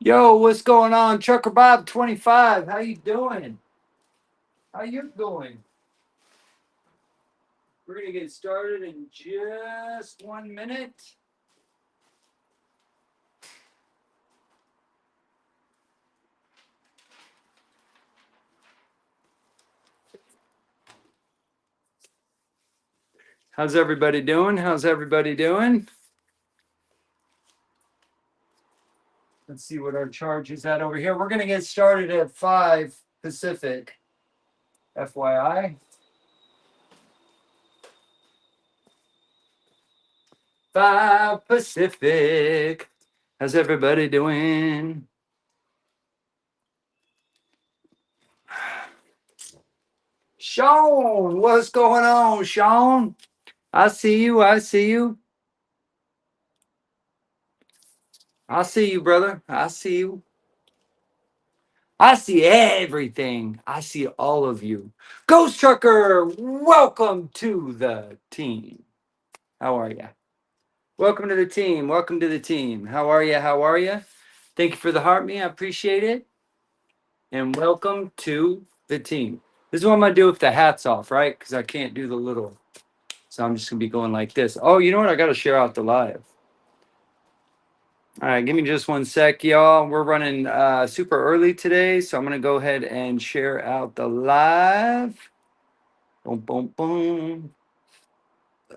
Yo, what's going on? Trucker Bob 25. How you doing? How you doing? We're gonna get started in just 1 minute. How's everybody doing? How's everybody doing? Let's see what our charge is at over here. We're gonna get started at 5 Pacific. FYI. 5 Pacific. How's everybody doing? Sean, what's going on, Sean? I see you. I see you. I see you, brother. I see you. I see everything. I see all of you. Ghost Trucker, welcome to the team. How are you? Welcome to the team. Welcome to the team. How are you? How are you? Thank you for the heart, me. I appreciate it. And welcome to the team. This is what I'm going to do with the hats off, right? Because I can't do the little. So I'm just going to be going like this. Oh, you know what? I got to share out the live. All right, give me just 1 sec, y'all. We're running super early today, so I'm going to go ahead and share out the live. Boom, boom, boom.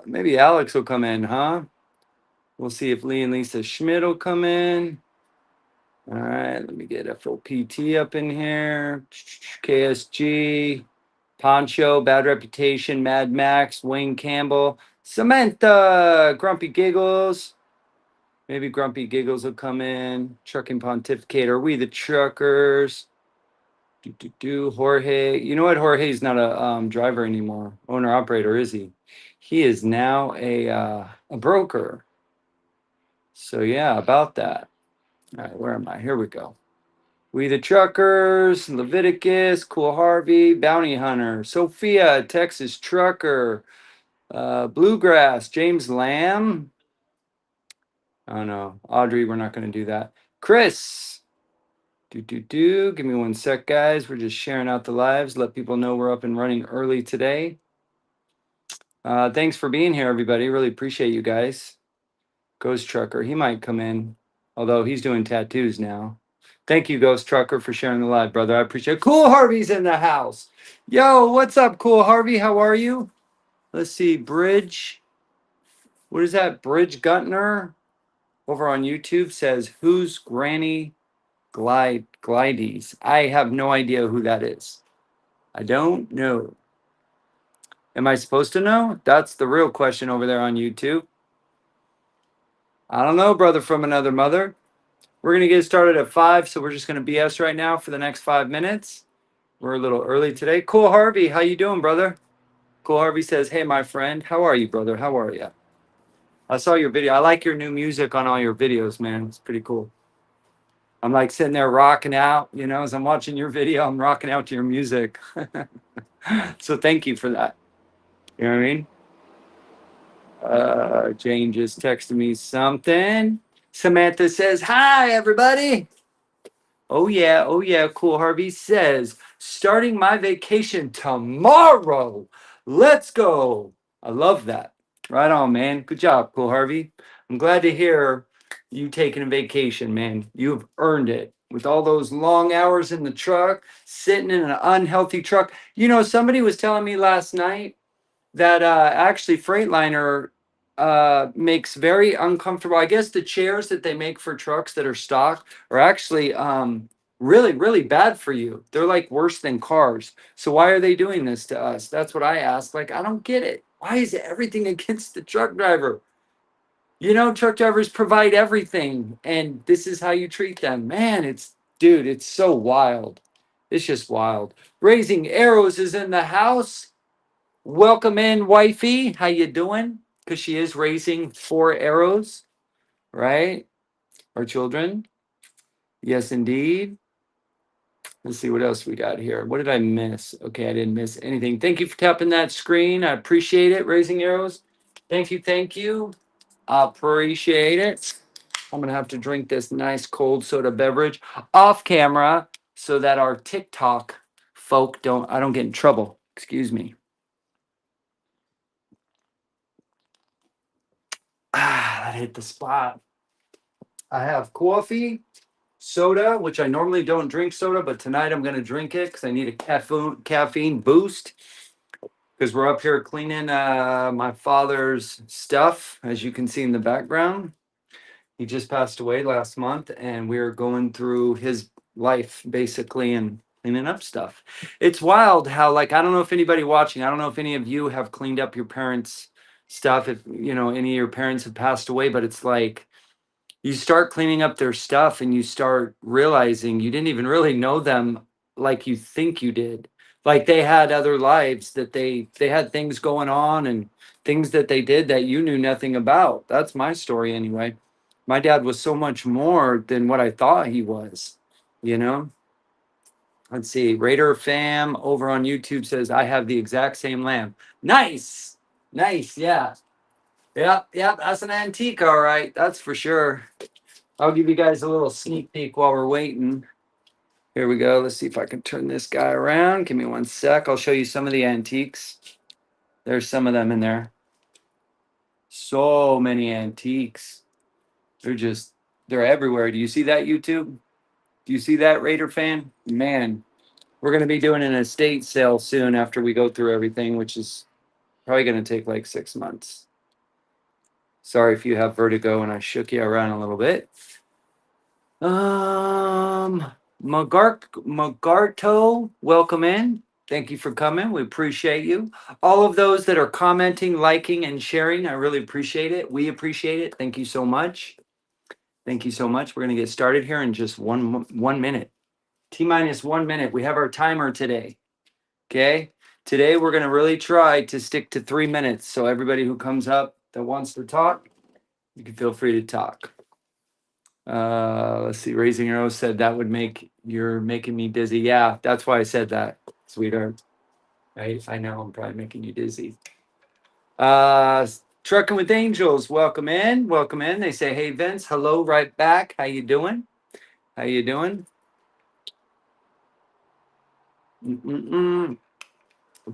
Maybe Alex will come in, huh? We'll see if Lee and Lisa Schmidt will come in. All right, let me get FOPT up in here. KSG, Poncho, Bad Reputation, Mad Max, Wayne Campbell, Samantha, Grumpy Giggles. Maybe Grumpy Giggles will come in. Trucking Pontificator, We the Truckers. Jorge. You know what? Jorge's not a driver anymore. Owner operator, is he? He is now a broker. So yeah, about that. All right, where am I? Here we go. We the Truckers, Leviticus, Cool Harvey, Bounty Hunter, Sophia, Texas Trucker, Bluegrass, James Lamb. Oh no, Audrey, we're not going to do that. Chris, Give me 1 sec, guys. We're just sharing out the lives. Let people know we're up and running early today. Thanks for being here, everybody. Really appreciate you guys. Ghost Trucker, he might come in, although he's doing tattoos now. Thank you, Ghost Trucker, for sharing the live, brother. I appreciate it. Cool Harvey's in the house. Yo, what's up, Cool Harvey? How are you? Let's see, Bridge. What is that? Bridge Guntner over on YouTube says, "Who's Granny Glides?" I have no idea who that is. I don't know. Am I supposed to know? That's the real question over there on YouTube. I don't know, brother from another mother. We're going to get started at 5, so we're just going to BS right now for the next 5 minutes. We're a little early today. Cool Harvey, how you doing, brother? Cool Harvey says, "Hey, my friend. How are you, brother? How are you?" I saw your video. I like your new music on all your videos, man. It's pretty cool. I'm like sitting there rocking out, as I'm watching your video, I'm rocking out to your music. So thank you for that. You know what I mean? Jane just texted me something. Samantha says, "Hi, everybody." Oh, yeah. Oh, yeah. Cool Harvey says, "Starting my vacation tomorrow. Let's go." I love that. Right on, man. Good job, Cool Harvey. I'm glad to hear you taking a vacation, man. You've earned it with all those long hours in the truck, sitting in an unhealthy truck. Somebody was telling me last night that actually Freightliner makes very uncomfortable. I guess the chairs that they make for trucks that are stock are actually really, really bad for you. They're like worse than cars. So why are they doing this to us? That's what I ask. Like, I don't get it. Why is everything against the truck driver? Truck drivers provide everything, and this is how you treat them. Man, it's so wild. It's just wild. Raising Arrows is in the house. Welcome in, wifey. How you doing? Because she is raising 4 arrows, right? Our children. Yes, indeed. Let's see what else we got here. What did I miss? Okay, I didn't miss anything. Thank you for tapping that screen. I appreciate it. Raising arrows. Thank you. Thank you. I appreciate it. I'm gonna have to drink this nice cold soda beverage off camera so that our TikTok folk I don't get in trouble. Excuse me. That hit the spot. I have coffee, soda, which I normally don't drink soda, but tonight I'm gonna drink it because I need a caffeine boost. Because we're up here cleaning my father's stuff, as you can see in the background. He just passed away last month, and we're going through his life basically and cleaning up stuff. It's wild how, like, I don't know if anybody watching, I don't know if any of you have cleaned up your parents' stuff, if you know any of your parents have passed away, but it's like you start cleaning up their stuff and you start realizing you didn't even really know them like you think you did. Like they had other lives that they had things going on and things that they did that you knew nothing about. That's my story anyway. My dad was so much more than what I thought he was, you know? Let's see. Raider fam over on YouTube says I have the exact same lamp. Nice. Nice, yeah. Yeah, yeah, that's an antique, all right. That's for sure. I'll give you guys a little sneak peek while we're waiting. Here we go. Let's see if I can turn this guy around. Give me one sec. I'll show you some of the antiques. There's some of them in there. So many antiques. They're everywhere. Do you see that, YouTube? Do you see that, Raider fan? Man, we're going to be doing an estate sale soon after we go through everything, which is probably going to take like 6 months. Sorry if you have vertigo and I shook you around a little bit. Magarto, welcome in. Thank you for coming. We appreciate you. All of those that are commenting, liking, and sharing, I really appreciate it. We appreciate it. Thank you so much. Thank you so much. We're going to get started here in just one minute. T-minus 1 minute. We have our timer today. Okay. Today, we're going to really try to stick to 3 minutes. So everybody who comes up that wants to talk, you can feel free to talk. Let's see. Raising Arrow said that would you're making me dizzy. Yeah, that's why I said that, sweetheart. Right? I know I'm probably making you dizzy. Trucking with Angels, welcome in. Welcome in. They say, hey Vince, hello, right back. How you doing? How you doing?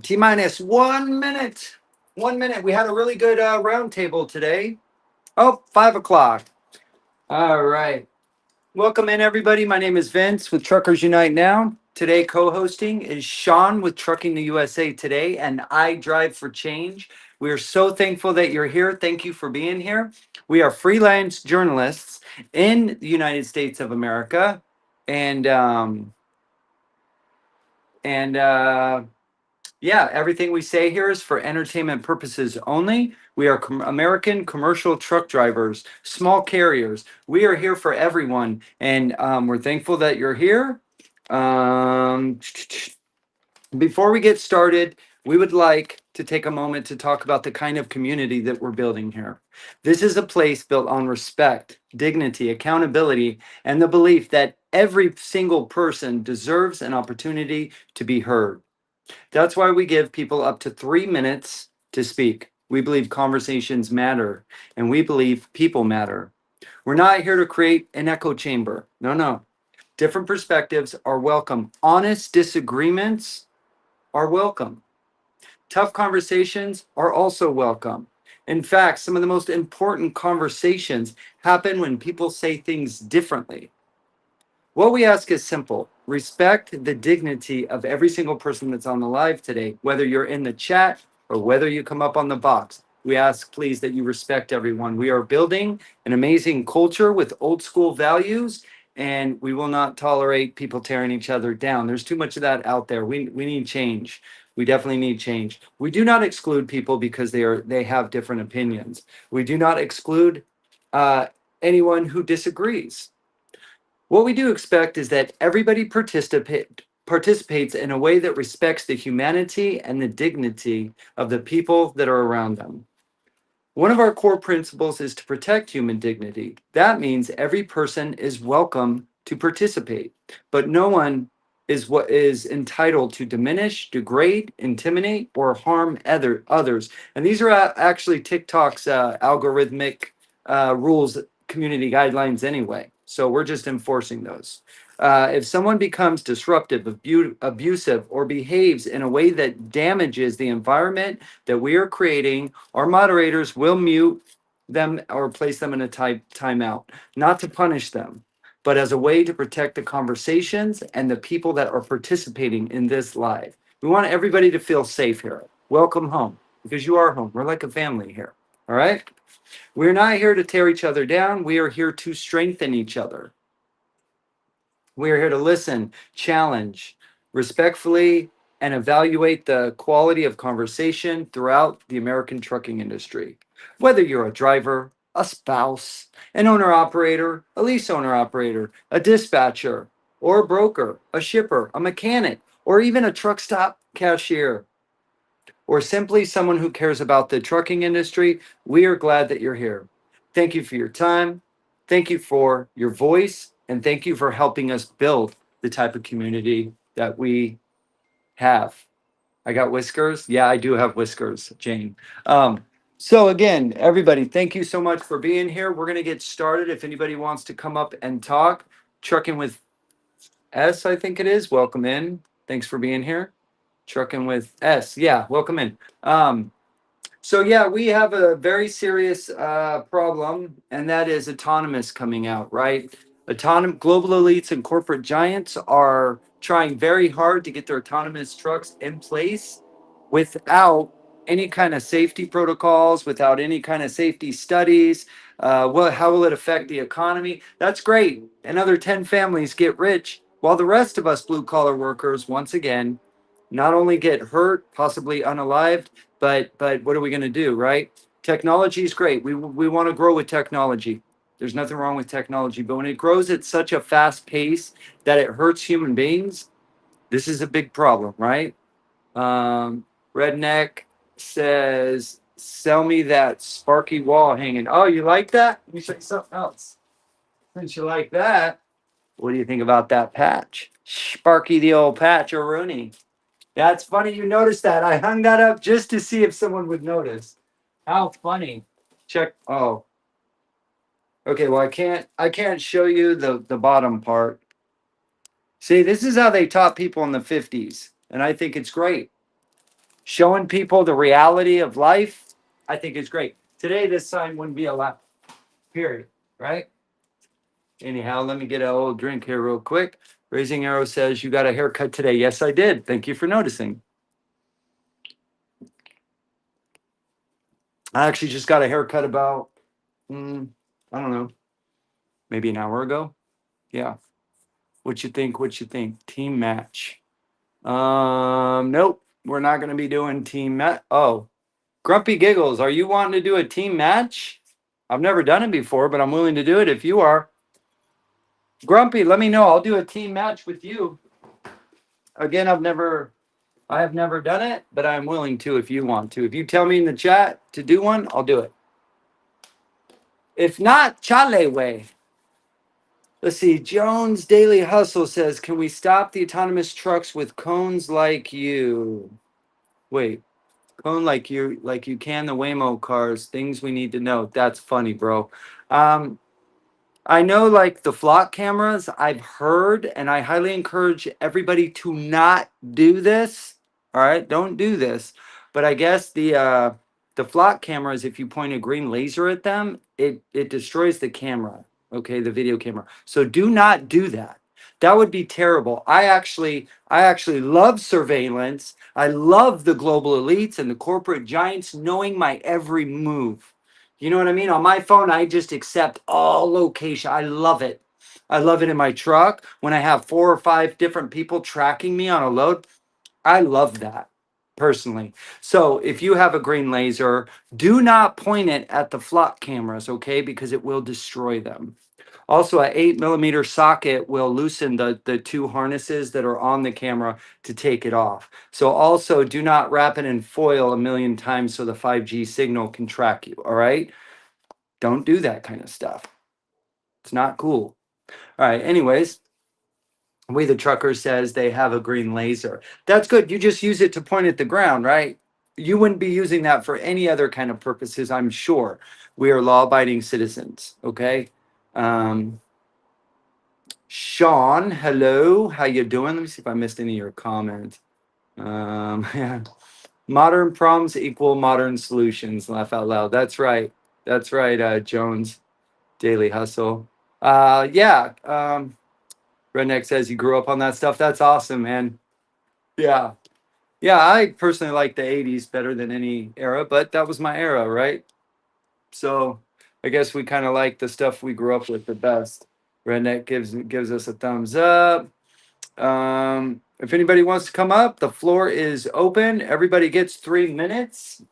T-minus 1 minute. 1 minute. We had a really good round table today. Oh, 5 o'clock. All right. Welcome in, everybody. My name is Vince with Truckers Unite Now. Today, co-hosting is Sean with Trucking the USA Today, and I Drive for Change. We are so thankful that you're here. Thank you for being here. We are freelance journalists in the United States of America, and yeah, everything we say here is for entertainment purposes only. We are American commercial truck drivers, small carriers. We are here for everyone, and we're thankful that you're here. Before we get started, we would like to take a moment to talk about the kind of community that we're building here. This is a place built on respect, dignity, accountability, and the belief that every single person deserves an opportunity to be heard. That's why we give people up to 3 minutes to speak. We believe conversations matter, and we believe people matter. We're not here to create an echo chamber. No, no. Different perspectives are welcome. Honest disagreements are welcome. Tough conversations are also welcome. In fact, some of the most important conversations happen when people say things differently. What we ask is simple. Respect the dignity of every single person that's on the live today, whether you're in the chat or whether you come up on the box. We ask, please, that you respect everyone. We are building an amazing culture with old school values, and we will not tolerate people tearing each other down. There's too much of that out there. We need change. We definitely need change. We do not exclude people because they have different opinions. We do not exclude anyone who disagrees. What we do expect is that everybody participates in a way that respects the humanity and the dignity of the people that are around them. One of our core principles is to protect human dignity. That means every person is welcome to participate, but no one is entitled to diminish, degrade, intimidate, or harm others. And these are actually TikTok's algorithmic rules community guidelines anyway. So we're just enforcing those. If someone becomes disruptive, abusive, or behaves in a way that damages the environment that we are creating, our moderators will mute them or place them in a timeout, not to punish them, but as a way to protect the conversations and the people that are participating in this live. We want everybody to feel safe here. Welcome home, because you are home. We're like a family here. All right. We're not here to tear each other down. We are here to strengthen each other. We are here to listen, challenge, respectfully, and evaluate the quality of conversation throughout the American trucking industry. Whether you're a driver, a spouse, an owner operator, a lease owner operator, a dispatcher, or a broker, a shipper, a mechanic, or even a truck stop cashier, or simply someone who cares about the trucking industry, we are glad that you're here. Thank you for your time. Thank you for your voice. And thank you for helping us build the type of community that we have. I got whiskers. Yeah, I do have whiskers, Jane. So again, everybody, thank you so much for being here. We're going to get started. If anybody wants to come up and talk, Trucking with S, I think it is. Welcome in. Thanks for being here. Trucking with S. Yeah, welcome in. So yeah, we have a very serious problem, and that is autonomous coming out, right? Global elites and corporate giants are trying very hard to get their autonomous trucks in place without any kind of safety protocols, without any kind of safety studies. How will it affect the economy? That's great. Another 10 families get rich, while the rest of us blue collar workers, once again, not only get hurt, possibly unalived, but what are we going to do, right? Technology is great. We want to grow with technology. There's nothing wrong with technology, but when it grows at such a fast pace that it hurts human beings, this is a big problem, right? Um, Redneck says, "Sell me that Sparky wall hanging." Oh, you like that? Let me show you something else. Since you like that, what do you think about that patch? Sparky the old patch or Rooney? That's funny you noticed that. I hung that up just to see if someone would notice. How funny. Check. Oh, okay. Well, I can't show you the bottom part. See, this is how they taught people in the 50s, and I think it's great. Showing people the reality of life, I think is great. Today this sign wouldn't be allowed. Period. Right? Anyhow, let me get a old drink here real quick. Raising Arrow says, "You got a haircut today." Yes, I did. Thank you for noticing. I actually just got a haircut about, I don't know, maybe an hour ago. Yeah. What you think? What you think? Team match. Nope. We're not going to be doing team match. Oh, Grumpy Giggles. Are you wanting to do a team match? I've never done it before, but I'm willing to do it if you are. Grumpy, let me know. I'll do a team match with you. Again, I have never done it, but I'm willing to if you want to. If you tell me in the chat to do one, I'll do it. If not, chale way. Let's see. Jones Daily Hustle says, "Can we stop the autonomous trucks with cones like you?" Wait, cone like you can the Waymo cars. Things we need to know. That's funny, bro. Um, I know, like the flock cameras, I've heard, and I highly encourage everybody to not do this. All right, don't do this. But I guess the flock cameras, if you point a green laser at them, it destroys the camera. Okay, the video camera. So do not do that. That would be terrible. I actually love surveillance. I love the global elites and the corporate giants knowing my every move. You know what I mean? On my phone, I just accept all location. I love it. I love it in my truck when I have 4 or 5 different people tracking me on a load. I love that personally. So if you have a green laser, do not point it at the flock cameras, okay? Because it will destroy them. Also, an 8 millimeter socket will loosen the two harnesses that are on the camera to take it off. So also do not wrap it in foil a million times so the 5G signal can track you, all right? Don't do that kind of stuff. It's not cool. All right. Anyways, We the Trucker says they have a green laser. That's good. You just use it to point at the ground, right? You wouldn't be using that for any other kind of purposes, I'm sure. We are law abiding citizens. Okay. Um, Sean, hello. How you doing? Let me see if I missed any of your comments. Yeah. Modern problems equal modern solutions. Laugh out loud. That's right. That's right, Jones. Daily Hustle. Yeah. Redneck says you grew up on that stuff. That's awesome, man. Yeah. Yeah, I personally like the 80s better than any era, but that was my era, right? So I guess we kind of like the stuff we grew up with the best. Redneck gives us a thumbs up. If anybody wants to come up, the floor is open. Everybody gets 3 minutes.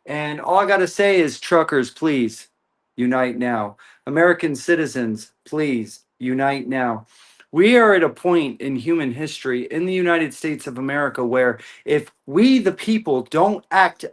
And all I got to say is, truckers, please unite now. American citizens, please unite now. We are at a point in human history in the United States of America where if we, the people, don't act.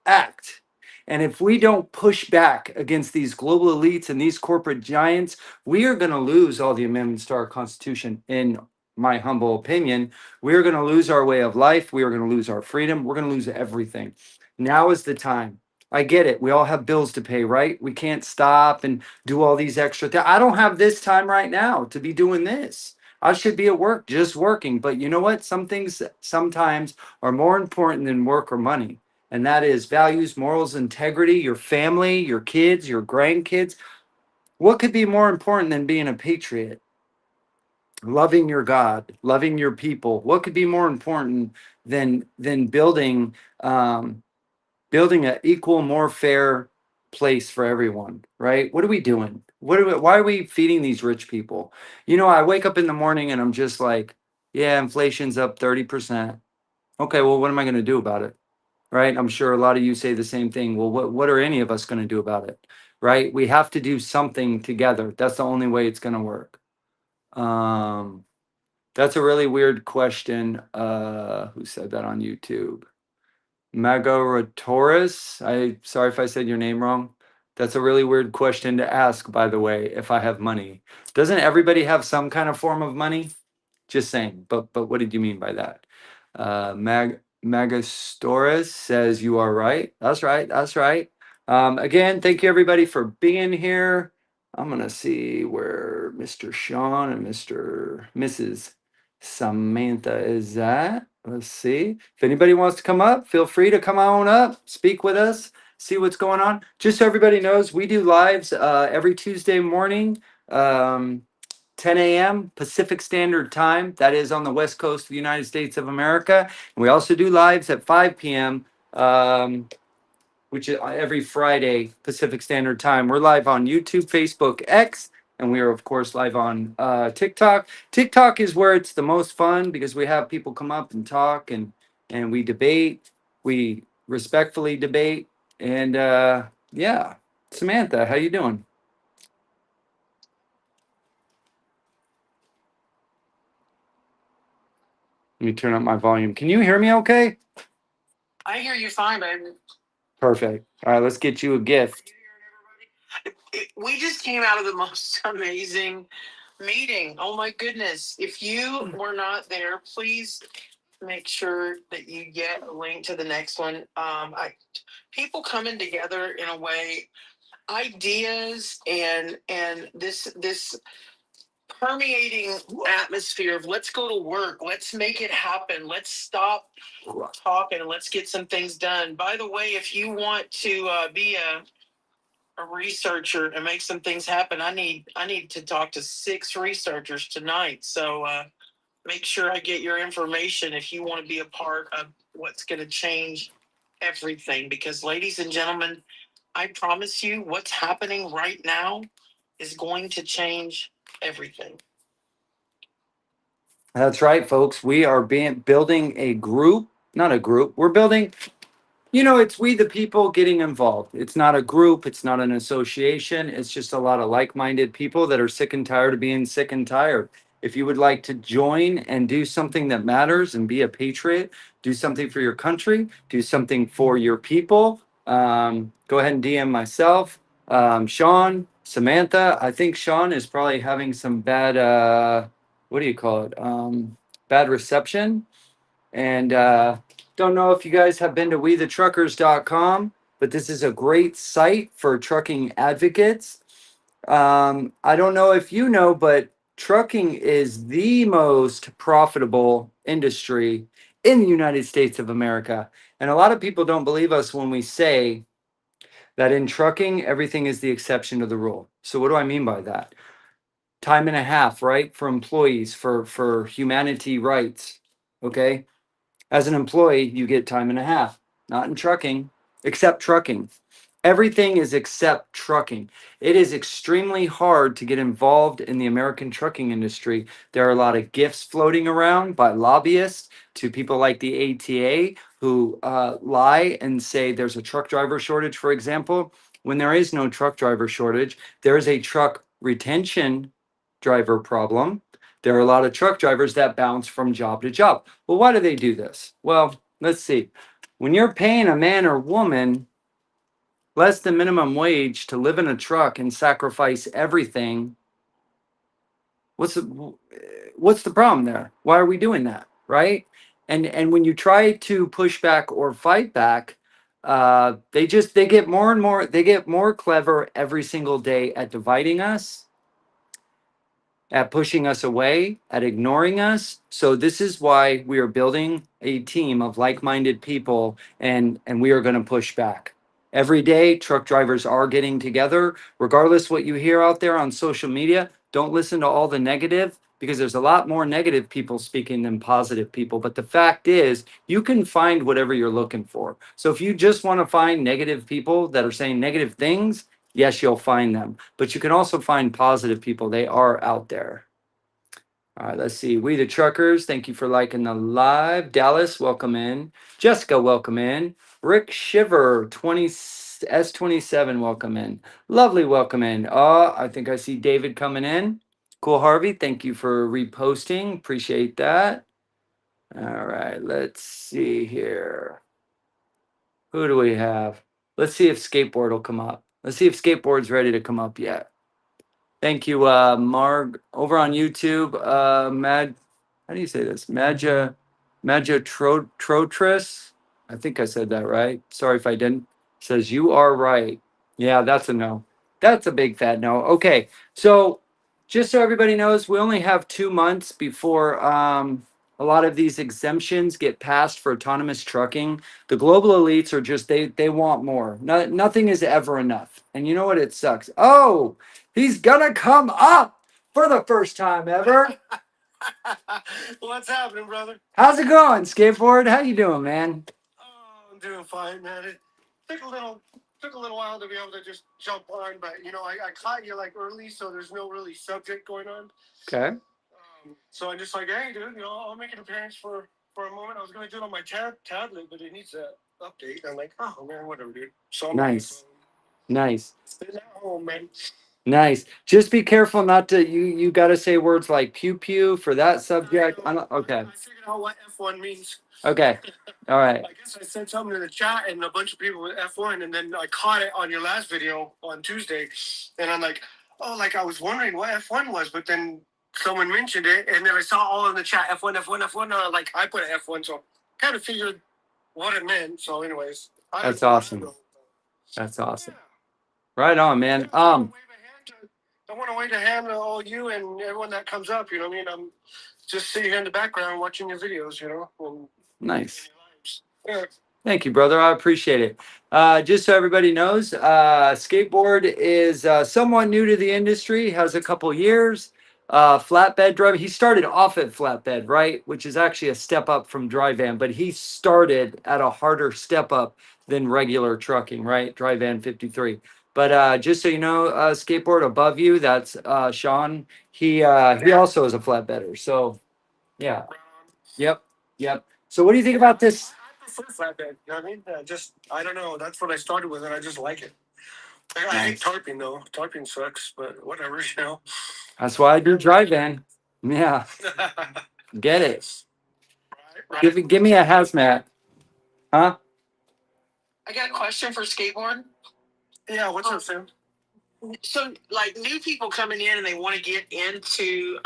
And if we don't push back against these global elites and these corporate giants, we are going to lose all the amendments to our Constitution. In my humble opinion, we are going to lose our way of life. We are going to lose our freedom. We're going to lose everything. Now is the time. I get it. We all have bills to pay, right? We can't stop and do all these extra things. I don't have this time right now to be doing this. I should be at work just working. But you know what? Some things sometimes are more important than work or money, and that is values, morals, integrity, your family, your kids, your grandkids. What could be more important than being a patriot? Loving your God, loving your people. What could be more important than um, building an equal, more fair place for everyone? Right? What are we doing? Why are we feeding these rich people? I wake up in the morning and I'm just like, yeah, inflation's up 30%. Okay, well, what am I going to do about it? Right? I'm sure a lot of you say the same thing. Well, what are any of us going to do about it? Right? We have to do something together. That's the only way it's going to work. Um, that's a really weird question. Who said that on YouTube? Magoratoris. I sorry if I said your name wrong. That's a really weird question to ask, by the way, if I have money. Doesn't everybody have some kind of form of money? Just saying. But what did you mean by that? Magastoris says you are right. That's right. That's right. Again, thank you everybody for being here. I'm gonna see where Mr. Sean and Mrs. Samantha is at. Let's see. If anybody wants to come up, feel free to come on up, speak with us, see what's going on. Just so everybody knows, we do lives every Tuesday morning. 10 a.m. Pacific Standard Time. That is on the West Coast of the United States of America. And we also do lives at 5 p.m., which is every Friday Pacific Standard Time. We're live on YouTube, Facebook, X, and we are, of course, live on TikTok. TikTok is where it's the most fun because we have people come up and talk, and we debate. We respectfully debate. And yeah, Samantha, how you doing? Let me turn up my volume. Can you hear me okay? I hear you fine, baby. Perfect. All right, let's get you a gift. We just came out of the most amazing meeting. Oh my goodness. If you were not there, please make sure that you get a link to the next one. People coming together in a way, ideas and this permeating atmosphere of let's go to work, let's make it happen, let's stop talking, and let's get some things done. By the way, if you want to be a researcher and make some things happen, I need to talk to 6 researchers tonight. So make sure I get your information if you want to be a part of what's going to change everything. Because, ladies and gentlemen, I promise you, what's happening right now is going to change everything. That's right, folks. We are building a group, not a group. We're building, it's we the people getting involved. It's not a group, it's not an association. It's just a lot of like minded people that are sick and tired of being sick and tired. If you would like to join and do something that matters and be a patriot, do something for your country, do something for your people, go ahead and DM myself, Sean, Samantha. I think Sean is probably having some bad, what do you call it? Bad reception. And don't know if you guys have been to WeTheTruckers.com, but this is a great site for trucking advocates. I don't know if you know, but trucking is the most profitable industry in the United States of America. And a lot of people don't believe us when we say that in trucking, everything is the exception to the rule. So, what do I mean by that? Time and a half, right? For employees, for humanity rights. Okay. As an employee, you get time and a half. Not in trucking, except trucking. Everything is except trucking. It is extremely hard to get involved in the American trucking industry. There are a lot of gifts floating around by lobbyists to people like the ATA who lie and say there's a truck driver shortage, for example, when there is no truck driver shortage. There is a truck retention driver problem. There are a lot of truck drivers that bounce from job to job. Well, why do they do this? Well, let's see. When you're paying a man or woman less than minimum wage to live in a truck and sacrifice everything, what's the problem there? Why are we doing that, right? And when you try to push back or fight back, they get more and more, they get more clever every single day at dividing us, at pushing us away, at ignoring us. So this is why we are building a team of like-minded people, and we are going to push back. Every day, truck drivers are getting together. Regardless what you hear out there on social media, don't listen to all the negative, because there's a lot more negative people speaking than positive people. But the fact is, you can find whatever you're looking for. So if you just want to find negative people that are saying negative things, yes, you'll find them. But you can also find positive people. They are out there. All right, let's see. We the Truckers, thank you for liking the live. Dallas, welcome in. Jessica, welcome in. Rick Shiver, 20 S27, welcome in. Lovely, welcome in. Oh, I think I see David coming in. Cool, Harvey, thank you for reposting. Appreciate that. All right, let's see here. Who do we have? Let's see if Skateboard will come up. Let's see if Skateboard's ready to come up yet. Thank you, Marg. Over on YouTube, how do you say this? Trotris. I think I said that right. Sorry if I didn't. Says you are right. Yeah, that's a no. That's a big fat no. Okay, so just so everybody knows, we only have 2 months before a lot of these exemptions get passed for autonomous trucking. The global elites are just they want more. No, nothing is ever enough. And you know what? It sucks. Oh, he's gonna come up for the first time ever. What's happening, brother? How's it going, Skateboard? How you doing, man? Oh, I'm doing fine, man. It took a little while to be able to just jump on, but I caught you like early, so there's no really subject going on. Okay. So I'm just like, hey, dude, I'll make an appearance for a moment. I was gonna do it on my tablet, but it needs a update. I'm like, oh man, whatever, dude. So I'm Nice. Nice. sitting at home, man. Nice. Just be careful not to you got to say words like pew pew for that subject. I don't, okay. I figured out what F1 means. Okay. All right. I guess I said something in the chat, and a bunch of people with F1, and then I caught it on your last video on Tuesday, and I'm like, oh, like I was wondering what F1 was, but then someone mentioned it, and then I saw all in the chat F1, F1, F1. Like I put F1, so kind of figured what it meant. So, anyways, That's awesome. That's awesome. Right on, man. I want to wave a hand to all you and everyone that comes up. You know what I mean? I'm just sitting here in the background watching your videos. Nice. Yeah. Thank you, brother. I appreciate it. Just so everybody knows, skateboard is somewhat new to the industry, has a couple years. Flatbed driver. He started off at flatbed, right? Which is actually a step up from dry van, but he started at a harder step up than regular trucking, right? Dry van 53. But just so you know, skateboard above you, that's Sean. He also is a flatbedder. So yeah. Yep. Yep. So what do you think about this? I prefer flatbed. You know what I mean? I don't know. That's what I started with, and I just like it. I hate tarping though. Tarping sucks, but whatever. That's why I do dry van. Yeah. Get it. Right. Give me a hazmat. Huh? I got a question for skateboard. Yeah, what's up, Sam? So, like new people coming in and they want to get into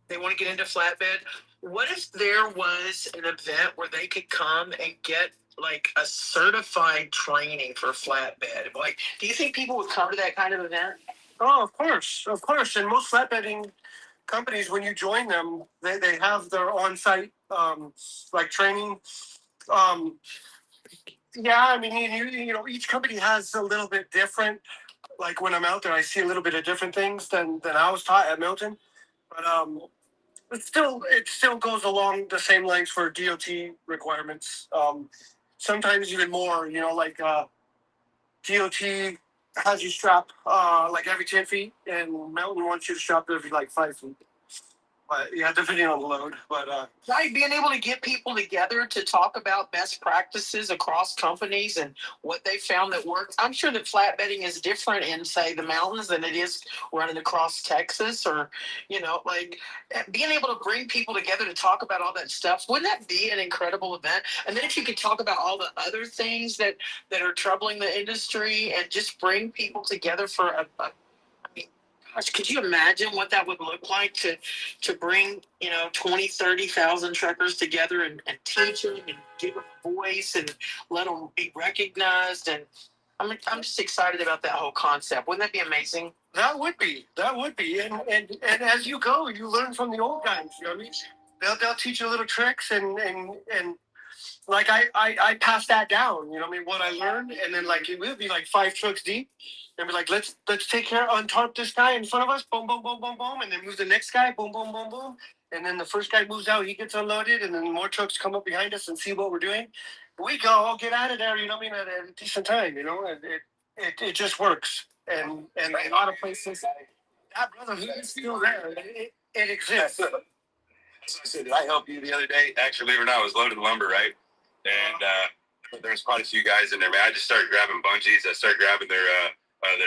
flatbed. What if there was an event where they could come and get like a certified training for flatbed? Like, do you think people would come to that kind of event? Oh, of course. And most flatbedding companies, when you join them, they have their on-site like training. Um, yeah, I mean, you know, each company has a little bit different. Like when I'm out there, I see a little bit of different things than I was taught at Milton. But it still goes along the same lengths for DOT requirements. Sometimes even more. You know, like DOT has you strap like every 10 feet, and Mountain wants you to strap every like 5 feet. But yeah, depending on the load. But Right, being able to get people together to talk about best practices across companies and what they found that works. I'm sure that flatbedding is different in, say, the mountains than it is running across Texas, or, like being able to bring people together to talk about all that stuff. Wouldn't that be an incredible event? And then if you could talk about all the other things that are troubling the industry and just bring people together for I mean, gosh, could you imagine what that would look like to bring 20, 30,000 truckers together and teach them and give them a voice and let them be recognized? And I'm just excited about that whole concept. Wouldn't that be amazing? that would be, and as you go, you learn from the old guys. You know what I mean? They'll teach you little tricks and like I pass that down. You know what I mean? What I learned, and then like it will be like 5 trucks deep, and be like, let's take care, untarp this guy in front of us, boom boom boom boom boom, and then move the next guy, boom boom boom boom, and then the first guy moves out, he gets unloaded, and then more trucks come up behind us and see what we're doing. We go, oh, get out of there. You know what I mean? At a decent time. You know, and it just works, and a lot of places that brotherhood is still there. It exists. So I said, did I help you the other day? Actually, believe it or not, I was loading lumber, right? And there's quite a few guys in there, man. I just started grabbing bungees. I started grabbing their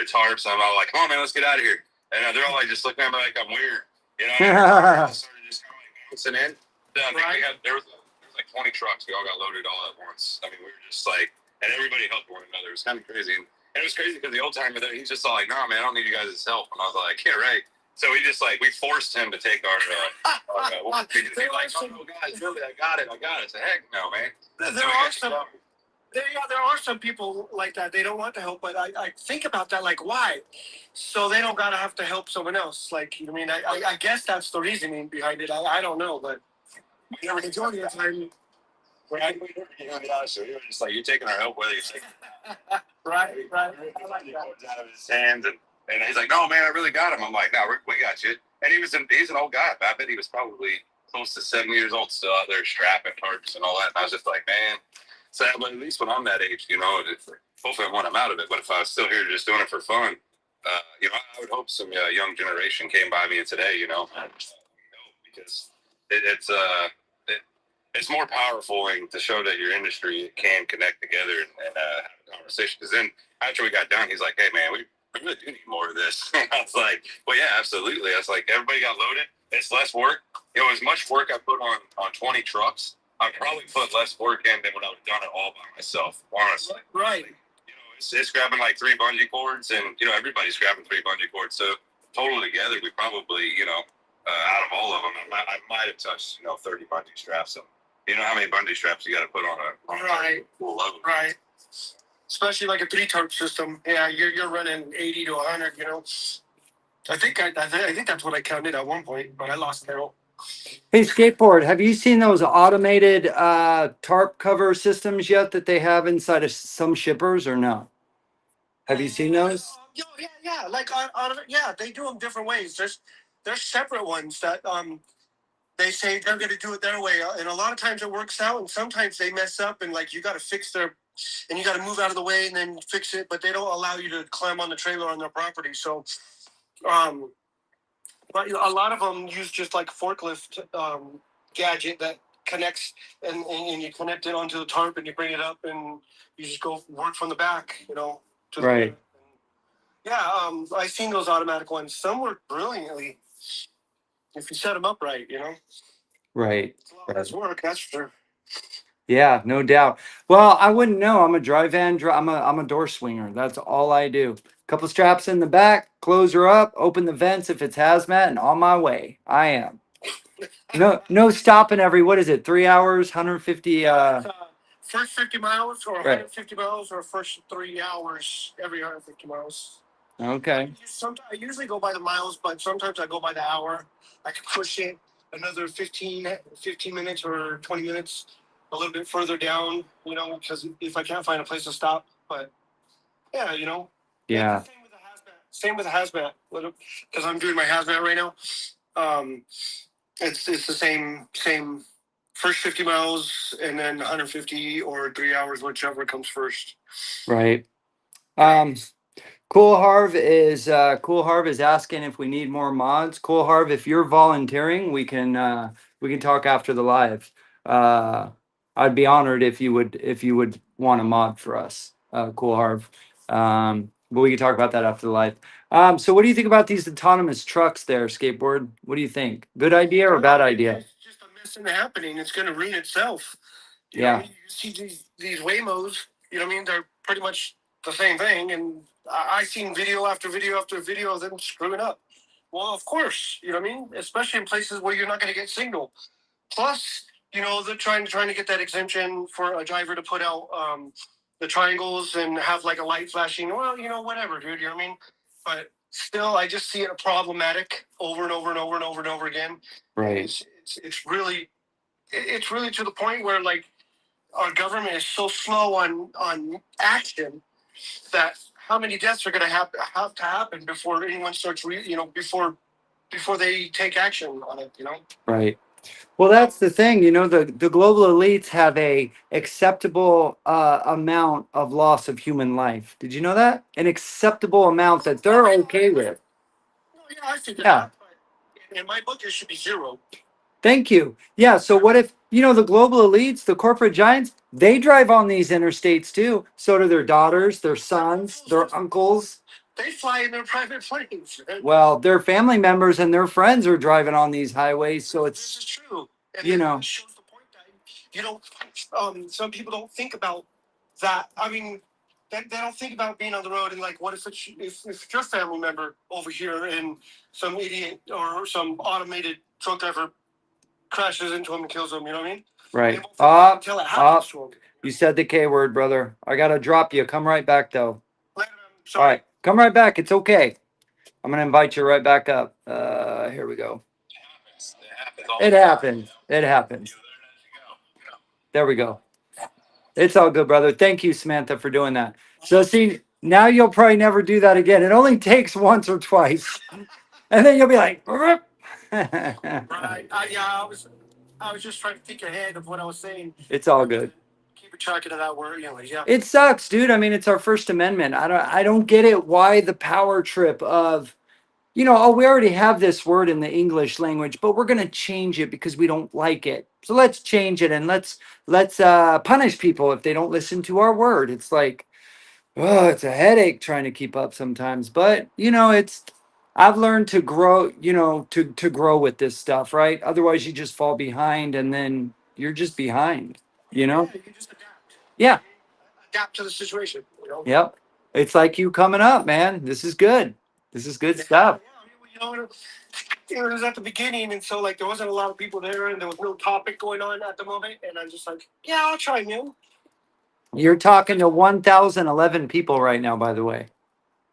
tarps. I'm all like, come on, man, let's get out of here. And they're all like, just looking at me like I'm weird. You know, I started just kind of like bouncing in. I think there was like 20 trucks. We all got loaded all at once. I mean, we were just like, and everybody helped one another. It was kind of crazy. And it was crazy because the old timer there, he's just all like, no, man, I don't need you guys' help. And I was like, yeah, right. So we just like, we forced him to take our he's like, oh, no, guys, really, I got it. I said, heck no, man. There are some people like that. They don't want to help, but I think about that, like, why? So they don't gotta have to help someone else. Like, I mean, I guess that's the reasoning behind it. I don't know, but the majority of the time, right? You know, to be honest with you, just like, you're taking our help, whether you take right. I like that. Out of his hands, and he's like, no, man, I really got him. I'm like, no, we got you. And he's an old guy. I bet he was probably close to 70 years old, still out there strapping tarps and all that. And I was just like, man, so at least when I'm that age, you know, hopefully when I'm out of it, but if I was still here just doing it for fun, you know, I would hope some young generation came by me today, you know, because it's more powerful to show that your industry can connect together and have a conversation. Because then after we got done, he's like, hey, man, we really do need more of this. I was like, well, yeah, absolutely. I was like, everybody got loaded. It's less work. You know, as much work I put on 20 trucks, I probably put less work in than when I would have done it all by myself, honestly. Right. You know, it's grabbing like 3 bungee cords, and, you know, everybody's grabbing 3 bungee cords. So total together, we probably, you know, out of all of them, I might have touched, you know, 30 bungee straps. So, you know how many bungee straps you got to put on a full load. Right. Especially like a 3-tarp system. Yeah, you're running 80 to 100. You know, I think that's what I counted at one point, but I lost count. Hey, skateboard, have you seen those automated tarp cover systems yet that they have inside of some shippers or no? Have you seen those? Yeah. Like yeah, they do them different ways. There's separate ones that they say they're going to do it their way, and a lot of times it works out, and sometimes they mess up, and like you got to fix and you got to move out of the way and then fix it, but they don't allow you to climb on the trailer on their property. So, but a lot of them use just like forklift gadget that connects, and you connect it onto the tarp, and you bring it up, and you just go work from the back, you know. Right. Yeah, I've seen those automatic ones. Some work brilliantly if you set them up right, you know. Right. It's a lot less work, that's for sure. Yeah, no doubt. Well, I wouldn't know. I'm a I'm a door swinger. That's all I do. Couple straps in the back, close her up, open the vents if it's hazmat, and on my way. I am. No stopping every, what is it, 3 hours, 150 first 50 miles or Right. 150 miles, or first 3 hours every 150 miles. Okay. Sometimes I usually go by the miles, but sometimes I go by the hour. I can push it another 15 minutes or 20 minutes a little bit further down, because if I can't find a place to stop. But yeah, Yeah. Same with the hazmat. Same with the hazmat, because I'm doing my hazmat right now. Um, it's the same first 50 miles and then 150 or 3 hours, whichever comes first. Right. Cool Harv is asking if we need more mods. Cool Harv, if you're volunteering, we can talk after the live. Uh, I'd be honored if you would want a mod for us. Cool Harv. But we can talk about that after the live. So what do you think about these autonomous trucks there, skateboard? What do you think? Good idea or bad idea? It's just a mess in the happening. It's going to ruin itself. Yeah. You see these Waymos. They're pretty much the same thing, and I seen video after video after video of them screwing up. Well, of course, especially in places where you're not going to get signal. Plus, they're trying to get that exemption for a driver to put out the triangles and have like a light flashing. Well, whatever, dude. You know what I mean? But still, I just see it problematic over and over and over and over and over again. Right. It's really to the point where like our government is so slow on action that how many deaths are going to have to happen before anyone starts before they take action on it. Right. Well, that's the thing, the global elites have a acceptable amount of loss of human life. Did you know that? An acceptable amount that they're okay with. Oh, yeah, I figured Yeah. that. But in my book, it should be zero. Thank you. Yeah. So what if, the global elites, the corporate giants, they drive on these interstates too. So do their daughters, their sons, their uncles. They fly in their private planes. Well, their family members and their friends are driving on these highways. So This is it's, true. And you that know, shows the point that, some people don't think about that. I mean, they don't think about being on the road and like, what if it's your family member over here and some idiot or some automated truck driver crashes into him and kills him, you know what I mean? right. Until it happens to him. You said the K word, brother. I got to drop you. Come right back, though. Later, All right. Come right back. It's okay. I'm going to invite you right back up. Here we go. It happens. It happens. There we go. It's all good, brother. Thank you, Samantha, for doing that. So, see, now you'll probably never do that again. It only takes once or twice. And then you'll be like, Right. I was just trying to think ahead of what I was saying. It's all good. Keep track of that word, yeah. It sucks, dude. I mean, it's our First Amendment. I don't get it. Why the power trip of, oh, we already have this word in the English language, but we're gonna change it because we don't like it. So let's change it and let's punish people if they don't listen to our word. It's like, oh, it's a headache trying to keep up sometimes. But it's I've learned to grow, to grow with this stuff, right? Otherwise you just fall behind and then you're just behind, Yeah, you just adapt. Yeah. Adapt to the situation. Yep. It's like you coming up, man. This is good. This is good stuff. Yeah, it was at the beginning, and so like there wasn't a lot of people there, and there was no topic going on at the moment, and I'm just like, yeah, I'll try new. You're talking to 1,011 people right now, by the way.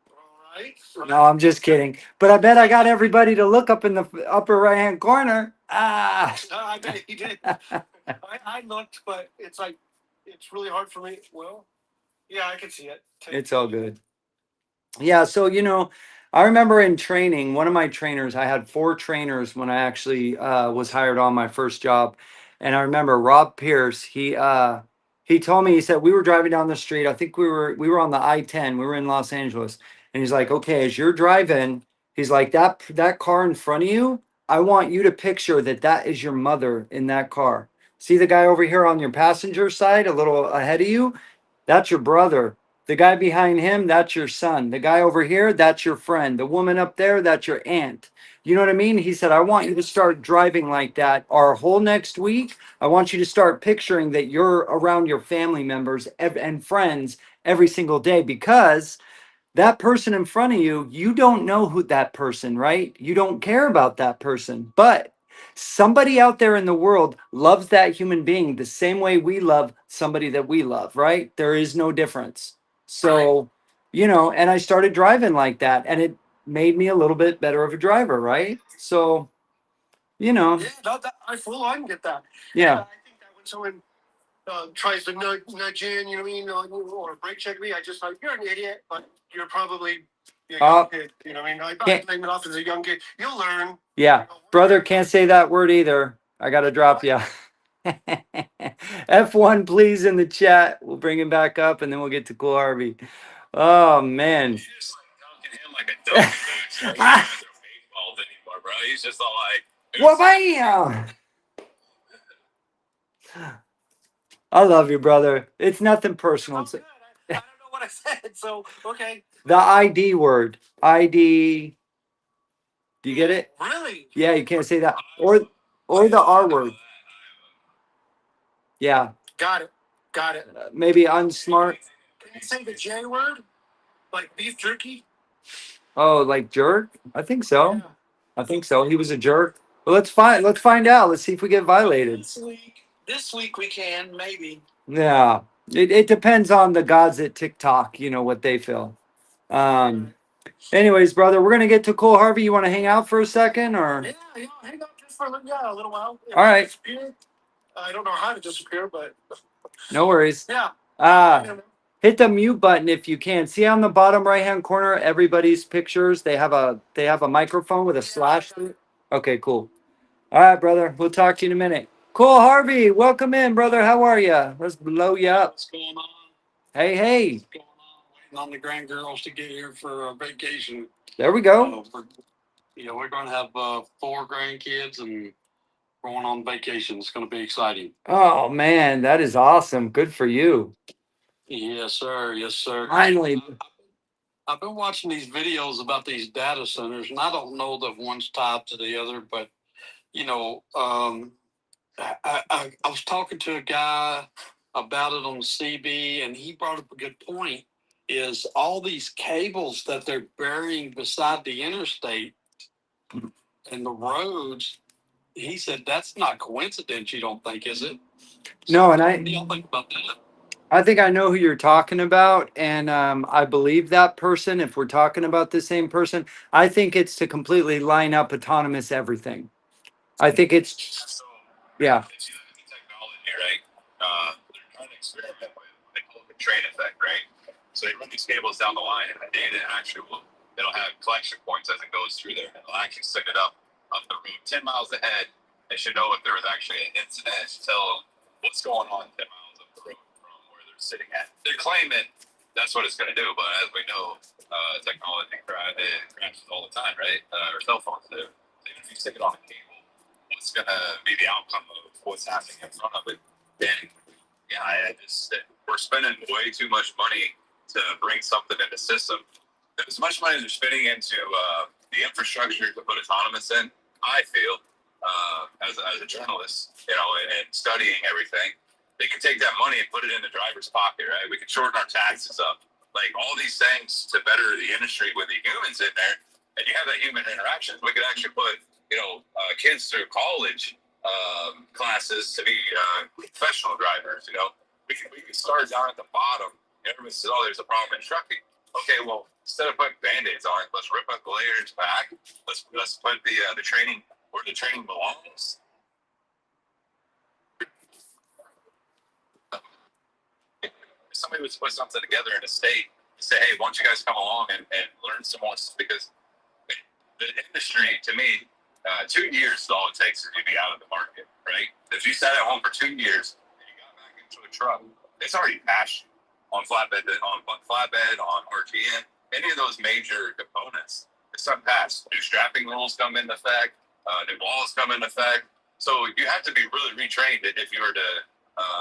All right. No, I'm just kidding. But I bet I got everybody to look up in the upper right hand corner. I bet he did. I looked, but it's like it's really hard for me. Well, yeah, I can see it. It's all good. Yeah, so I remember in training, one of my trainers, I had 4 trainers when I actually was hired on my first job. And I remember Rob Pierce, he told me, he said we were driving down the street. I think we were on the I-10. We were in Los Angeles. And he's like, "Okay, as you're driving, he's like that car in front of you, I want you to picture that is your mother in that car. See the guy over here on your passenger side, a little ahead of you? That's your brother. The guy behind him, that's your son. The guy over here, that's your friend. The woman up there, that's your aunt." You know what I mean? He said, "I want you to start driving like that our whole next week. I want you to start picturing that you're around your family members and friends every single day, because that person in front of you, you don't know who that person, right? You don't care about that person, but somebody out there in the world loves that human being the same way we love somebody that we love, right? There is no difference. So, you know, and I started driving like that, and it made me a little bit better of a driver, right? So, you know, Yeah, no, I full on get that. yeah. I think that when someone tries to nudge in, you know what I mean, or brake check me, I just like, you're an idiot, but you're probably a young kid. You know what I mean? I Can't- blame it off as a young kid. You'll learn. Yeah, brother, can't say that word either. I gotta drop you. F1, please, in the chat. We'll bring him back up, and then we'll get to Cool Harvey. Oh man. He's just like dunking him like a dog. He's not trying to throw baseballs anymore, bro. He's just all like, Well, bam! I love you, brother. It's nothing personal. Oh, It's good. I don't know what I said, so okay. the ID word. ID. Do you get it? Really? Yeah, you can't say that. Or the R word. Yeah, Got it. Got it. maybe unsmart. Can you say the J word? Like beef jerky? Oh, like jerk? I think so. Yeah. I think so. He was a jerk. Well, let's find out. Let's see if we get violated. This week we can maybe. Yeah. It depends on the gods at TikTok, you know, what they feel. Anyways, brother, we're gonna get to Cole Harvey. You want to hang out for a second, or Yeah, hang on just for a little while. If all I right? disappear, I don't know how to disappear, but No worries. yeah. Hit the mute button if you can. See on the bottom right hand corner, everybody's pictures. They have a microphone with a slash through it. Okay, cool. All right, brother. We'll talk to you in a minute. Cole Harvey, welcome in, brother. How are you? Let's blow you up. What's going on? Hey, hey. What's going on? Waiting on the grand girls to get here for a vacation. There we go. We're going to have 4 grandkids and going on vacation. It's going to be exciting. Oh man, that is awesome. Good for you. Yes, sir. Yes, sir. Finally. I've been watching these videos about these data centers, and I don't know that one's tied to the other, but I was talking to a guy about it on CB, and he brought up a good point. Is all these cables that they're burying beside the interstate and the roads? He said that's not coincidence. You don't think, is it? No, and what do y'all think about that? I think I know who you're talking about, and I believe that person. If we're talking about the same person, I think it's to completely line up autonomous everything. I think it's so yeah. if you look at the technology, right? They're trying to experiment with what they call the train effect, right? So they run these cables down the line, and the data actually it'll have collection points as it goes through there. It'll actually send it up the road 10 miles ahead. They should know if there was actually an incident to tell what's going on 10 miles up the road from where they're sitting at. They're claiming that's what it's going to do, but as we know, technology crashes all the time, right? Or cell phones do. So even if you stick it on a cable, what's going to be the outcome of what's happening in front of it? And yeah, we're spending way too much money to bring something into system. As much money as they're spending into the infrastructure to put autonomous in, I feel as a journalist, and studying everything, they can take that money and put it in the driver's pocket, right? We can shorten our taxes up, like all these things to better the industry with the humans in there, and you have that human interaction. We could actually put kids through college classes to be professional drivers. We can start down at the bottom. Everyone says, "Oh, there's a problem in trucking." Okay, well, instead of putting band-aids on it, let's rip up the layers back. Let's put the training where the training belongs. If somebody was to put something together in a state and say, "Hey, why don't you guys come along and learn some more?" Because the industry, to me, 2 years is all it takes to be out of the market, right? If you sat at home for 2 years and you got back into a truck, it's already passed you on flatbed, on RTN, any of those major components. It's unpassed. New strapping rules come into effect. New laws come into effect. So you have to be really retrained if you were to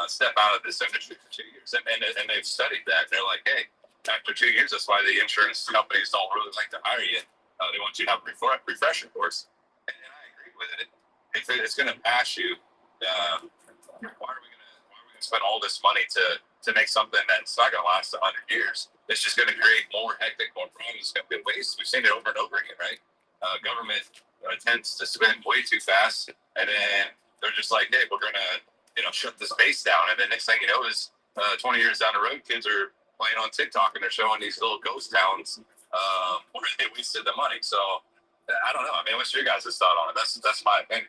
step out of this industry for 2 years. And they've studied that. They're like, hey, after 2 years, that's why the insurance companies don't really like to hire you. They want you to have a refresher course. And I agree with it. If it's going to pass you, why are we going to spend all this money to make something that's not going to last 100 years? It's just going to create more hectic, more problems. It's going to be waste. We've seen it over and over again, right? Government tends to spend way too fast, and then they're just like, hey, we're going to shut the space down. And then next thing you know is 20 years down the road, kids are playing on TikTok and they're showing these little ghost towns where they wasted the money. So I don't know. I mean, what's your guys' thought on it? That's my opinion.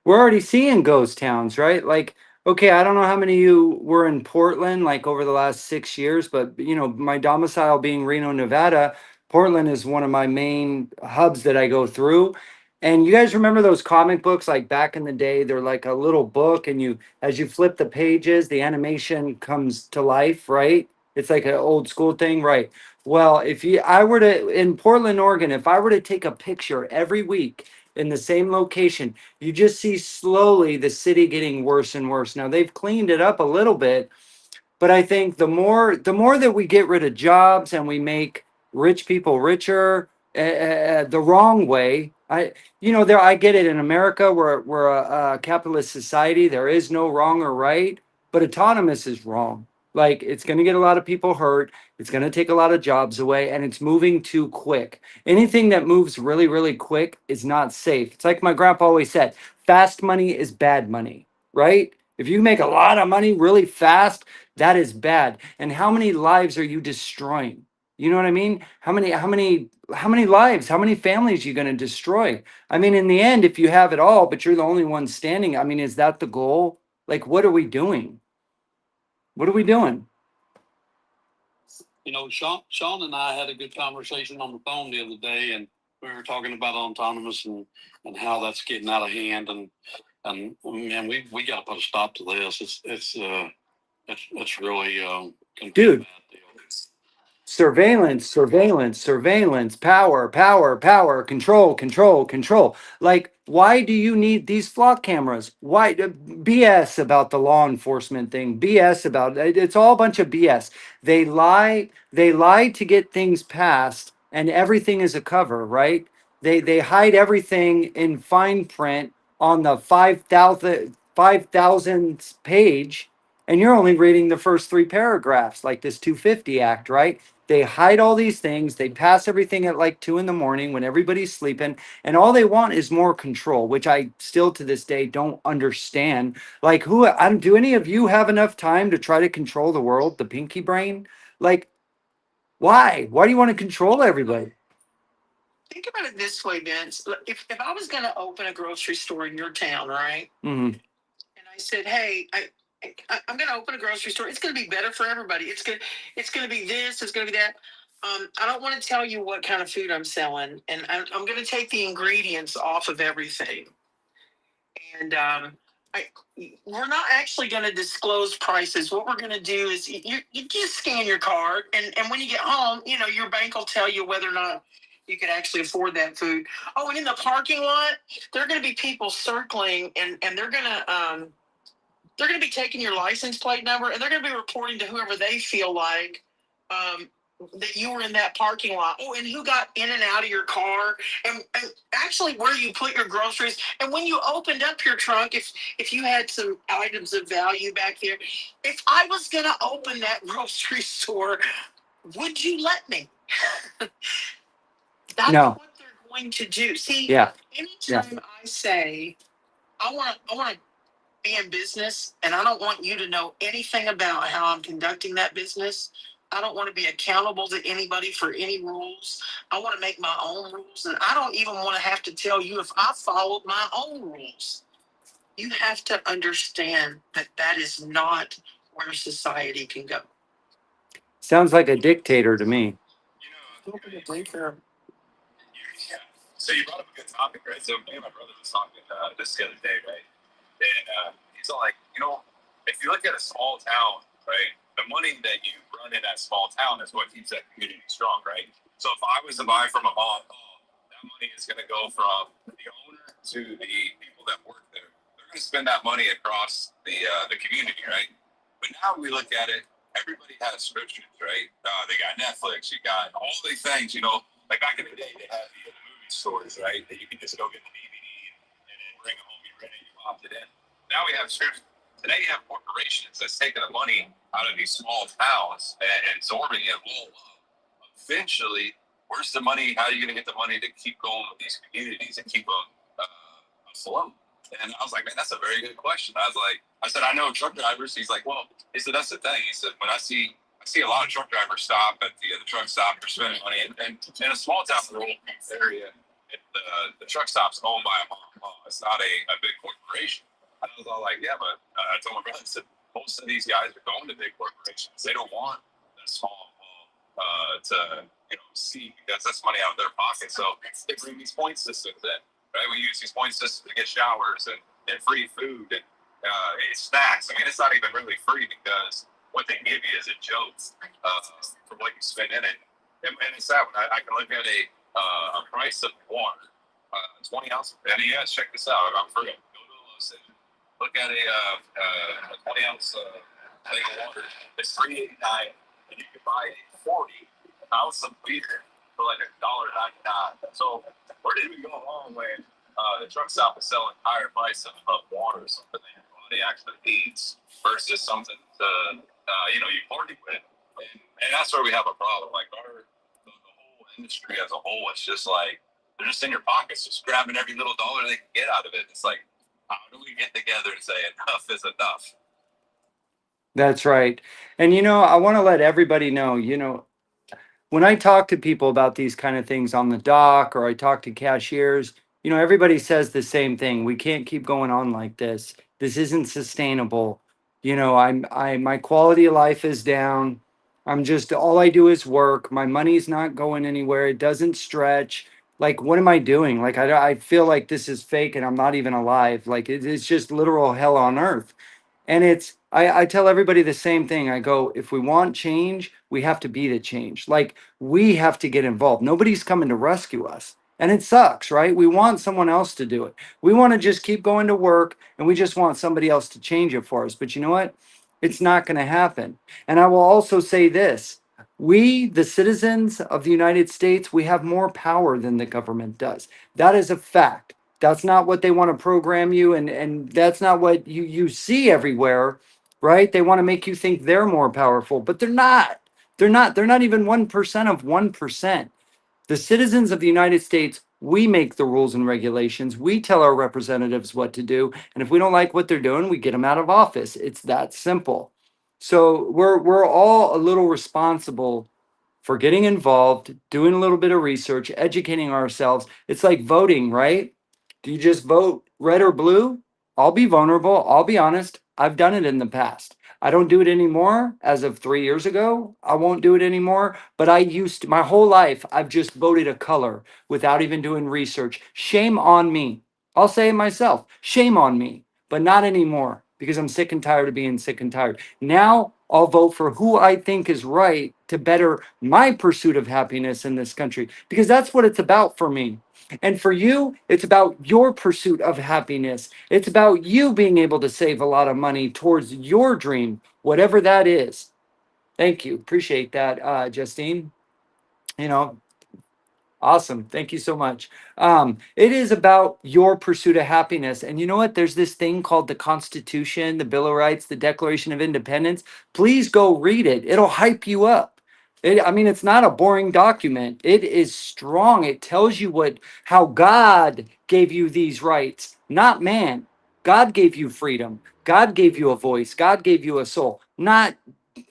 We're already seeing ghost towns, right? Like, okay, I don't know how many of you were in Portland like over the last 6 years, but you know, my domicile being Reno, Nevada, Portland is one of my main hubs that I go through. And you guys remember those comic books like back in the day? They're like a little book, and you, as you flip the pages, the animation comes to life, right? It's like an old school thing, right? Well, if you, I were to, in Portland, Oregon, if I were to take a picture every week in the same location, you just see slowly the city getting worse and worse. Now they've cleaned it up a little bit, but I think the more that we get rid of jobs and we make rich people richer the wrong way. There, I get it. In America, we're a capitalist society. There is no wrong or right, but autonomous is wrong. Like, it's going to get a lot of people hurt. It's going to take a lot of jobs away, and it's moving too quick. Anything that moves really, really quick is not safe. It's like my grandpa always said: fast money is bad money, right? If you make a lot of money really fast, that is bad. And how many lives are you destroying? You know what I mean? How many lives, how many families are you going to destroy? I mean, in the end, if you have it all, but you're the only one standing, I mean, is that the goal? Like, what are we doing? What are we doing? You know, Sean and I had a good conversation on the phone the other day, and we were talking about autonomous and how that's getting out of hand, and man, we got to put a stop to this. It's really gonna be a Dude, bad deal. surveillance, surveillance, surveillance, power, power, power, control, control, control. Like, why do you need these flock cameras? Why BS about the law enforcement thing? BS about it. It's all a bunch of BS. They lie to get things passed, and everything is a cover, right? They hide everything in fine print on the 5,000th page, and you're only reading the first three paragraphs, like this 250 Act, right? They hide all these things. They pass everything at like 2 in the morning when everybody's sleeping. And all they want is more control, which I still to this day don't understand. Like, do any of you have enough time to try to control the world, the pinky brain? Like, why? Why do you want to control everybody? Think about it this way, Vince. If I was going to open a grocery store in your town, right? Mm-hmm. And I said, hey, I'm going to open a grocery store. It's going to be better for everybody. It's going to be this. It's going to be that. I don't want to tell you what kind of food I'm selling, and I'm going to take the ingredients off of everything. And we're not actually going to disclose prices. What we're going to do is you just scan your card, and when you get home, your bank will tell you whether or not you can actually afford that food. Oh, and in the parking lot, there are going to be people circling, and they're going to be taking your license plate number, and they're going to be reporting to whoever they feel like that you were in that parking lot. Oh, and who got in and out of your car, and actually where you put your groceries. And when you opened up your trunk, if you had some items of value back there, if I was going to open that grocery store, would you let me? That's No. what they're going to do. See, Yeah. anytime I say I want to be in business, and I don't want you to know anything about how I'm conducting that business. I don't want to be accountable to anybody for any rules. I want to make my own rules, and I don't even want to have to tell you if I followed my own rules. You have to understand that that is not where society can go. Sounds like a dictator to me. Yeah. So you brought up a good topic, right? So me and my brother was talking this the other day, right? And he's all like, if you look at a small town, right, the money that you run in that small town is what keeps that community strong, right? So if I was to buy from a mom, that money is going to go from the owner to the people that work there. They're going to spend that money across the community, right? But now we look at it, everybody has subscriptions, right? They got Netflix, you got all these things, like back in the day, they had the movie stores, right? That you can just go get the DVD and then bring it home, you rent it, you opt it in. Now we have subscriptions. Today you have corporations that's taking the money out of these small towns and absorbing it all up. Eventually, where's the money? How are you going to get the money to keep going with these communities and keep them afloat? And I was like, man, that's a very good question. I was like, I said, I know truck drivers. He's like, well, he said, that's the thing. He said, when I see a lot of truck drivers stop at the truck stop for spending money, and in a small town rural area, the truck stop's owned by a mom. It's not a big corporation. And I was all like, yeah, but I told my brother, I said, most of these guys are going to big corporations. They don't want the small to see, because that's money out of their pocket. So they bring these point systems in, right? We use these point systems to get showers and free food and snacks. I mean, it's not even really free, because what they give you is a joke for what you spend in it. And it's that when I can look at a price of water, 20 ounce. And yes, check this out. I'm free. Go to the low station. Look at a 20 ounce thing of water. It's $3.89, and you can buy a 40 ounce of beer for like $1.99. So where did we go wrong when the truck stop is selling higher price of water, something that your body actually needs, versus something to you party with, and that's where we have a problem. Like the whole industry as a whole, it's just like they're just in your pockets, just grabbing every little dollar they can get out of it. It's like, how do we get together and say enough is enough? That's right. And I want to let everybody know, when I talk to people about these kind of things on the dock, or I talk to cashiers, everybody says the same thing. We can't keep going on like this. This isn't sustainable. My quality of life is down. I'm just, all I do is work. My money's not going anywhere. It doesn't stretch. Like, what am I doing? Like, I feel like this is fake and I'm not even alive. Like, it's just literal hell on earth. And I tell everybody the same thing. I go, if we want change, we have to be the change. Like, we have to get involved. Nobody's coming to rescue us. And it sucks, right? We want someone else to do it. We want to just keep going to work, and we just want somebody else to change it for us. But you know what? It's not going to happen. And I will also say this: we, the citizens of the United States, we have more power than the government does. That is a fact. That's not what they want to program you, and that's not what you see everywhere, right? They want to make you think they're more powerful, but they're not. They're not even 1% of 1%. The citizens of the United States, we make the rules and regulations. We tell our representatives what to do, and if we don't like what they're doing, we get them out of office. It's that simple. So we're all a little responsible for getting involved, doing a little bit of research, educating ourselves. It's like voting, right? Do you just vote red or blue? I'll be vulnerable. I'll be honest. I've done it in the past. I don't do it anymore. As of 3 years ago, I won't do it anymore. But I used to, my whole life, I've just voted a color without even doing research. Shame on me. I'll say it myself. Shame on me. But not anymore, because I'm sick and tired of being sick and tired. Now I'll vote for who I think is right to better my pursuit of happiness in this country, because that's what it's about for me. And for you, it's about your pursuit of happiness. It's about you being able to save a lot of money towards your dream, whatever that is. Thank you. Appreciate that, Justine. You know, Awesome. Thank you so much. It is about your pursuit of happiness. And you know what? There's this thing called the Constitution, the Bill of Rights, the Declaration of Independence. Please go read it. It'll hype you up. I mean, it's not a boring document. It is strong. It tells you how God gave you these rights, not man. God gave you freedom. God gave you a voice. God gave you a soul, not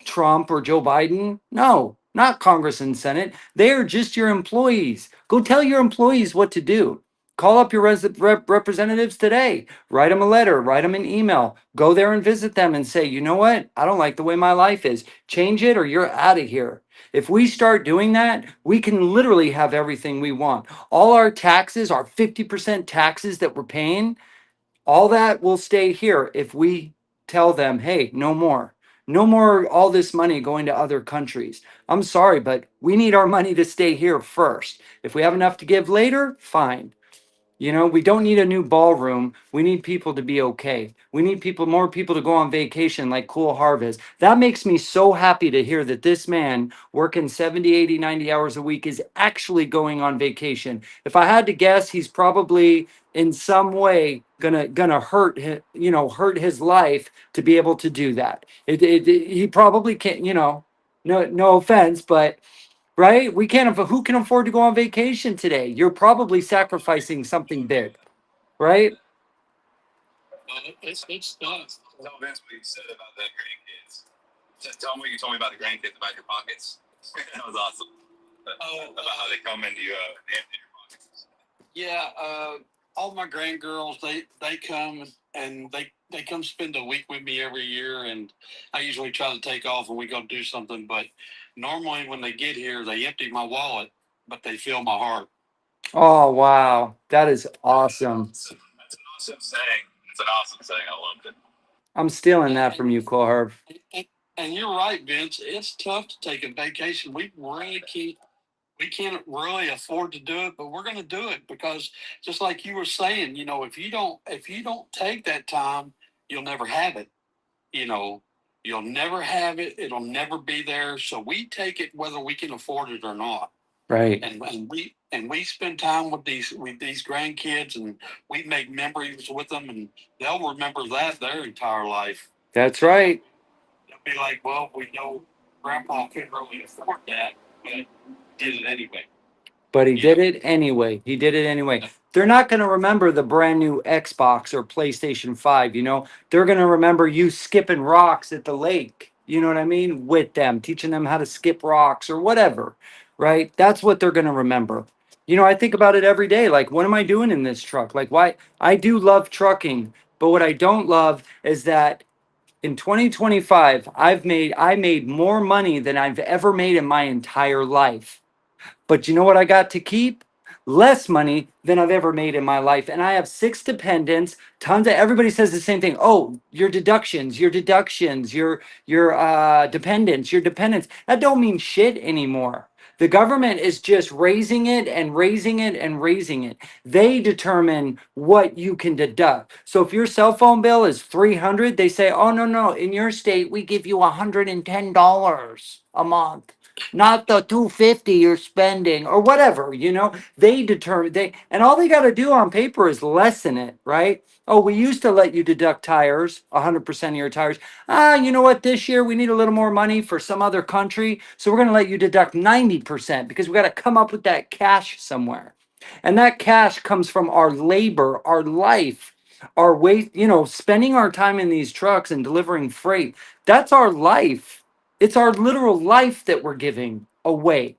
Trump or Joe Biden. No, not Congress and Senate. They're just your employees. Go tell your employees what to do. Call up your representatives today. Write them a letter, write them an email. Go there and visit them and say, you know what? I don't like the way my life is. Change it or you're out of here. If we start doing that, we can literally have everything we want. All our taxes, our 50% taxes that we're paying, all that will stay here if we tell them, hey, no more. No more all this money going to other countries. I'm sorry, but we need our money to stay here first. If we have enough to give later, fine. We don't need a new ballroom. We need people to be okay. We need more people to go on vacation like Cool Harvest. That makes me so happy to hear that this man working 70, 80, 90 hours a week is actually going on vacation. If I had to guess, he's probably in some way gonna hurt his life to be able to do that. He probably can't, no offense, but right? We can't. Who can afford to go on vacation today? You're probably sacrificing something big, right? It's tough. Tell Vince what you said about the grandkids. Just tell him what you told me about the grandkids about your pockets. That was awesome. About how they come into empty your pockets. Yeah, all my grandgirls they come and they come spend a week with me every year, and I usually try to take off and we go do something. But normally when they get here, they empty my wallet, but they fill my heart. Oh, wow. That is awesome. That's an awesome saying. It's an awesome saying. I loved it. I'm stealing that And, from you, Cole Harv. and, and you're right, Vince. It's tough to take a vacation. We can't really afford to do it, but we're going to do it because just like you were saying, if you don't take that time, you'll never have it. You know, you'll never have it. It'll never be there. So we take it whether we can afford it or not. Right. And we spend time with these grandkids, and we make memories with them, and they'll remember that their entire life. That's right. They'll be like, well, we know Grandpa couldn't really afford that, but did it anyway. But he You did know. it anyway. He did it anyway. They're not going to remember the brand new Xbox or PlayStation 5, you know? They're going to remember you skipping rocks at the lake, you know what I mean? With them, teaching them how to skip rocks or whatever, right? That's what they're going to remember. You know, I think about it every day. Like, what am I doing in this truck? Like, why? I do love trucking, but what I don't love is that in 2025, I made more money than I've ever made in my entire life. But you know what I got to keep? Less money than I've ever made in my life. And I have six dependents, tons of everybody says the same thing. Oh, your dependents, your dependents. That don't mean shit anymore. The government is just raising it and raising it and raising it. They determine what you can deduct. So if your cell phone bill is 300, they say, "Oh no, in your state we give you $110 a month." Not the 250 you're spending or whatever, you know. They determine they and all they got to do on paper is lessen it, right? Oh, we used to let you deduct tires, 100% of your tires. You know what? This year we need a little more money for some other country, so we're going to let you deduct 90% because we got to come up with that cash somewhere. And that cash comes from our labor, our life, our waste, you know, spending our time in these trucks and delivering freight. That's our life. It's our literal life that we're giving away,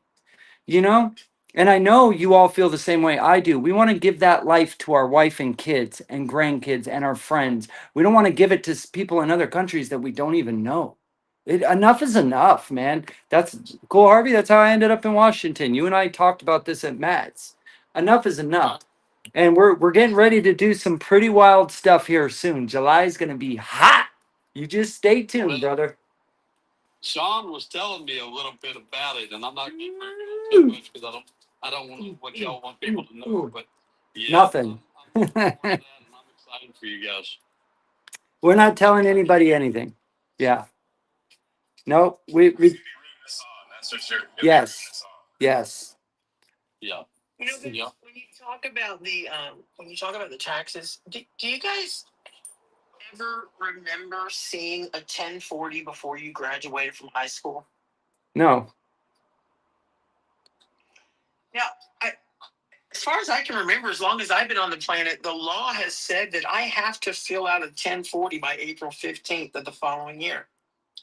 you know? And I know you all feel the same way I do. We want to give that life to our wife and kids and grandkids and our friends. We don't want to give it to people in other countries that we don't even know. Enough is enough, man. That's cool, Harvey. That's how I ended up in Washington. You and I talked about this at MATTS. Enough is enough. And we're getting ready to do some pretty wild stuff here soon. July is going to be hot. You just stay tuned, brother. Sean was telling me a little bit about it, and I'm not going to too much because I don't want what y'all want people to know. But yeah, Nothing. I'm looking forward to that, and I'm excited for you guys. We're not telling anybody anything. Yeah. No, That's for sure. yes. Yes. Yeah. But when you talk about the taxes, do you guys ever remember seeing a 1040 before you graduated from high school? No. Now, as far as I can remember, as long as I've been on the planet, the law has said that I have to fill out a 1040 by April 15th of the following year.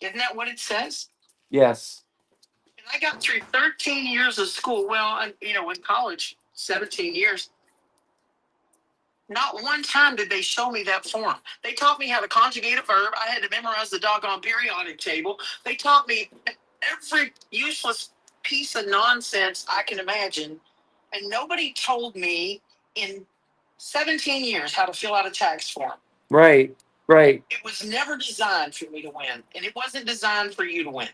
Isn't that what it says? Yes. And I got through 13 years of school. Well, in college, 17 years. Not one time did they show me that form. They taught me how to conjugate a verb. I had to memorize the doggone periodic table. They taught me every useless piece of nonsense I can imagine. And nobody told me in 17 years how to fill out a tax form. Right. Right. It was never designed for me to win, and it wasn't designed for you to win.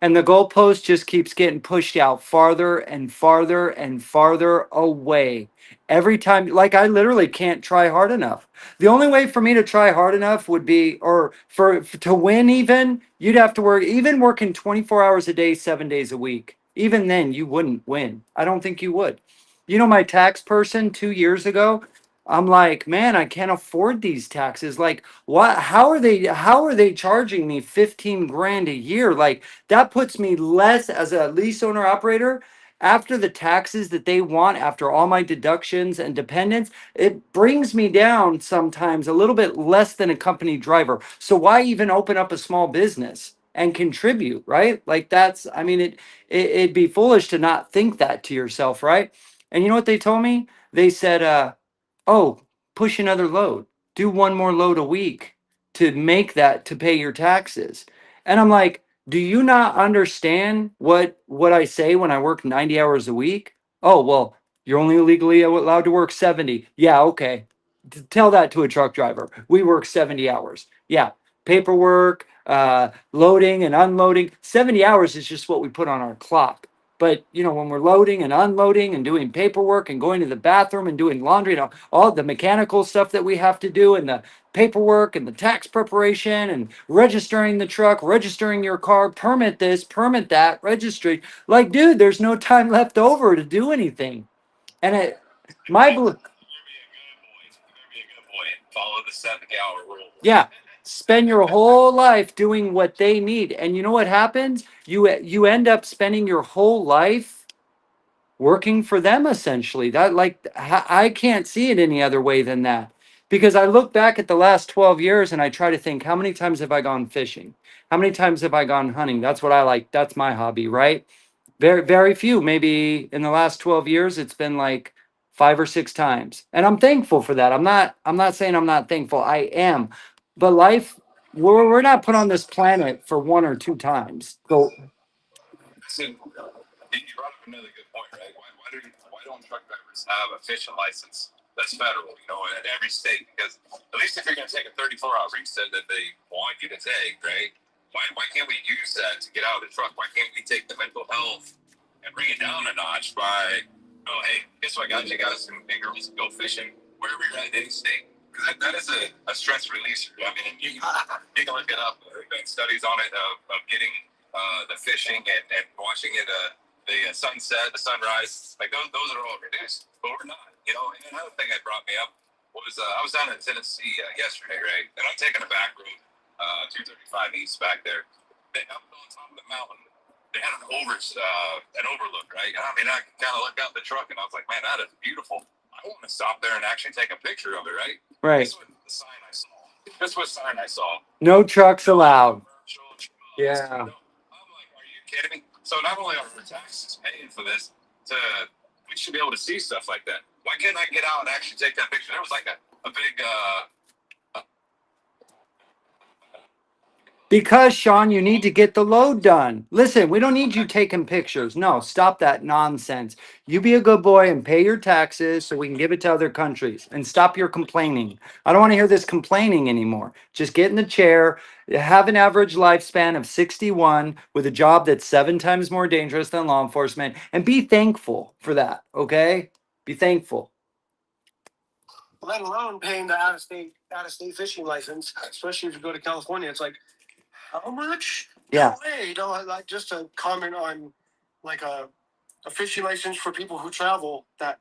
And the goalpost just keeps getting pushed out farther and farther and farther away. Every time, like I literally can't try hard enough. The only way for me to try hard enough would be, or to win even, you'd have to work, even working 24 hours a day, 7 days a week. Even then, you wouldn't win. I don't think you would. You know, my tax person 2 years ago, I'm like, man, I can't afford these taxes. Like, what? How are they charging me 15 grand a year? Like, that puts me less as a lease owner operator. after the taxes that they want, after all my deductions and dependents, it brings me down sometimes a little bit less than a company driver. So why even open up a small business and contribute, right? Like that's, I mean, it'd be foolish to not think that to yourself, right? And you know what they told me? They said, oh, push another load, do one more load a week to make that to pay your taxes. And I'm like, do you not understand what I say when I work 90 hours a week? Oh, well, you're only legally allowed to work 70. Yeah, okay. Tell that to a truck driver. We work 70 hours. Yeah, paperwork, loading and unloading. 70 hours is just what we put on our clock. But you know, when we're loading and unloading and doing paperwork and going to the bathroom and doing laundry and all the mechanical stuff that we have to do and the paperwork and the tax preparation and registering the truck, registering your car, permit this, permit that, registry. Like, dude, there's no time left over to do anything. And my You better be a good boy and follow the 70-hour rule. yeah, spend your whole life doing what they need. And you know what happens? You end up spending your whole life working for them essentially. That like I can't see it any other way than that. Because I look back at the last 12 years and I try to think how many times have I gone fishing? How many times have I gone hunting? That's what I like. That's my hobby, right? Very few. Maybe in the last 12 years it's been like 5 or 6 times. And I'm thankful for that. I'm not saying I'm not thankful. I am. But life we're not put on this planet for 1 or 2 times. So So, you brought up another good point, right? Why don't truck drivers have a fishing license that's federal, in every state? Because at least if you're going to take a 34-hour reset that they want you to take, right? Why can't we use that to get out of the truck? Why can't we take the mental health and bring it down a notch by, oh, hey, guess what, guys? You guys can big girls can go fishing wherever you're at in any state. Because that is a stress releaser. I mean, you can look it up. There's been studies on it of getting the fishing and watching it, the sunset, the sunrise. Like those are all reduced, but we're not. And another thing that brought me up was I was down in Tennessee yesterday, right? And I'm taking a back road, 235 east back there. And up on top of the mountain, they had an overlook, right? I mean, I could kind of look out the truck, and I was like, man, that is beautiful. I want to stop there and actually take a picture of it, right? right. This was the sign I saw. This was the sign I saw. No trucks allowed. Yeah. I'm like, are you kidding me? So not only are our taxes paying for this, we should be able to see stuff like that. Why can't I get out and actually take that picture? There was like a big Because, Sean, you need to get the load done. Listen, we don't need you taking pictures. No, stop that nonsense. You be a good boy and pay your taxes so we can give it to other countries and stop your complaining. I don't want to hear this complaining anymore. Just get in the chair, have an average lifespan of 61 with a job that's 7 times more dangerous than law enforcement, and be thankful for that, okay? Be thankful. Let alone paying the out of state fishing license, especially if you go to California. It's like, how much? Yeah. No way. Like just to comment on like a fishing license for people who travel, that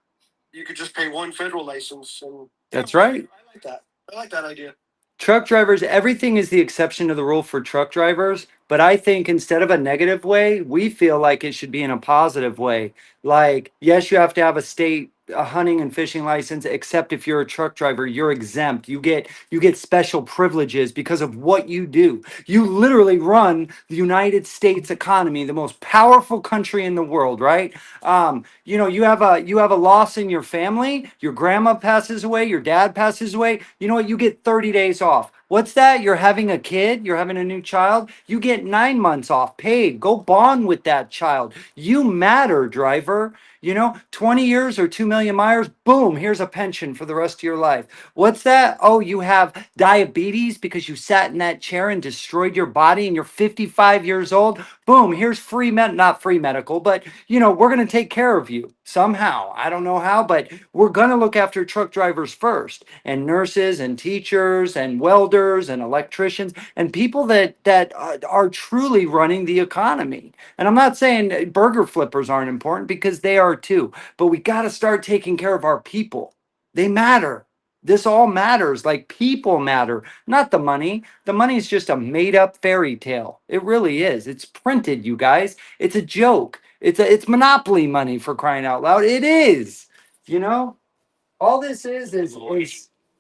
you could just pay one federal license. And That's right. I like that. I like that idea. Truck drivers, everything is the exception to the rule for truck drivers. But I think instead of a negative way, we feel like it should be in a positive way. Like, yes, you have to have a hunting and fishing license, except if you're a truck driver, you're exempt. You get special privileges because of what you do. You literally run the United States economy, the most powerful country in the world, right? You have a loss in your family, your grandma passes away, your dad passes away. You know what? You get 30 days off. What's that? You're having a kid, you're having a new child, you get 9 months off paid. Go bond with that child. You matter, driver. 20 years or 2 million miles, boom, here's a pension for the rest of your life. What's that? Oh, you have diabetes because you sat in that chair and destroyed your body and you're 55 years old. Boom, here's not free medical, but we're going to take care of you somehow. I don't know how, but we're going to look after truck drivers first, and nurses and teachers and welders and electricians and people that are truly running the economy. And I'm not saying burger flippers aren't important, because they are too, but we got to start taking care of our people. They matter. This all matters. Like, people matter, not the money. The money is just a made up fairy tale. It really is. It's printed, you guys. It's a joke. It's monopoly money, for crying out loud. It is, you know. All this is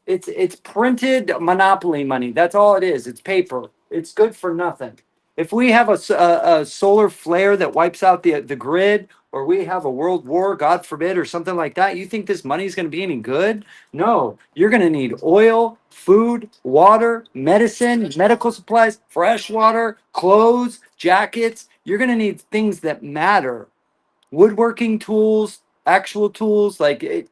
it's printed monopoly money. That's all it is. It's paper. It's good for nothing. If we have a solar flare that wipes out the grid, or we have a world war, God forbid, or something like that, you think this money is going to be any good? No, you're going to need oil, food, water, medicine, medical supplies, fresh water, clothes, jackets. You're going to need things that matter, woodworking tools, actual tools, like it,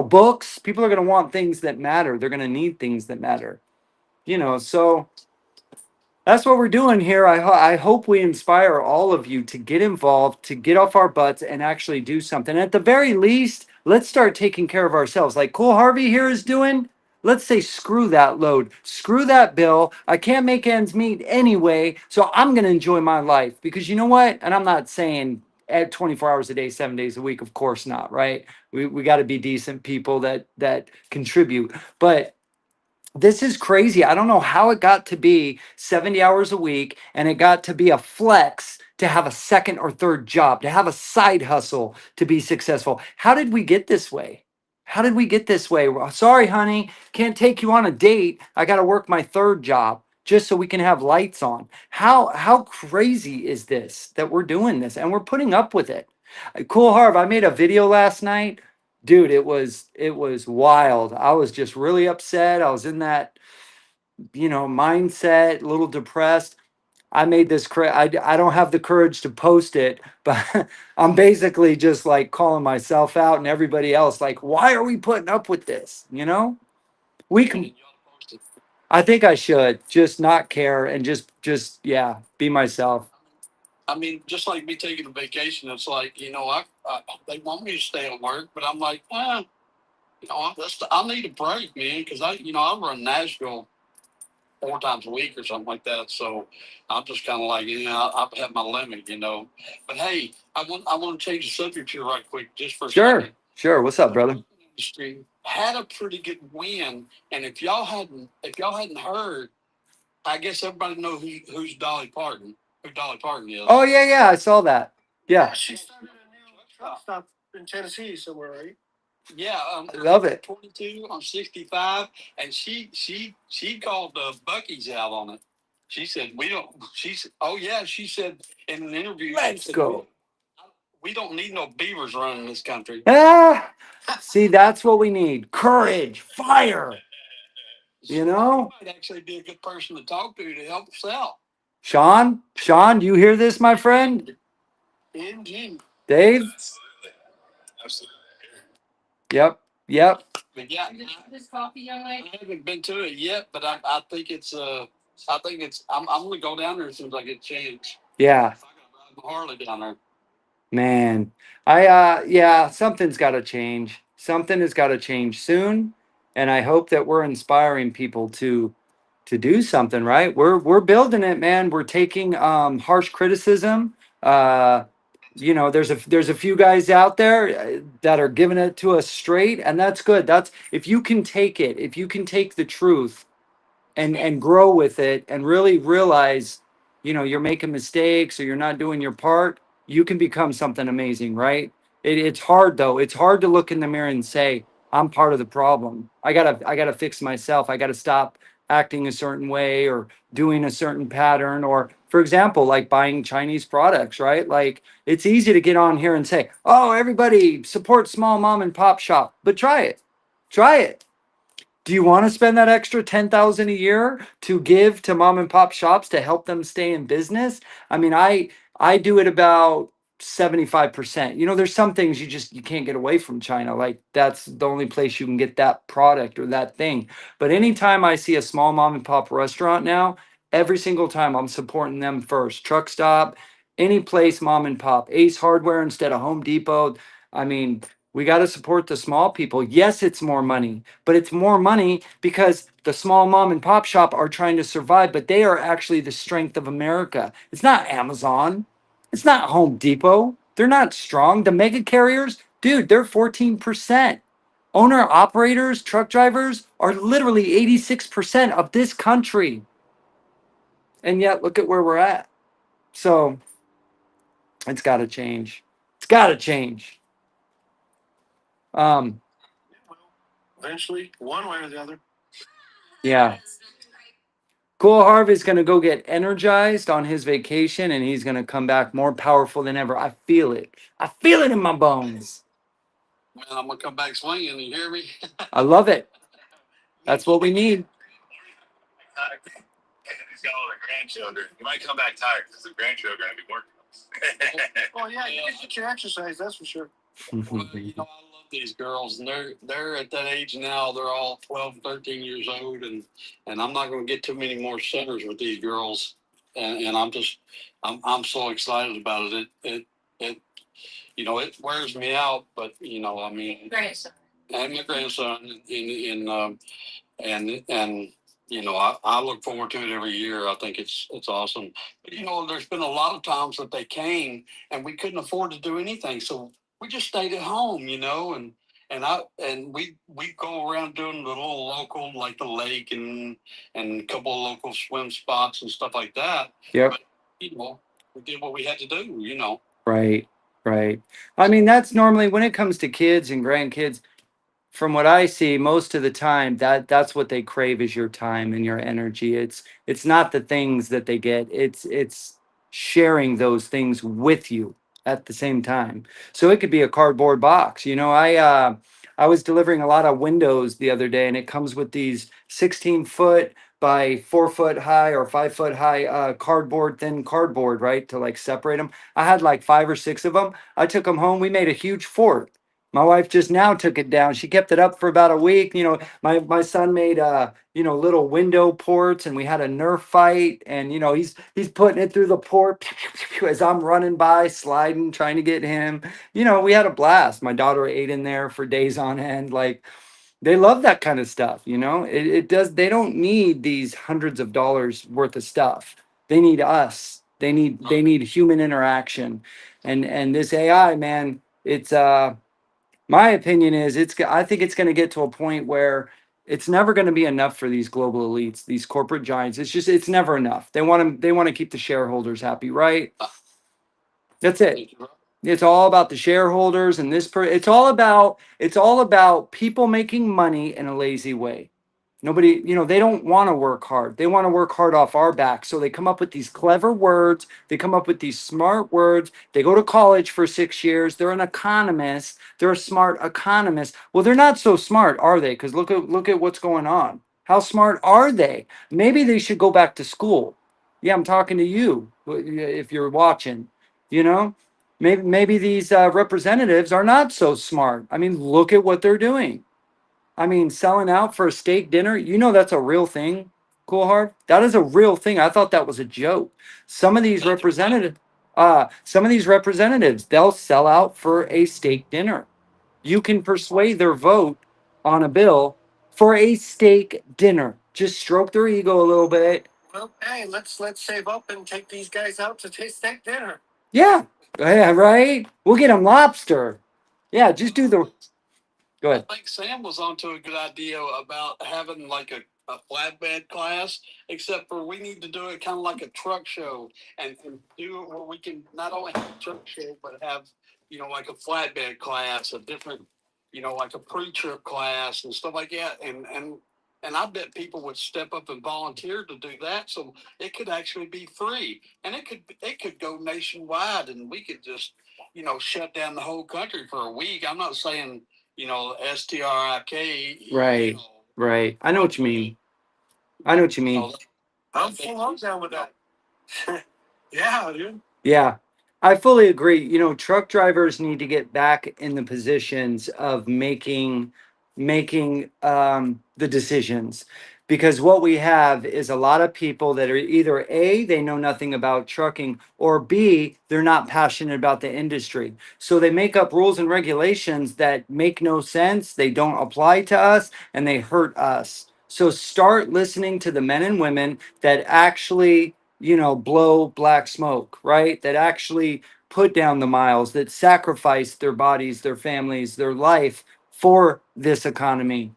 books. People are going to want things that matter. They're going to need things that matter. So that's what we're doing here. I hope we inspire all of you to get involved, to get off our butts and actually do something. At the very least, let's start taking care of ourselves. Like Cool Harvey here is doing. Let's say, screw that load, screw that bill. I can't make ends meet anyway, so I'm going to enjoy my life. Because you know what? And I'm not saying at 24 hours a day, 7 days a week. Of course not, right? We got to be decent people that contribute. But this is crazy. I don't know how it got to be 70 hours a week and it got to be a flex to have a second or third job, to have a side hustle to be successful. How did we get this way? How did we get this way? Well, sorry, honey, can't take you on a date. I got to work my third job just so we can have lights on. How crazy is this that we're doing this and we're putting up with it? Cool Harv, I made a video last night. Dude, it was wild. I was just really upset. I was in that, mindset, a little depressed. I made this I don't have the courage to post it, but I'm basically just like calling myself out and everybody else, like, why are we putting up with this? We can. I think I should just not care and just yeah, be myself. I mean, just like me taking a vacation, it's like, they want me to stay at work, but I'm like, I need a break, man, because I run Nashville 4 times a week or something like that. So I'm just kind of like, I have my limit. But hey, I want to change the subject here right quick, just for a Sure, second. sure. What's up, brother? Industry had a pretty good win, and if y'all hadn't heard, I guess everybody know who's Dolly Parton, who Dolly Parton is. Oh yeah, yeah, I saw that. Yeah, She started a new truck stop in Tennessee somewhere, right? Yeah, I love it. 22. I'm 65, and she called Bucky's out on it. She said we don't. Oh yeah. She said in an interview. Let's go. We don't need no beavers running this country. Ah, see, that's what we need. Courage, fire. You know, She might actually be a good person to talk to help us out. Sean, do you hear this, my friend? Indeed. Dave? Absolutely. Absolutely. Yep. But yeah, This coffee, young lady? I haven't been to it yet, but I think it's. I'm gonna go down there as soon as I get a chance. Yeah, I gotta ride my Harley down there. man. Yeah, something's got to change. Something has got to change soon, and I hope that we're inspiring people to do something, right? We're building it, man. We're taking harsh criticism. Uh there's a few guys out there that are giving it to us straight, and that's good. That's if you can take it, if you can take the truth and grow with it and really realize, you're making mistakes or you're not doing your part, you can become something amazing, right? It's hard though. It's hard to look in the mirror and say, I'm part of the problem. I gotta fix myself. I gotta stop acting a certain way or doing a certain pattern, or for example, like buying Chinese products, right? Like it's easy to get on here and say, oh, everybody support small mom and pop shop, but try it. Try it. Do you want to spend that extra 10,000 a year to give to mom and pop shops to help them stay in business? I mean, I do it about 75%. There's some things you can't get away from China. Like that's the only place you can get that product or that thing. But anytime I see a small mom and pop restaurant now, every single time I'm supporting them first. Truck stop, any place mom and pop, Ace Hardware instead of Home Depot. I mean, we got to support the small people. Yes, it's more money, but it's more money because the small mom and pop shop are trying to survive, but they are actually the strength of America. It's not Amazon. It's not Home Depot. They're not strong. The mega carriers, dude, they're 14%. Owner operators, truck drivers are literally 86% of this country. And yet, look at where we're at. So it's got to change. got to change. Um, Eventually, one way or the other. yeah. Cool Harvey's going to go get energized on his vacation and he's going to come back more powerful than ever. I feel it. I feel it in my bones. Man, I'm gonna come back swinging. You hear me? I love it. That's what we need. He's got all the grandchildren. You might come back tired because the grandchildren are going to be working. Oh yeah, you get your exercise, that's for sure. Well, I love these girls, and they're at that age now. They're all 12, 13 years old, and I'm not going to get too many more centers with these girls. And I'm so excited about it. It it wears me out, but I mean, grandson and my grandson, and I look forward to it every year. I think it's awesome. But there's been a lot of times that they came and we couldn't afford to do anything, so we just stayed at home, and we go around doing the little local, like the lake and a couple of local swim spots and stuff like that. Yep. But we did what we had to do. Right. Right. I mean, that's normally when it comes to kids and grandkids, from what I see, most of the time that's what they crave is your time and your energy. It's not the things that they get. It's sharing those things with you at the same time. So it could be a cardboard box. I was delivering a lot of windows the other day, and it comes with these 16-foot by 4 foot high or 5 foot high cardboard, thin cardboard, right, to like separate them. I had like 5 or 6 of them. I took them home. We made a huge fort. My wife just now took it down. She kept it up for about a week. My son made little window ports, and we had a Nerf fight, and he's putting it through the port as I'm running by, sliding, trying to get him. We had a blast. My daughter ate in there for days on end. Like, they love that kind of stuff. It does. They don't need these hundreds of dollars worth of stuff. They need us. They need human interaction, and this AI, man. It's my opinion is I think it's going to get to a point where it's never going to be enough for these global elites, these corporate giants. It's never enough. They want to keep the shareholders happy, right? That's it. It's all about the shareholders and it's all about people making money in a lazy way. Nobody, they don't want to work hard. They want to work hard off our back. So they come up with these clever words. They come up with these smart words. They go to college for 6 years. They're an economist. They're a smart economist. Well, they're not so smart, are they? Because look at what's going on. How smart are they? Maybe they should go back to school. Yeah, I'm talking to you if you're watching. You know, maybe these representatives are not so smart. I mean, look at what they're doing. I mean, selling out for a steak dinner, that's a real thing. Cool Hard. That is a real thing. I thought that was a joke. Some of these representatives, they'll sell out for a steak dinner. You can persuade their vote on a bill for a steak dinner. Just stroke their ego a little bit. Well, hey, let's save up and take these guys out to taste steak dinner. Yeah. Yeah, right? We'll get them lobster. Yeah, just do the. Go ahead. I think Sam was onto a good idea about having like a flatbed class, except for we need to do it kind of like a truck show and do it where we can not only have a truck show, but have, like a flatbed class, a different, like a pre-trip class and stuff like that. And I bet people would step up and volunteer to do that. So it could actually be free, and it could go nationwide, and we could just, shut down the whole country for a week. I'm not saying, STRIK. Right. Right. I know what you mean. I know what you mean. I'm full on down with that. Yeah, dude. Yeah, I fully agree. Truck drivers need to get back in the positions of making the decisions, because what we have is a lot of people that are either A, they know nothing about trucking, or B, they're not passionate about the industry. So they make up rules and regulations that make no sense, they don't apply to us, and they hurt us. So start listening to the men and women that actually blow black smoke, right? That actually put down the miles, that sacrifice their bodies, their families, their life for this economy.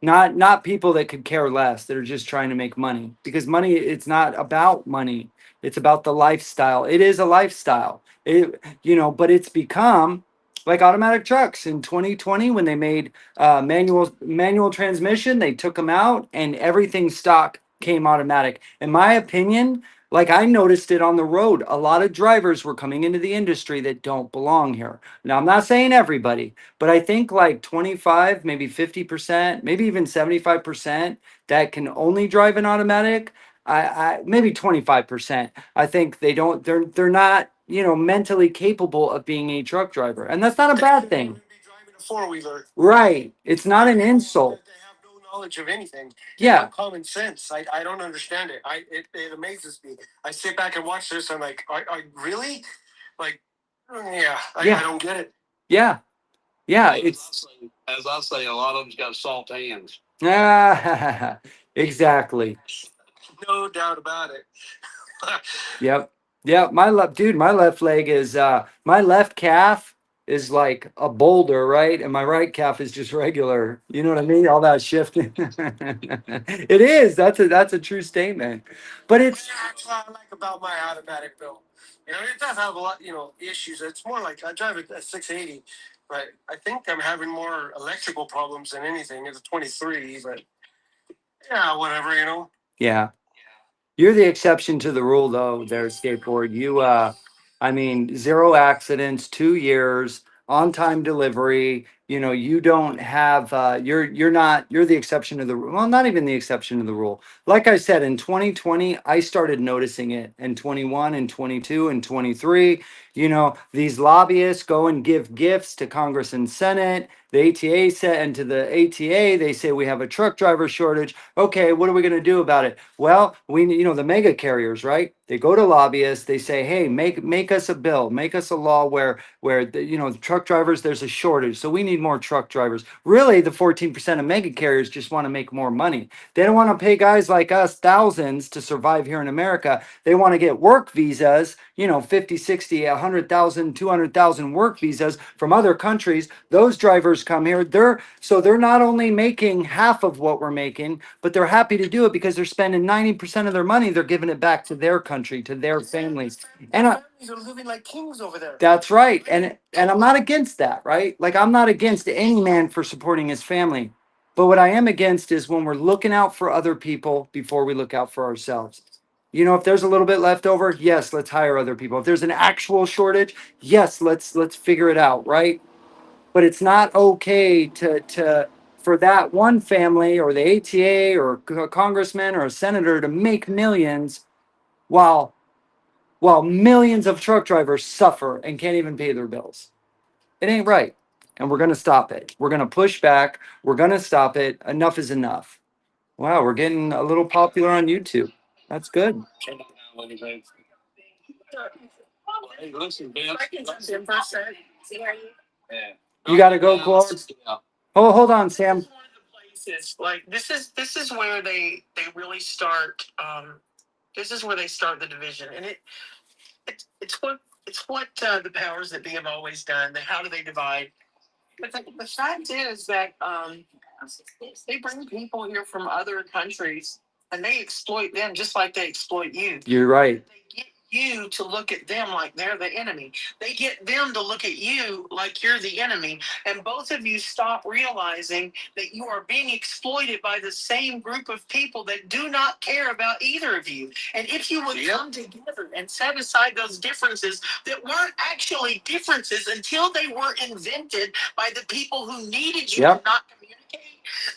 Not people that could care less, that are just trying to make money. Because money, it's not about money. It's about the lifestyle. It is a lifestyle. But it's become like automatic trucks in 2020 when they made manual transmission. They took them out, and everything stock came automatic. In my opinion, like I noticed it on the road, a lot of drivers were coming into the industry that don't belong here. Now, I'm not saying everybody, but I think like 25, maybe 50%, maybe even 75% that can only drive an automatic. I maybe 25%. I think they're not, mentally capable of being a truck driver. And that's not a bad thing. Be driving a four-wheeler. Right. It's not an insult. They have no knowledge of anything. Yeah. No common sense. I don't understand it. It amazes me. I sit back and watch this. I'm like, I really, like, yeah. Yeah. I don't get it. Yeah. Yeah. As I say, a lot of them's got soft hands. Exactly. No doubt about it. Yep. Yep. My left leg is my left calf is like a boulder, right? And my right calf is just regular. You know what I mean? All that shifting. It is. That's a true statement. But it's That's what I like about my automatic though. It does have a lot, issues. It's more like I drive a 680, but I think I'm having more electrical problems than anything. It's a 23, but yeah, whatever. yeah. You're the exception to the rule, though, there, skateboard. I mean, zero accidents, 2 years, on time delivery. You don't have, you're the exception to the rule. Well, not even the exception to the rule. Like I said, in 2020, I started noticing it. In 21 and 22 and 23, these lobbyists go and give gifts to Congress and Senate. The ATA said, and to the ATA, they say we have a truck driver shortage. Okay, what are we going to do about it? Well, the mega carriers, right? They go to lobbyists. They say, hey, make us a bill, make us a law where the truck drivers, there's a shortage, so we need more truck drivers. Really, the 14% of mega carriers just want to make more money. They don't want to pay guys like us thousands to survive here in America. They want to get work visas, 50, 60, 100,000, 200,000 work visas from other countries. Those drivers come here. They're not only making half of what we're making, but they're happy to do it because they're spending 90% of their money. They're giving it back to their country, to their families. And Families are living like kings over there. that's right. And I'm not against that, right? Like I'm not against any man for supporting his family. But what I am against is when we're looking out for other people before we look out for ourselves. If there's a little bit left over, yes, let's hire other people. If there's an actual shortage, yes, let's figure it out, right? But it's not okay to for that one family or the ATA or a congressman or a senator to make millions while millions of truck drivers suffer and can't even pay their bills. It ain't right. And we're going to stop it. We're going to push back. We're going to stop it. Enough is enough. Wow, we're getting a little popular on YouTube. That's good. Hey, listen, Ben. You got to go, Clark. Oh, hold on, Sam. This is one of the places, like this is where they really start. This is where they start the division, and it's what the powers that be have always done. How do they divide? But the fact is that they bring people here from other countries and they exploit them just like they exploit you. You're right. They get you to look at them like they're the enemy. They get them to look at you like you're the enemy. And both of you stop realizing that you are being exploited by the same group of people that do not care about either of you. And if you would come together and set aside those differences that weren't actually differences until they were invented by the people who needed you to not communicate,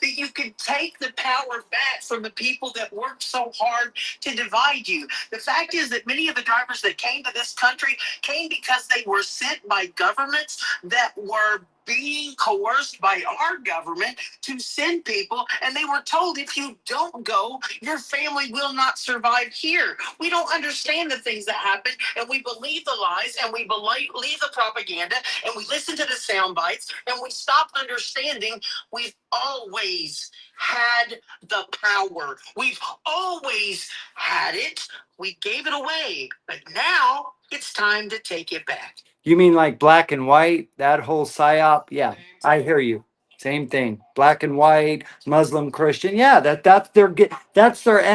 that you could take the power back from the people that worked so hard to divide you. The fact is that many of the drivers that came to this country came because they were sent by governments that were being coerced by our government to send people, and they were told if you don't go, your family will not survive here. We don't understand the things that happen, and we believe the lies, and we believe the propaganda, and we listen to the sound bites, and we stop understanding we've always had the power. We've always had it. We gave it away, but now it's time to take it back. You mean like black and white, that whole psyop? Yeah, I hear you. Same thing. Black and white, Muslim, Christian. Yeah, that's their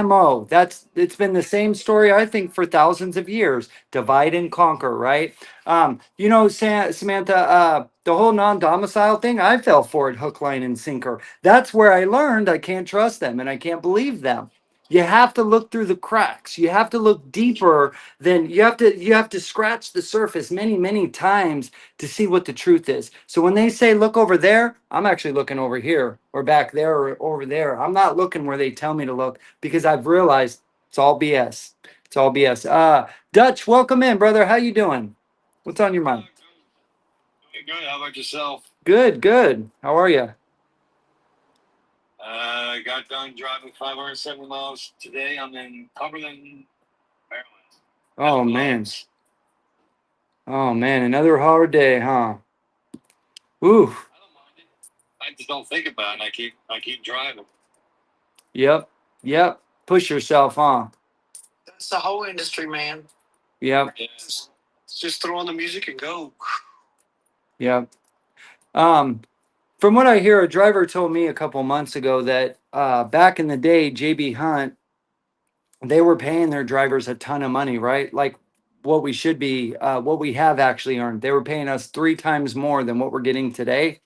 MO. It's been the same story, I think, for thousands of years. Divide and conquer, right? Samantha, the whole non-domicile thing, I fell for it hook, line, and sinker. That's where I learned I can't trust them and I can't believe them. You have to look through the cracks. You have to look deeper than you have to scratch the surface many, many times to see what the truth is. So when they say look over there, I'm actually looking over here or back there or over there. I'm not looking where they tell me to look because I've realized it's all BS. It's all BS. Dutch, welcome in, brother. How you doing? What's on your mind? Good. How about yourself? Good, good. How are you? I got done driving 570 miles today. I'm in Cumberland, Maryland. Oh man. Oh man, another hard day, huh? Ooh. I don't mind it. I just don't think about it. I keep driving. Yep. Yep. Push yourself, huh? That's the whole industry, man. Yep. Yes. Just throw on the music and go. Yep. From what I hear, a driver told me a couple months ago that back in the day, JB Hunt, they were paying their drivers a ton of money, right? Like what we should be, what we have actually earned. They were paying us 3 times more than what we're getting today.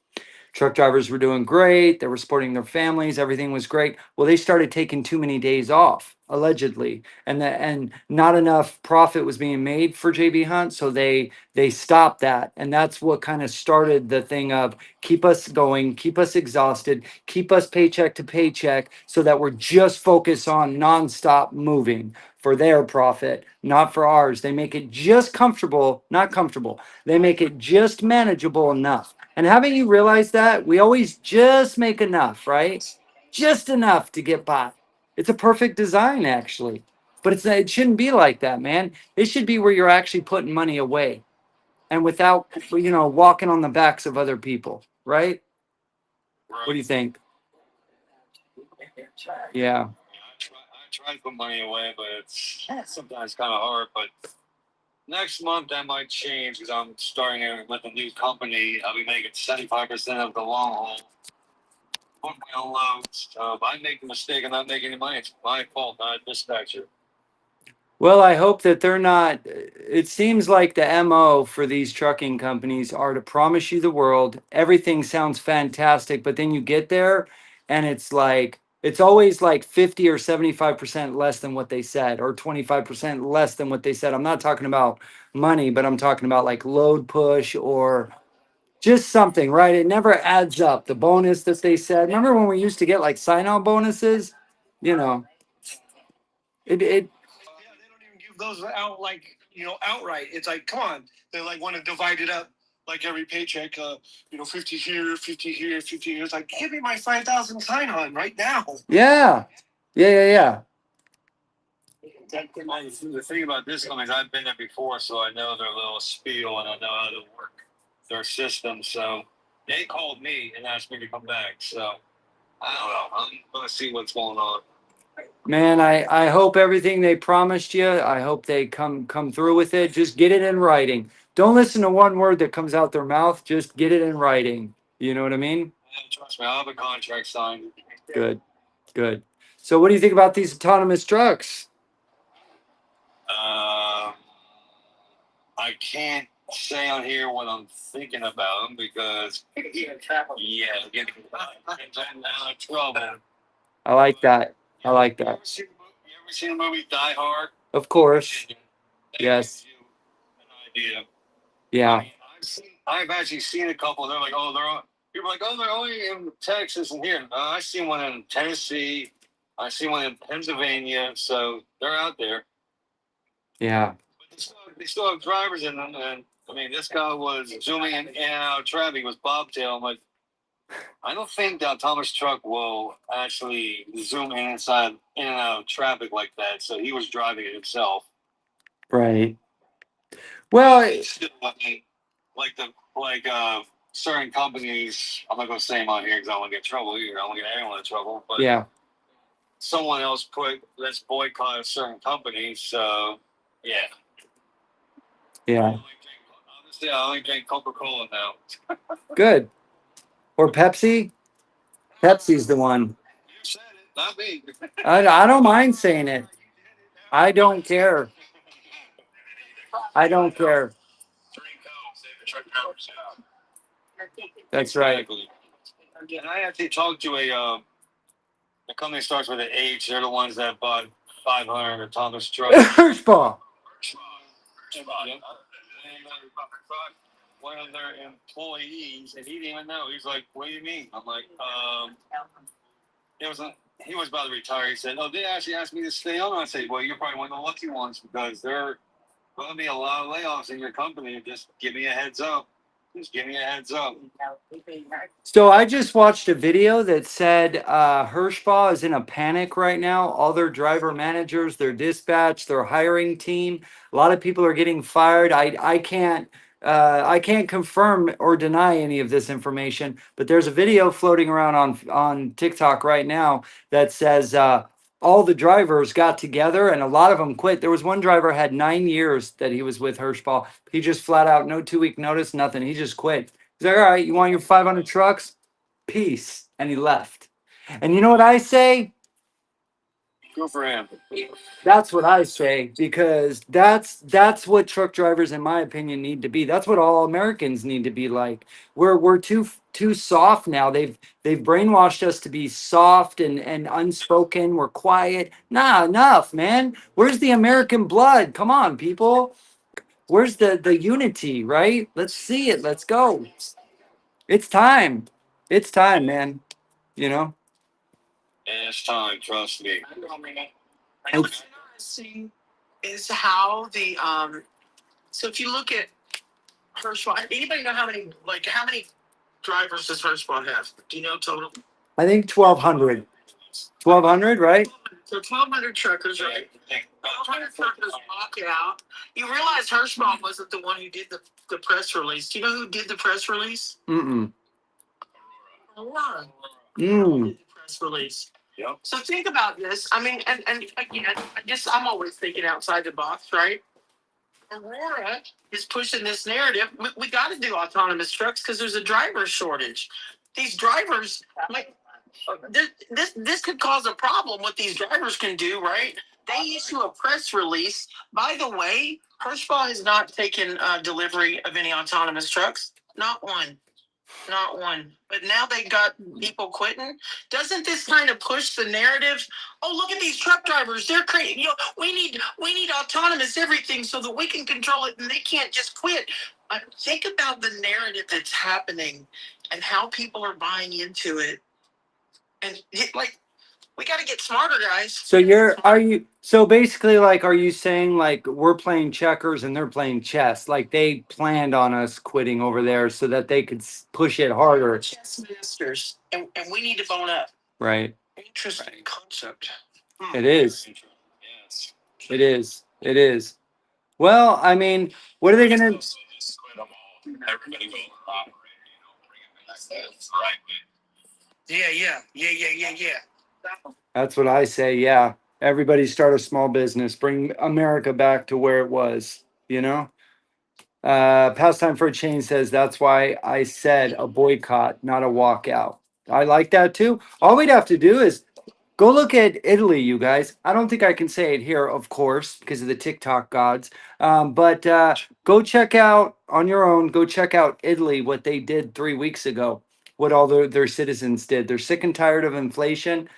Truck drivers were doing great. They were supporting their families. Everything was great. Well, they started taking too many days off, allegedly, and not enough profit was being made for JB Hunt, so they stopped that, and that's what kind of started the thing of keep us going, keep us exhausted, keep us paycheck to paycheck, so that we're just focused on nonstop moving for their profit, not for ours. They make it just comfortable, not comfortable. They make it just manageable enough. And haven't you realized that we always just make enough, right? Just enough to get by. It's a perfect design, actually, but it shouldn't be like that, man. It should be where you're actually putting money away, and without walking on the backs of other people, right? What do you think? Yeah. I try to put money away, but it's sometimes kind of hard. But next month that might change because I'm starting with a new company. I'll be making 75% of the long haul. Put my own loads. So if I make a mistake and not make any money, it's my fault, not dispatcher. Well, I hope that they're not. It seems like the MO for these trucking companies are to promise you the world. Everything sounds fantastic, but then you get there and it's always like 50 or 75% less than what they said, or 25% less than what they said. I'm not talking about money, but I'm talking about like load push or just something, right? It never adds up. The bonus that they said. Remember when we used to get like sign on bonuses? You know, it Yeah, they don't even give those out outright. It's like, come on, they like want to divide it up like every paycheck. 50 here, 50 here, 50 here. It's like, give me my 5,000 sign on right now. Yeah. Yeah, yeah, yeah. The thing about this company is I've been there before, so I know their little spiel and I know how to work their system. So they called me and asked me to come back. So I don't know. I'm going to see what's going on. Man, I hope everything they promised you, I hope they come through with it. Just get it in writing. Don't listen to one word that comes out their mouth. Just get it in writing. You know what I mean? Trust me, I have a contract signed. Good. Good. So what do you think about these autonomous trucks? I can't say on here what I'm thinking about them because, yeah, I'm getting out of trouble. I like that. I like You ever that. seen, you ever seen the movie Die Hard? Of course. That Yes. gives you an idea. Yeah. I've actually seen a couple. They're like, people are like, oh, they're only in Texas and here. I seen one in Tennessee. I seen one in Pennsylvania. So they're out there. Yeah. But they still have drivers in them. And I mean, this guy was zooming in and out of traffic. He was bobtail. I'm like, I don't think the autonomous truck will actually zoom in and out of traffic like that. So he was driving it himself. Right. Well, Still, I mean, certain companies. I'm not gonna say them on here because I don't want to get in trouble either. I don't want to get anyone in trouble. But yeah. someone else put let's boycott a certain company. So yeah. Yeah. Honestly, I only drink Coca-Cola now. Good. Or Pepsi? Pepsi's the one. You said it, not me. I don't mind saying it. I don't care. I don't care. Drink Coke, save the truck drivers. That's right. Exactly. And I actually talked to a company that starts with an H. They're the ones that bought 500 Thomas trucks. Hirschball. And, one of their employees, and he didn't even know. He's like, "What do you mean?" I'm like, he was about to retire. He said, "Oh, they actually asked me to stay on." I said, "Well, you're probably one of the lucky ones because there are going to be a lot of layoffs in your company. Just give me a heads up. Just give me a heads up." So I just watched a video that said Hirschball is in a panic right now. All their driver managers, their dispatch, their hiring team, a lot of people are getting fired. I can't confirm or deny any of this information, but there's a video floating around on TikTok right now that says all the drivers got together and a lot of them quit. There was one driver had 9 years that he was with Hirschball. He just flat out no 2 week notice, nothing. He just quit. He's like, all right, you want your 500 trucks? Peace. And he left. And you know what I say? Good for him. That's what I say because that's what truck drivers, in my opinion, need to be. That's what all Americans need to be like. We're too soft now. They've brainwashed us to be soft and unspoken. We're quiet. Nah, enough, man. Where's the American blood? Come on, people. Where's the unity, right? Let's see it. Let's go. It's time. It's time, man. You know? And it's time, trust me. And what's interesting is how the so if you look at Hirschball, anybody know how many drivers does Hirschball have? Do you know total? I think 1,200. 1,200, right? So 1,200 truckers, right? 1,200 truckers walk out. You realize Hirschball wasn't the one who did the press release. Do you know who did the press release? Mm-mm. Aurora Mm. did the press release. Yep. So think about this. I mean, and again, I'm always thinking outside the box, right? Aurora is pushing this narrative. We got to do autonomous trucks because there's a driver shortage. These drivers, like, this could cause a problem. What these drivers can do, right? They issue a press release. By the way, Hirschball has not taken delivery of any autonomous trucks. Not one. Not one. But now they got people quitting. Doesn't this kind of push the narrative? Oh, look at these truck drivers. They're crazy. You know, we need autonomous everything so that we can control it and they can't just quit. Think about the narrative that's happening and how people are buying into it. And like, we got to get smarter, guys. So basically, like, are you saying like we're playing checkers and they're playing chess? Like they planned on us quitting over there so that they could push it harder. Chess masters, and we need to bone up. Right. Interesting concept. It is. Yes. It is. It is. Well, I mean, what are they gonna? Just quit them all. Everybody go operate, bring it back to the right way. Yeah. That's what I say. Yeah. Everybody start a small business. Bring America back to where it was, you know? Pastime for a Change says that's why I said a boycott, not a walkout. I like that too. All we'd have to do is go look at Italy, you guys. I don't think I can say it here, of course, because of the TikTok gods. But go check out on your own, go check out Italy, what they did 3 weeks ago, what all their citizens did. They're sick and tired of inflation.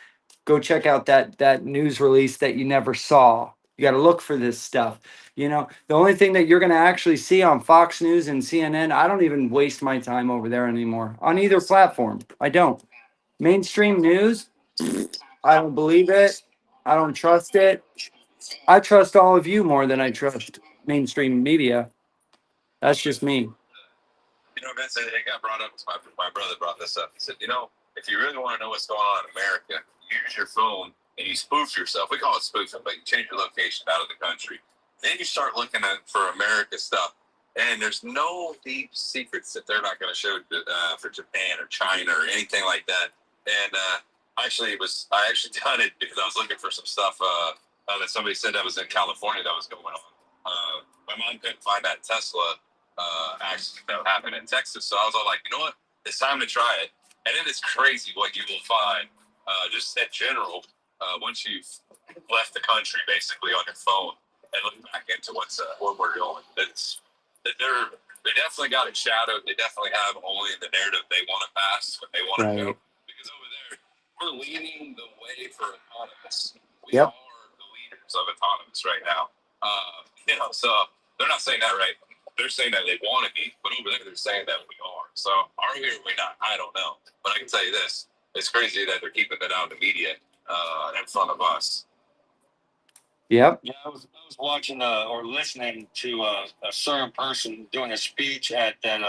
Go check out that news release that you never saw. You got to look for this stuff. You know, the only thing that you're going to actually see on Fox News and CNN, I don't even waste my time over there anymore on either platform. I don't. Mainstream news, I don't believe it. I don't trust it. I trust all of you more than I trust mainstream media. That's just me. You know, Vince, it got brought up. My brother brought this up. He said, if you really want to know what's going on in America, use your phone and you spoof yourself. We call it spoofing, but you change your location out of the country. Then you start looking for America stuff. And there's no deep secrets that they're not going to show for Japan or China or anything like that. And I actually done it because I was looking for some stuff that somebody said that was in California that was going on. My mom couldn't find that Tesla accident that happened in Texas. So I was all like, you know what? It's time to try it. And it is crazy what you will find, just in general, once you've left the country, basically on your phone and look back into what we're doing. They definitely got it shadowed. They definitely have only the narrative they want to pass, what they want to do. Right. Because over there, we're leading the way for autonomous. We Yep. are the leaders of autonomous right now. So they're not saying that right. They're saying that they want to be, but over there they're saying that we are. So are we or are we not? I don't know. But I can tell you this: it's crazy that they're keeping it out in the media in front of us. Yep. Yeah, I was watching or listening to a certain person doing a speech at that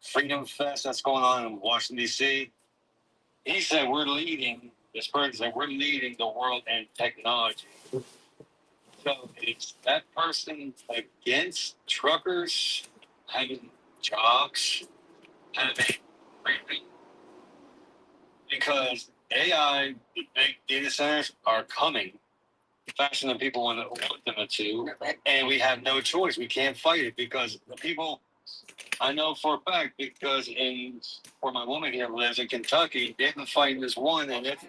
Freedom Fest that's going on in Washington, D.C. He said, this person said, we're leading the world in technology. So is that person against truckers having jobs, having because AI, big data centers are coming faster than people want them to, and we have no choice. We can't fight it because the people. I know for a fact because where my woman here lives in Kentucky, they've been fighting this one, and it's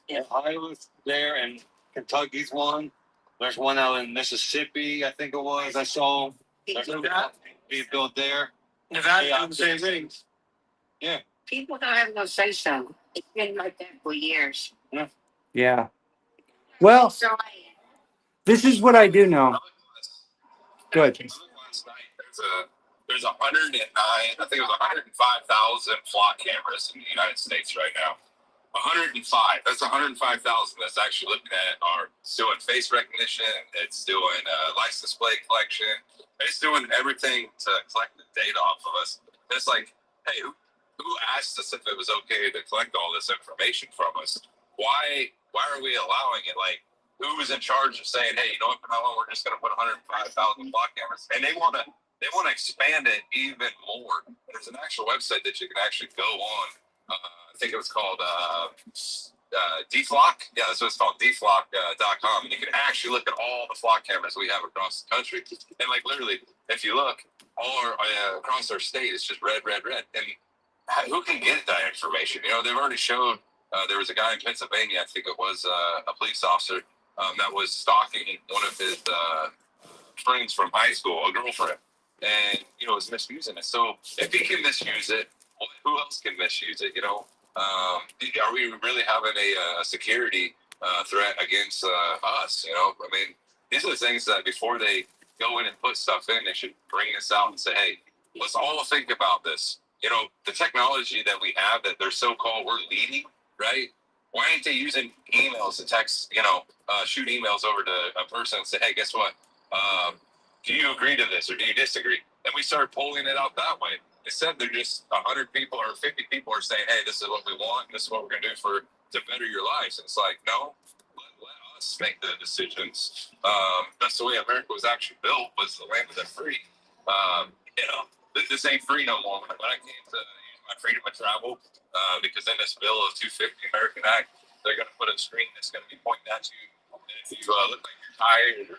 Ohio's there, and Kentucky's one. There's one out in Mississippi, I think it was. I saw. There's a being built there. Nevada doing the same thing. Yeah. People don't have no say so. It's been like that for years. Yeah. Well, So this is what I do know. Good. Last night, there's 109. I think it was 105,000 flock cameras in the United States right now. 105. That's 105,000. That's actually looking at it's doing face recognition. It's doing license plate collection. It's doing everything to collect the data off of us. And it's like, hey, who asked us if it was okay to collect all this information from us? Why are we allowing it? Like, who was in charge of saying, hey, you know what, from now on, we're just going to put 105,000 block cameras, and they want to expand it even more. There's an actual website that you can actually go on. I think it was called DFlock. Yeah, that's what it's called, DFlock.com. And you can actually look at all the flock cameras we have across the country. And like literally, if you look all across our state, it's just red, red, red. And who can get that information? You know, they've already shown. There was a guy in Pennsylvania, I think it was a police officer, that was stalking one of his friends from high school, a girlfriend, and was misusing it. So if he can misuse it, who else can misuse it? Are we really having a security threat against us? I mean, these are the things that before they go in and put stuff in, they should bring this out and say, hey, let's all think about this. The technology that we have that they're so-called we're leading, right? Why ain't they using emails to text, shoot emails over to a person and say, hey, guess what? Do you agree to this or do you disagree? And we start pulling it out that way. Instead, they're just 100 people or 50 people are saying, hey, this is what we want. This is what we're going to do to better your lives. And it's like, no, let us make the decisions. That's the way America was actually built, was the land of the free. This ain't free no more. When I came to use my freedom of travel, because in this bill of 250 American Act, they're going to put a screen that's going to be pointing at you. And if you look like you're tired or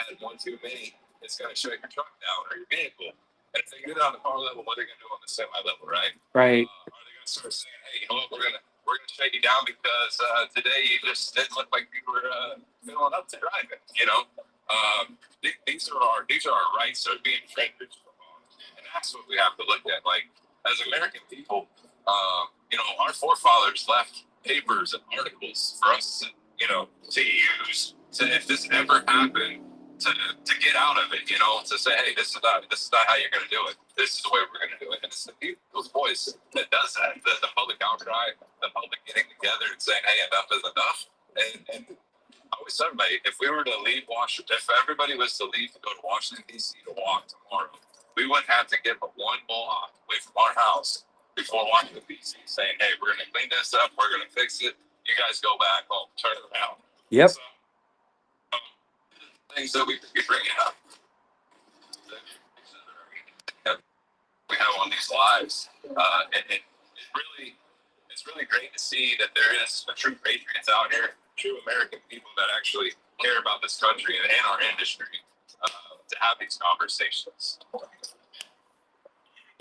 had one too many, it's going to shut your truck down or your vehicle. And if they get it on the car level, what are they going to do on the semi level, right? Right. Are they going to start saying, hey, you know what, we're going to shut you down because today you just didn't look like you were filling up to drive it, These are our rights that are being infringed upon. And that's what we have to look at. Like, as American people, our forefathers left papers and articles for us to use if this ever happened to get out of it, to say, hey, this is not how you're going to do it. This is the way we're going to do it. And it's the people's voice that does that. The public outcry, the public getting together and saying, hey, enough is enough. And I always said, mate, if we were to leave Washington, if everybody was to leave to go to Washington, D.C. to walk tomorrow, we wouldn't have to get but one block away from our house before Washington, D.C. saying, hey, we're going to clean this up, we're going to fix it, you guys go back home, turn it around. Yep. So, things that we could be bringing up. We have on these lives, and it's really great to see that there is a true patriots out here, true American people that actually care about this country and our industry, to have these conversations.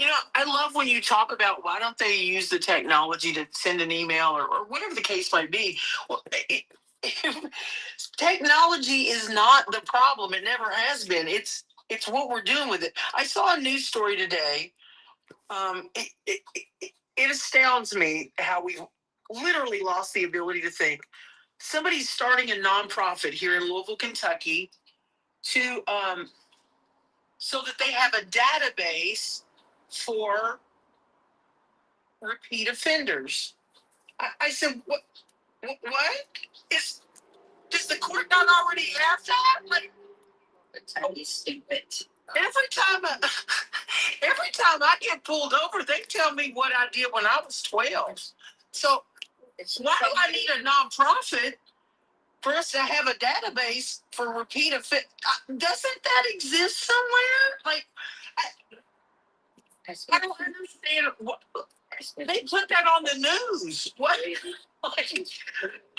You know, I love when you talk about why don't they use the technology to send an email or whatever the case might be. Well, technology is not the problem. It never has been. It's what we're doing with it. I saw a news story today. It astounds me how we've literally lost the ability to think. Somebody's starting a nonprofit here in Louisville, Kentucky, to so that they have a database for repeat offenders. I said, what? What is? Does the court not already have that? Like, Tell you stupid. every time, every time I get pulled over, they tell me what I did when I was 12. So why do I need a nonprofit for us to have a database for repeat offenders? Doesn't that exist somewhere? Like, I don't understand. What, they put that on the news. What? Like,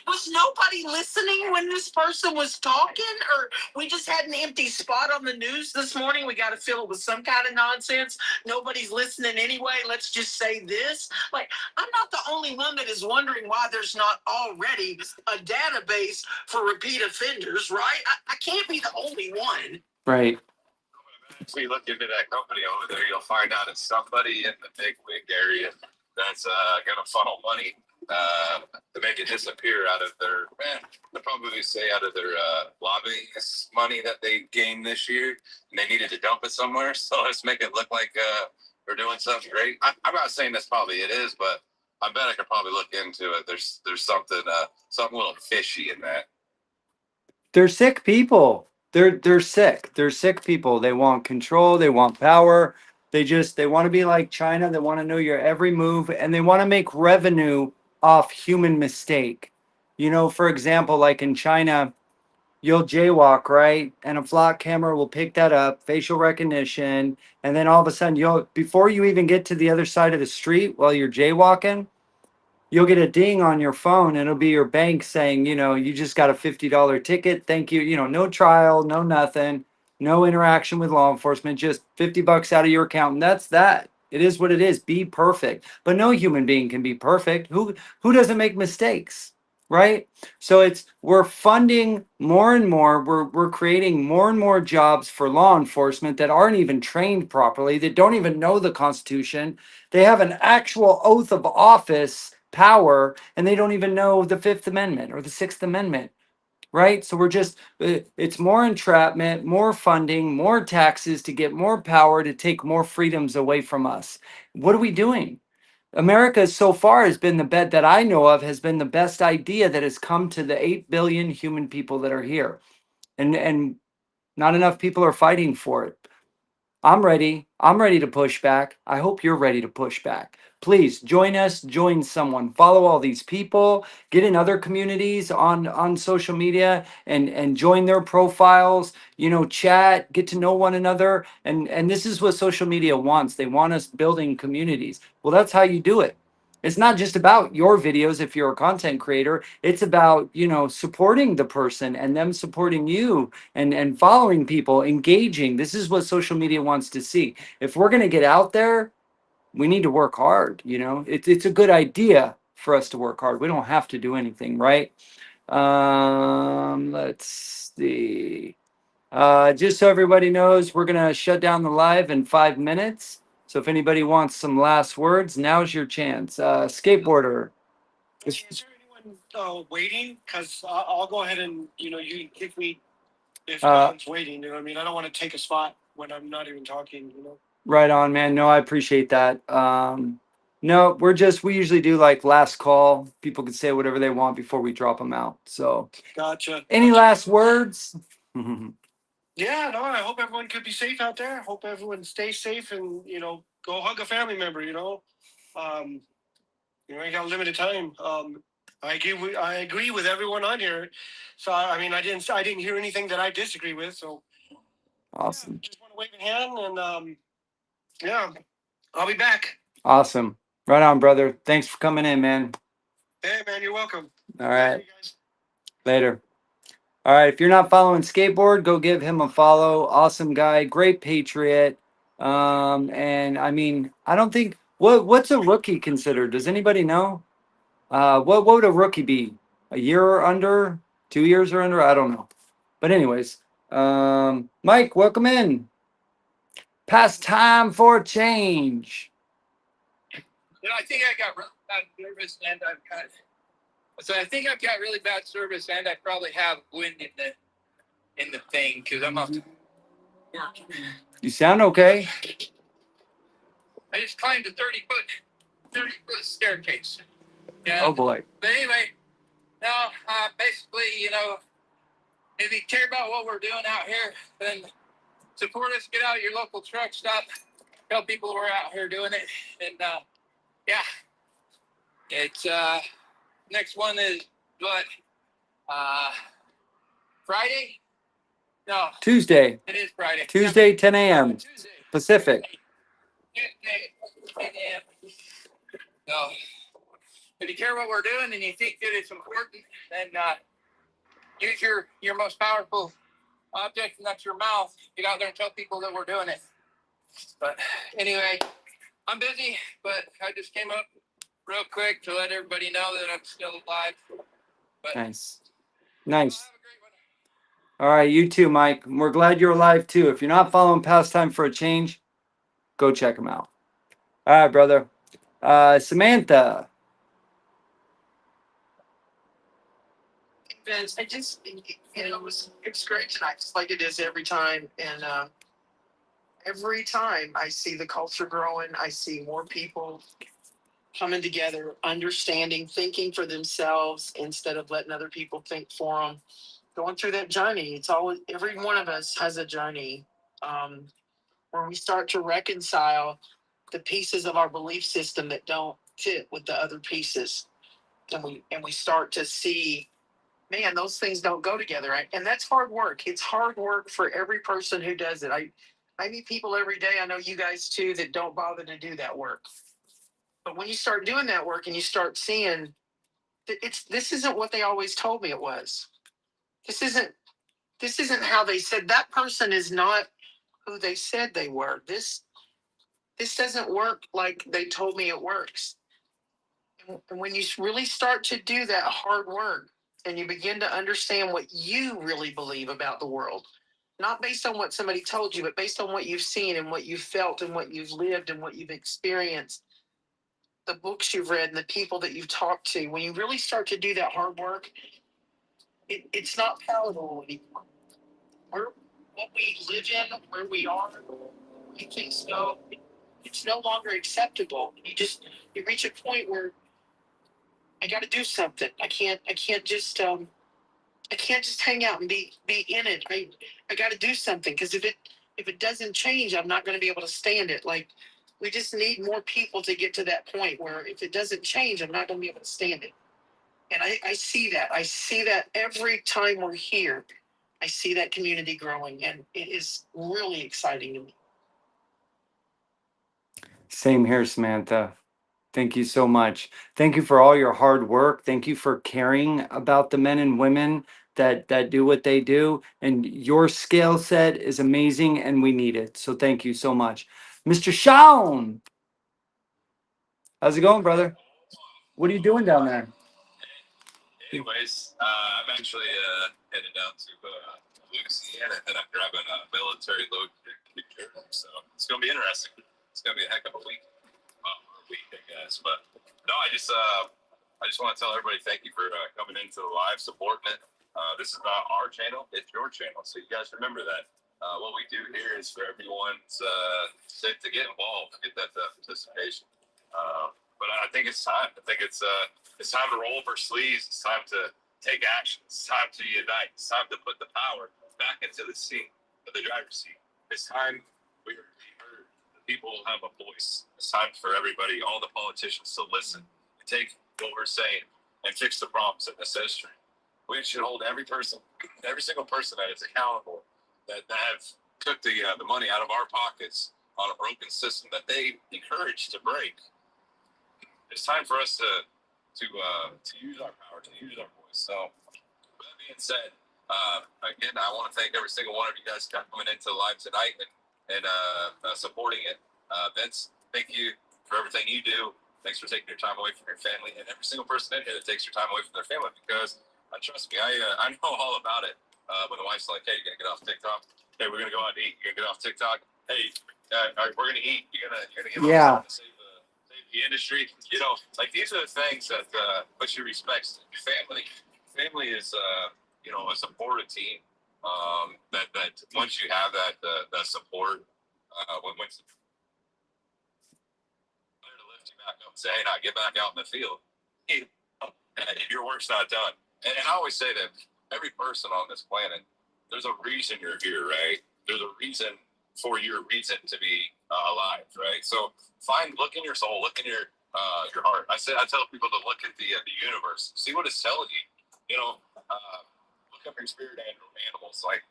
was nobody listening when this person was talking, or we just had an empty spot on the news this morning? We got to fill it with some kind of nonsense. Nobody's listening anyway. Let's just say this. Like, I'm not the only one that is wondering why there's not already a database for repeat offenders, right? I can't be the only one. Right. If we look into that company over there, you'll find out it's somebody in the big wig area that's going to funnel money to make it disappear out of their, they'll probably say out of their lobbying money that they gained this year, and they needed to dump it somewhere. So let's make it look like we're doing something great. I'm not saying that's probably it is, but I bet I could probably look into it. There's something something a little fishy in that. They're sick people. They're sick. They're sick people. They want control. They want power. They want to be like China. They want to know your every move, and they want to make revenue off human mistake. You know, for example, like in China, you'll jaywalk, right? And a flock camera will pick that up, facial recognition, and then all of a sudden you'll before you even get to the other side of the street while you're jaywalking, you'll get a ding on your phone and it'll be your bank saying, you know, you just got a $50 ticket. Thank you. You know, no trial, no nothing, no interaction with law enforcement, just 50 bucks out of your account. And that's that. It is what it is. Be perfect. But no human being can be perfect. Who doesn't make mistakes? Right? So it's we're funding more and more. We're creating more and more jobs for law enforcement that aren't even trained properly, that don't even know the Constitution. They have an actual oath of office power and they don't even know the Fifth Amendment or the Sixth Amendment, right? So we're just it's more entrapment, more funding, more taxes to get more power to take more freedoms away from us. What are we doing? America so far has been the bet that I know of has been the best idea that has come to the 8 billion human people that are here. And not enough people are fighting for it. I'm ready. I'm ready to push back. I hope you're ready to push back. Please join us, join someone, follow all these people, get in other communities on social media and join their profiles, you know, chat, get to know one another. And this is what social media wants. They want us building communities. Well, that's how you do it. It's not just about your videos if you're a content creator. It's about, you know, supporting the person and them supporting you and following people, engaging. This is what social media wants to see. If we're going to get out there, we need to work hard. You know, it's a good idea for us to work hard. We don't have to do anything, right? Let's see. Just so everybody knows, we're going to shut down the live in 5 minutes. So if anybody wants some last words, now's your chance. Skateboarder. Is there anyone waiting? Because I'll go ahead and, you know, you kick me if no one's waiting. You know what I mean? I don't want to take a spot when I'm not even talking, you know? Right on, man. No, I appreciate that. No, we usually do like last call. People can say whatever they want before we drop them out. So, Gotcha. any last words? Yeah, no, I hope everyone could be safe out there. Hope everyone stays safe and, you know, go hug a family member, you know? You know, you got limited time. I agree with everyone on here. So, I mean, I didn't hear anything that I disagree with. So, Awesome. yeah, just want to wave a hand and, yeah, I'll be back. Awesome. Right on, brother. Thanks for coming in, man. Hey, man, you're welcome. All right. Later. All right. If you're not following Skateboard, go give him a follow. Awesome guy. Great patriot. And I mean, I don't think what's a rookie considered? Does anybody know? What would a rookie be? A year or under? 2 years or under? I don't know. But anyways, Mike, welcome in. Past time for a change. You know, I think I got really bad service, and I think I've got really bad service, and I probably have wind in the thing because I'm off to work. You sound okay. I just climbed a 30-foot staircase. Yeah. Oh boy. But anyway, now basically, you know, if you care about what we're doing out here, then support us. Get out of your local truck stop. Tell people we're out here doing it, and yeah, it's next one is what Friday. No, Tuesday. it is Friday. Tuesday, 10 a.m. Tuesday. Pacific. Tuesday, 10 a.m. So, if you care what we're doing and you think that it's important, then use your most powerful object, and that's your mouth. Get out there and tell people that we're doing it. But anyway, I'm busy, but I just came up real quick to let everybody know that I'm still alive. But Nice. Nice. All right, you too, Mike. We're glad you're alive too. If you're not following Pastime for a Change, go check them out. All right, brother. Samantha. Vince, I just, you know, it's great tonight, just like it is every time. And every time I see the culture growing, I see more people coming together, understanding, thinking for themselves instead of letting other people think for them. Going through that journey, it's always, every one of us has a journey where we start to reconcile the pieces of our belief system that don't fit with the other pieces. And we start to see, man, those things don't go together. Right? And that's hard work. It's hard work for every person who does it. I meet people every day, I know you guys too, that don't bother to do that work. But when you start doing that work and you start seeing that this isn't what they always told me it was. This isn't how they said that person is not who they said they were. This doesn't work like they told me it works. And when you really start to do that hard work and you begin to understand what you really believe about the world, not based on what somebody told you, but based on what you've seen and what you've felt and what you've lived and what you've experienced, the books you've read and the people that you've talked to, when you really start to do that hard work, it's not palatable anymore. What we live in, where we are, where things go, it's no longer acceptable. You reach a point where I got to do something. I can't just hang out and be in it. I got to do something, because if it doesn't change, I'm not going to be able to stand it. Like, we just need more people to get to that point where if it doesn't change, I'm not going to be able to stand it. And I see that. I see that every time we're here. I see that community growing, and it is really exciting to me. Same here, Samantha. Thank you so much. Thank you for all your hard work. Thank you for caring about the men and women that do what they do. And your skill set is amazing and we need it. So thank you so much. Mr. Shawn. How's it going, brother? What are you doing down there? Anyways, I'm actually headed down to Louisiana, and I'm grabbing a military load picture. So it's gonna be interesting. It's gonna be a heck of a week, I guess. But no, I just want to tell everybody thank you for coming into the live, supporting it. This is not our channel; it's your channel. So you guys remember that. What we do here is for everyone's to get involved, get that participation. But I think it's time. I think it's time to roll up our sleeves. It's time to take action. It's time to unite. It's time to put the power back into the seat, of the driver's seat. It's time we heard. The people will have a voice. It's time for everybody, all the politicians, to listen and take what we're saying and fix the problems in this history. We should hold every single person that is accountable, that have took the money out of our pockets on a broken system that they encouraged to break. It's time for us to use our power, to use our voice. So, with that being said, again, I want to thank every single one of you guys for coming into the live tonight. And and supporting it. Vince, thank you for everything you do. Thanks for taking your time away from your family, and every single person in here that takes your time away from their family, because trust me, I know all about it. When the wife's like, "Hey, you're gonna get off TikTok. Hey, we're gonna go out to eat. You're gonna get off TikTok. Hey, we're gonna eat. You're gonna get Yeah. off to save the industry." You know, like these are the things that put you respect your family. Family is you know, a supportive team. That once you have that support, when there to lift you back up and say, "Hey, now get back out in the field. You know, your work's not done." And I always say that every person on this planet, there's a reason you're here, right? There's a reason for your reason to be alive, right? So look in your soul, look in your heart. I tell people to look at the universe, see what it's telling you. You know, look up your spirit animals. Like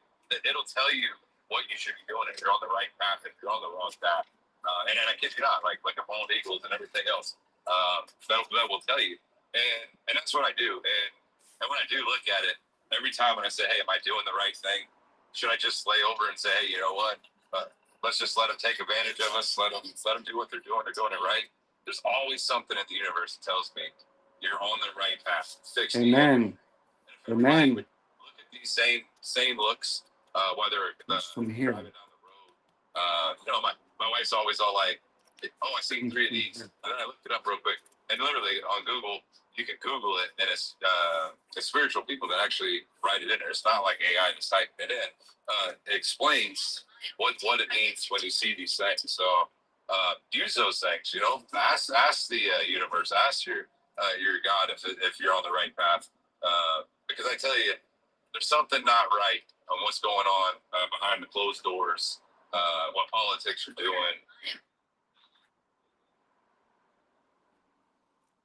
it'll tell you what you should be doing if you're on the right path, if you're on the wrong path. And I kid you not, like a bald eagles and everything else. That will tell you, and that's what I do. And when I do look at it, every time when I say, "Hey, am I doing the right thing? Should I just lay over and say, hey, you know what? Let's just let them take advantage of us. Let them do what they're doing. They're doing it right." There's always something in the universe that tells me you're on the right path. Fix the Amen. Amen. look at these same looks, whether From here. driving down the road. You know, my wife's always all like, "Oh, I seen 3 of these," and then I looked it up real quick, and literally on Google, you can Google it, and it's spiritual people that actually write it in there. It's not like AI just typing it in. It explains what it means when you see these things. So use those things. You know, ask the universe, ask your God if you're on the right path. Because I tell you, there's something not right on what's going on behind the closed doors. What politics are doing.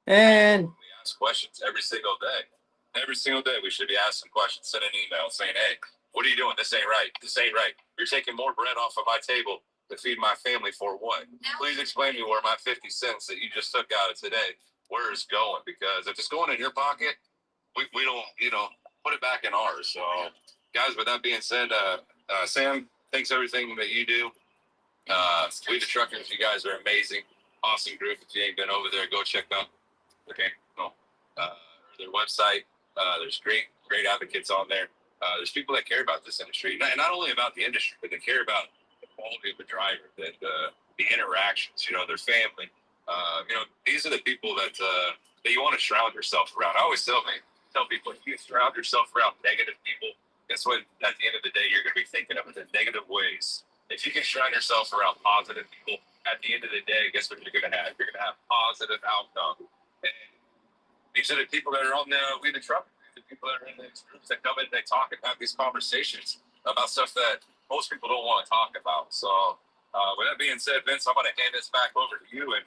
And We ask questions every single day. Every single day, we should be asking questions. Send an email saying, "Hey, what are you doing? This ain't right. This ain't right. You're taking more bread off of my table to feed my family for what? Please explain to me where my 50 cents that you just took out of today, where it's going. Because if it's going in your pocket, we don't, you know, put it back in ours." So, guys, with that being said, Sam, thanks everything that you do. We the truckers, you guys are amazing, awesome group. If you ain't been over there, go check out their website. There's great advocates on there. There's people that care about this industry, not only about the industry, but they care about the quality of the driver, that the interactions, you know, their family. You know, these are the people that you want to surround yourself around. I always tell people, if you surround yourself around negative people, guess what? At the end of the day, you're going to be thinking of it in negative ways. If you can surround yourself around positive people, at the end of the day, guess what you're going to have? You're going to have positive outcome. And these are the people that are on We the Truck. The people that are in these groups that come in, they talk and have these conversations about stuff that most people don't want to talk about. So, with that being said, Vince, I'm going to hand this back over to you. And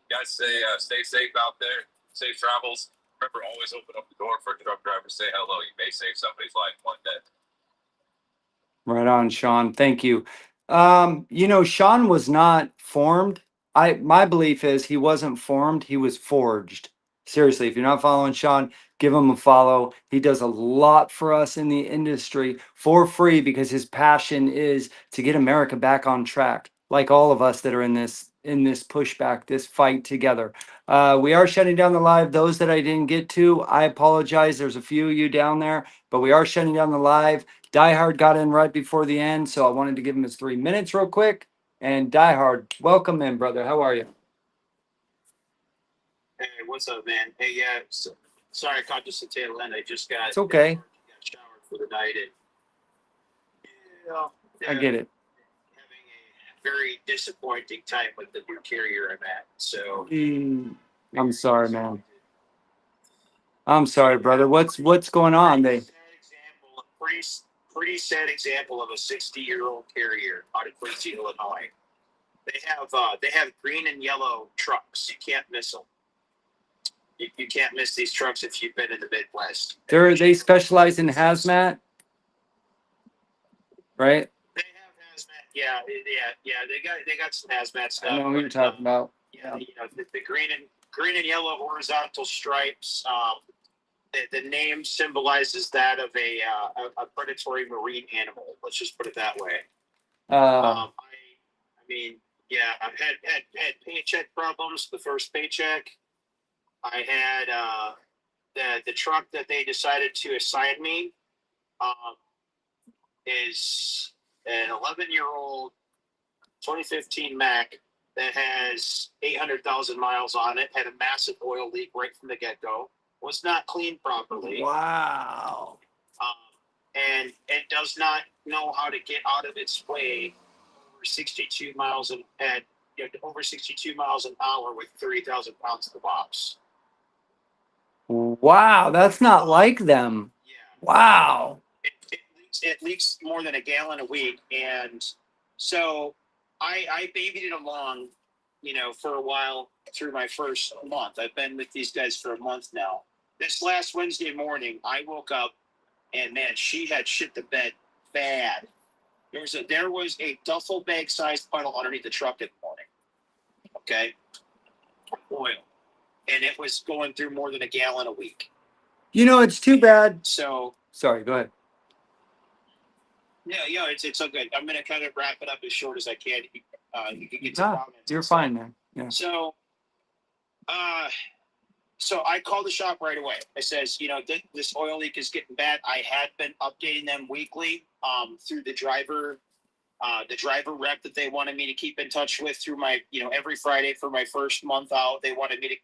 guys, stay safe out there. Safe travels. Remember, always open up the door for a truck driver. Say hello. You may save somebody's life one day. right on, Sean. Thank you. You know, Sean was not formed. My belief is he wasn't formed, he was forged. Seriously, if you're not following Sean, give him a follow. He does a lot for us in the industry for free because his passion is to get America back on track, like all of us that are in this pushback, this fight together. We are shutting down the live. Those that I didn't get to, I apologize. There's a few of you down there, but we are shutting down the live. Diehard got in right before the end, so I wanted to give him his 3 minutes real quick. And Diehard, welcome in, brother. How are you? Hey, what's up, man? Hey, yeah, sorry I caught just the tail end. I just got It's okay. got showered for the night, and I get it. having a very disappointing time with the new carrier I'm at. So I'm sorry, man. I'm sorry, brother. What's going on? Pretty sad example of a 60-year-old carrier out of Quincy, Illinois. They have green and yellow trucks. You can't miss them. You can't miss these trucks if you've been in the Midwest. They specialize in hazmat, right? They have hazmat. Yeah. They got some hazmat stuff. I know what you're talking about. Yeah, you know, the green and yellow horizontal stripes. The name symbolizes that of a predatory marine animal. Let's just put it that way. mean, yeah, I've had paycheck problems. The first paycheck, I had the truck that they decided to assign me is an 11-year-old 2015 Mac that has 800,000 miles on it. Had a massive oil leak right from the get-go. Was not cleaned properly. Wow. And it does not know how to get out of its way over 62 miles over 62 miles an hour with 30,000 pounds of the box. Wow, that's not like them. Yeah. Wow. It leaks more than a gallon a week, and so I babied it along, for a while through my first month. I've been with these guys for a month now. This last Wednesday morning, I woke up and man, she had shit the bed bad. There was a duffel bag sized puddle underneath the truck in the morning. Okay, oil, and it was going through more than a gallon a week. You know, it's too bad. So Sorry, go ahead. yeah, it's so good. I'm gonna kind of wrap it up as short as I can. You can get to Ah, comments. you're fine, man. Yeah. So, so I called the shop right away. I says, this oil leak is getting bad. I had been updating them weekly through the driver rep that they wanted me to keep in touch with through my, every Friday for my first month out. They wanted me to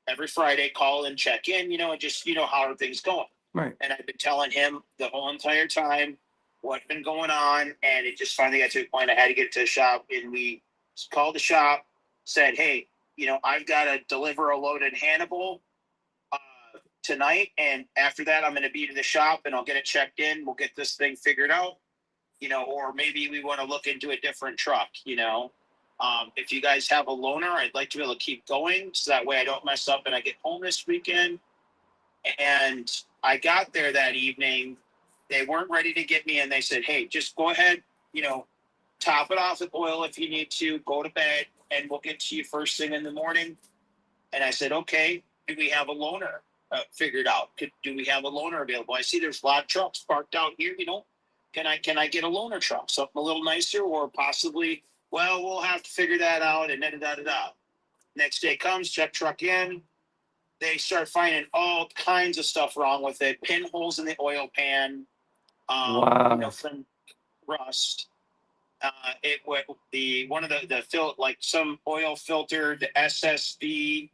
every Friday call and check in, and just, how are things going? Right. And I've been telling him the whole entire time what's been going on. And it just finally got to a point I had to get to the shop, and we called the shop, said, hey, I've got to deliver a load in Hannibal tonight. And after that, I'm going to be to the shop and I'll get it checked in. We'll get this thing figured out, or maybe we want to look into a different truck, if you guys have a loaner, I'd like to be able to keep going. So that way I don't mess up and I get home this weekend. And I got there that evening. They weren't ready to get me. And they said, hey, just go ahead, top it off with oil if you need to, go to bed, and we'll get to you first thing in the morning. And I said, okay, do we have a loaner figured out? Do we have a loaner available? I see there's a lot of trucks parked out here, Can I get a loaner truck, something a little nicer, or possibly, well, we'll have to figure that out, and da-da-da-da-da. Next day comes, check truck in. They start finding all kinds of stuff wrong with it. Pinholes in the oil pan, Wow. from rust. It went one of the like some oil filter, the SSV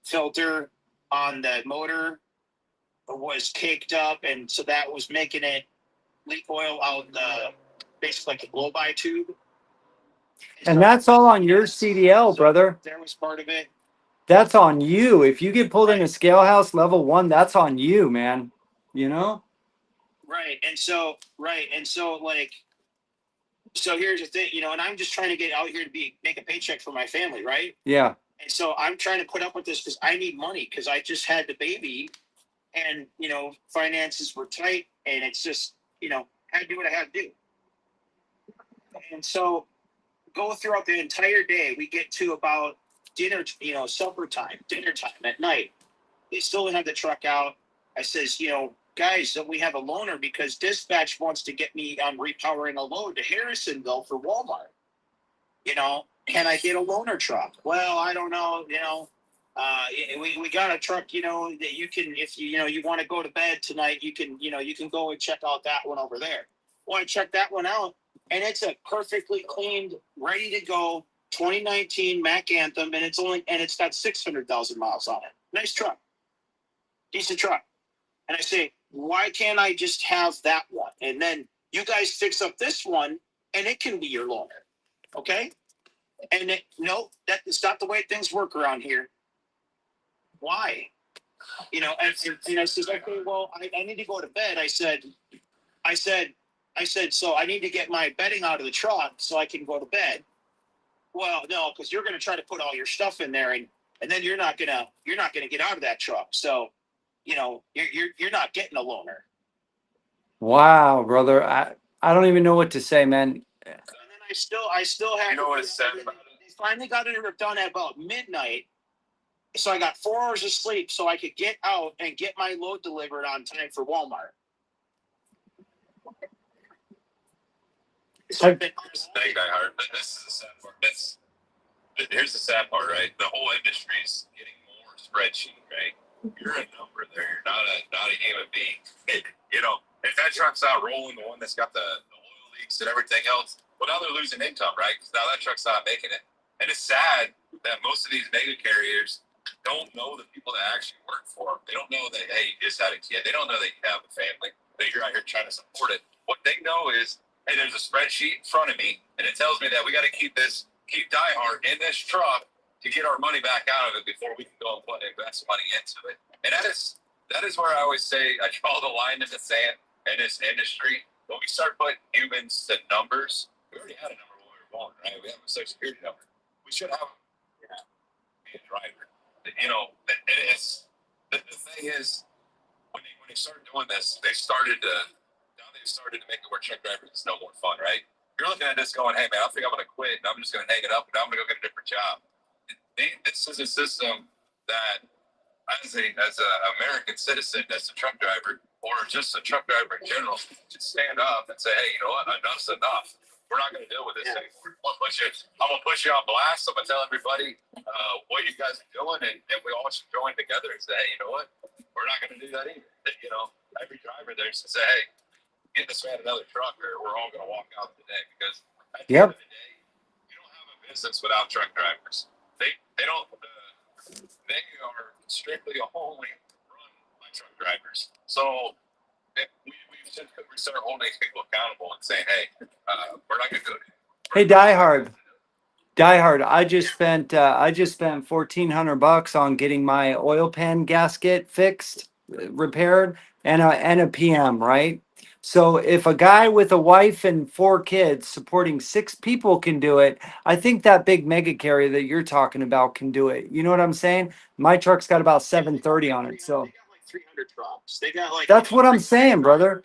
filter on the motor was caked up, and so that was making it leak oil out basically like a blow-by tube. And that's all on your CDL, brother. There was part of it. That's on you. If you get pulled Right. in a scale house level 1, that's on you, man. Right. And so like, so here's the thing, and I'm just trying to get out here to make a paycheck for my family, right? Yeah. And so I'm trying to put up with this because I need money, because I just had the baby, and finances were tight, and it's just had to do what I had to do. And so go throughout the entire day, we get to about dinner time at night. They still didn't have the truck out. I says, guys, don't we have a loaner, because dispatch wants to get me on repowering a load to Harrisonville for Walmart. Can I get a loaner truck? Well, I don't know. We got a truck, that you can, if you want to go to bed tonight, you can go and check out that one over there. Well, I checked that one out, and it's a perfectly cleaned, ready to go 2019 Mac Anthem, and it's got 600,000 miles on it. Nice truck, decent truck. And I say, why can't I just have that one? And then you guys fix up this one, and it can be your loaner, okay? And no, that's not the way things work around here. Why? And I said, okay, well, I need to go to bed. I said, so I need to get my bedding out of the truck so I can go to bed. Well, no, because you're going to try to put all your stuff in there, and then you're not gonna get out of that truck. So, you're not getting a loaner. Wow, brother. I don't even know what to say, man. And then I still have. You know what's sad about it? They finally got it done at about midnight. So I got 4 hours of sleep so I could get out and get my load delivered on time for Walmart. So Here's the thing, Die Hard. This is the sad part. Here's the sad part, right? The whole industry is getting more spreadsheet, right? You're a number there. You're not a human being. If that truck's not rolling, the one that's got the oil leaks and everything else, well, now they're losing income, right? Because now that truck's not making it. And it's sad that most of these mega carriers don't know the people that actually work for them. They don't know that, hey, you just had a kid. They don't know that you have a family, that you're out here trying to support it. What they know is, hey, there's a spreadsheet in front of me, and it tells me that we got to keep Die Hard in this truck to get our money back out of it before we can go and invest money into it. And that is where I always say I draw the line in the sand in this industry. When we start putting humans to numbers, we already had a number when we were born, right? We have a social security number. We should have be a driver. It's the thing is when they started doing this, they started to make it where truck drivers is no more fun, right? You're looking at this going, hey man, I think I'm gonna quit and I'm just gonna hang it up and I'm gonna go get a different job. This is a system that as a American citizen, as a truck driver, or just a truck driver in general, should stand up and say, hey, you know what? Enough's enough. We're not going to deal with this anymore. I'm going to push you on blast. I'm going to tell everybody what you guys are doing, and we all should join together and say, hey, you know what? We're not going to do that either. Every driver there should say, hey, get this man another truck, or we're all going to walk out today. Because at the end of the day, you don't have a business without truck drivers. They don't. They are strictly only run by truck drivers. So we should start holding people accountable and saying, hey, we're not going to do it. Hey, Die Hard. I just spent $1,400 on getting my oil pan gasket fixed, repaired, and a PM. Right. So if a guy with a wife and 4 kids supporting 6 people can do it, I think that big mega carrier that you're talking about can do it. You know what I'm saying? My truck's got about 730 on it. So they got like 300 trucks. They got like that's what I'm saying, brother.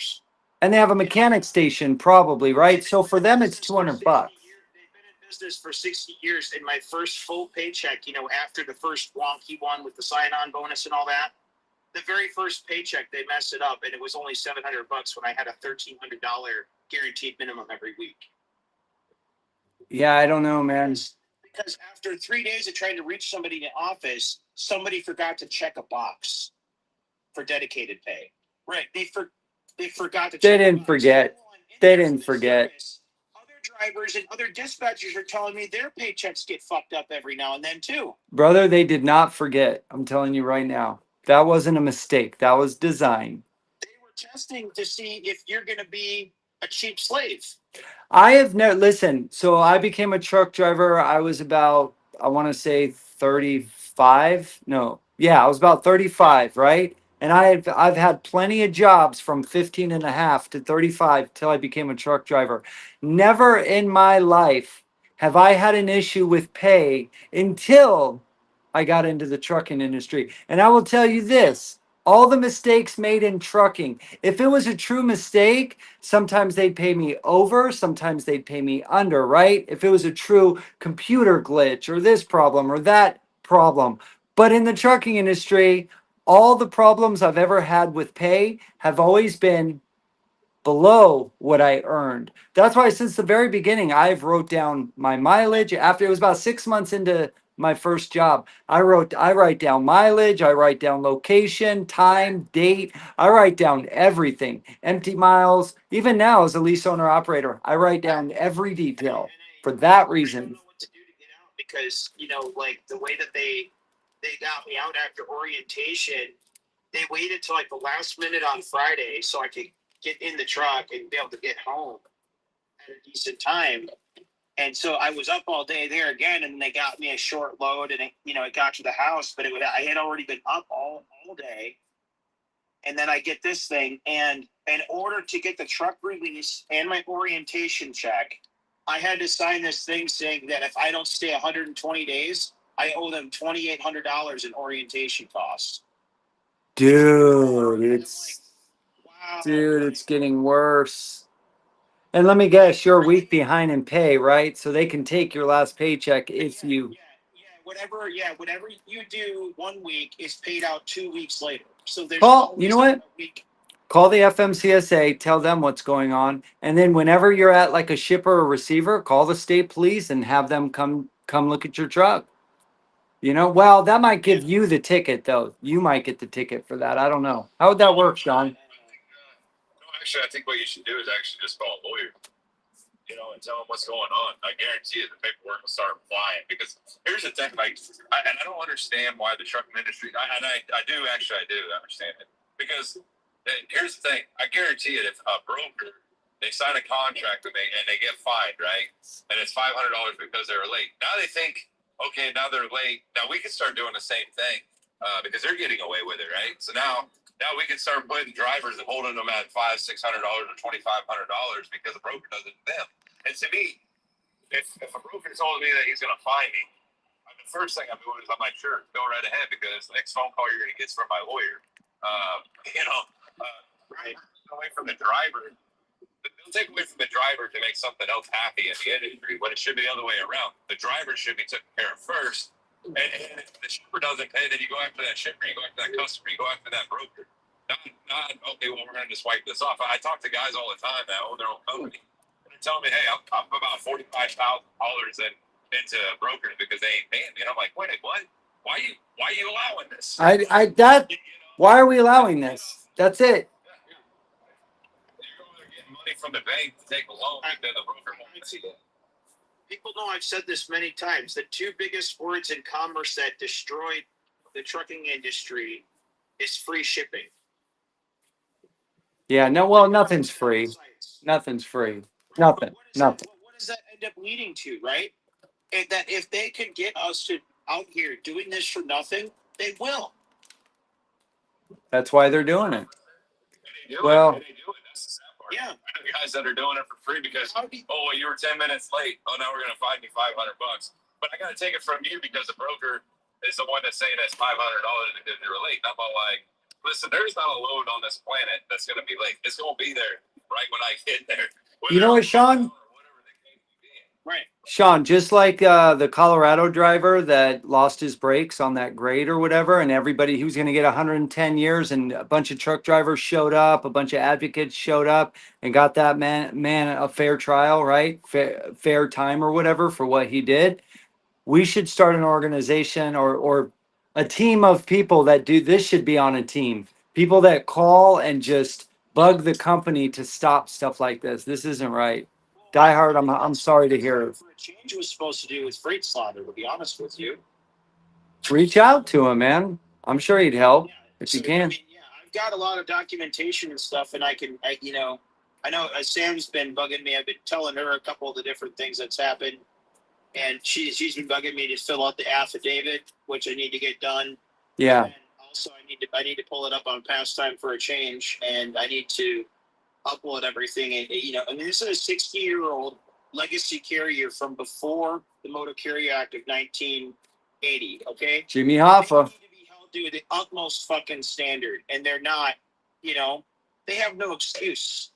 And they have a mechanic station, probably, right? So for them, it's $200. They've been in business for 60 years. In my first full paycheck, after the first wonky one with the sign-on bonus and all that, the very first paycheck they messed it up, and it was only $700 when I had a $1,300 guaranteed minimum every week. Yeah, I don't know, man. Because after 3 days of trying to reach somebody in the office, somebody forgot to check a box for dedicated pay. Right? They forgot to. They didn't forget. They didn't forget. Other drivers and other dispatchers are telling me their paychecks get fucked up every now and then too. Brother, they did not forget. I'm telling you right now. That wasn't a mistake. That was design. They were testing to see if you're going to be a cheap slave. I have never, listen, so I became a truck driver. I was about, I want to say 35. No, yeah, I was about 35, right? And I've had plenty of jobs from 15 and a half to 35 till I became a truck driver. Never in my life have I had an issue with pay until I got into the trucking industry. And I will tell you this, all the mistakes made in trucking, if it was a true mistake, sometimes they'd pay me over, sometimes they'd pay me under, right? If it was a true computer glitch or this problem or that problem. But in the trucking industry, all the problems I've ever had with pay have always been below what I earned. That's why since the very beginning, I've wrote down my mileage. After it was about 6 months into my first job, I write down mileage, I write down location, time, date, I write down everything, empty miles. Even now as a lease owner operator, I write down every detail for that reason. I don't know what to do to get out because, like the way that they got me out after orientation, they waited till like the last minute on Friday so I could get in the truck and be able to get home at a decent time. And so I was up all day there again, and they got me a short load, and it got to the house, but I had already been up all day. And then I get this thing, and in order to get the truck release and my orientation check, I had to sign this thing saying that if I don't stay 120 days, I owe them $2,800 in orientation costs. Dude, it's getting worse. And let me guess, you're a week behind in pay, right? So they can take your last paycheck if you. Whatever you do 1 week is paid out 2 weeks later. So there's Paul, you know what? a week. Call the FMCSA, tell them what's going on, and then whenever you're at like a shipper or receiver, call the state police and have them come look at your truck. You know, well, that might give you the ticket though. You might get the ticket for that. I don't know. How would that work, Sean? No, actually, I think what you should do is actually just call a lawyer, and tell them what's going on. I guarantee you the paperwork will start flying. Because here's the thing, like, and I don't understand why the trucking industry, I do understand it. Because here's the thing, I guarantee it, if a broker, they sign a contract and they get fined, right? And it's $500 because they were late. Now they think, okay, now they're late. Now we can start doing the same thing because they're getting away with it, right? So now we can start putting drivers and holding them at $500-$600 or $2,500 because the broker does it to them. And to me, if a broker told me that he's going to fine me, the first thing I'm doing is I'm like, sure, go right ahead, because the next phone call you're going to get is from my lawyer. Right away from the driver. They'll take away from the driver to make something else happy in the industry, when it should be the other way around. The driver should be taken care of first. And if the shipper doesn't pay, then you go after that shipper, you go after that customer, you go after that broker. Not okay, well, we're going to just wipe this off. I talk to guys all the time that own their own company. And they're telling me, hey, I'm about $45,000 into brokers because they ain't paying me. And I'm like, wait, what? Why are you allowing this? Why are we allowing this? That's it. You're over there getting money from the bank to take a loan, and then the broker won't pay you. People know I've said this many times. The two biggest words in commerce that destroyed the trucking industry is free shipping. Yeah, no, well, nothing's free. Nothing's free. Nothing. Nothing. What does that end up leading to, right? And that if they could get us to out here doing this for nothing, they will. That's why they're doing it. Well, that's the sad part. Yeah. I know guys that are doing it for free because, oh, well, you were 10 minutes late. Oh, now we're going to fine you $500. But I got to take it from you because the broker is the one that's saying that's $500 because they were late. I'm all like, listen, there's not a load on this planet that's going to be late. It's going to be there right when I get there. You know what, Sean? Right. Sean, just like the Colorado driver that lost his brakes on that grade or whatever, and everybody, he was going to get 110 years, and a bunch of truck drivers showed up, a bunch of advocates showed up and got that man a fair trial, right? Fair time or whatever for what he did. We should start an organization or a team of people that do this. Should be on a team. People that call and just bug the company to stop stuff like this. This isn't right. Die Hard, I'm sorry to hear it. What change was supposed to do with freight slaughter, to be honest with you. Reach out to him, man. I'm sure he'd help if you can. I mean, yeah, I've got a lot of documentation and stuff, and I know Sam's been bugging me. I've been telling her a couple of the different things that's happened, and she's been bugging me to fill out the affidavit, which I need to get done. Yeah. And also, I need to pull it up on Pastime for a change, and I need to upload everything. And I mean, this is a 60-year-old legacy carrier from before the Motor Carrier Act of 1980. Okay, Jimmy Hoffa. They need to be held to the utmost fucking standard, and they're not. They have no excuse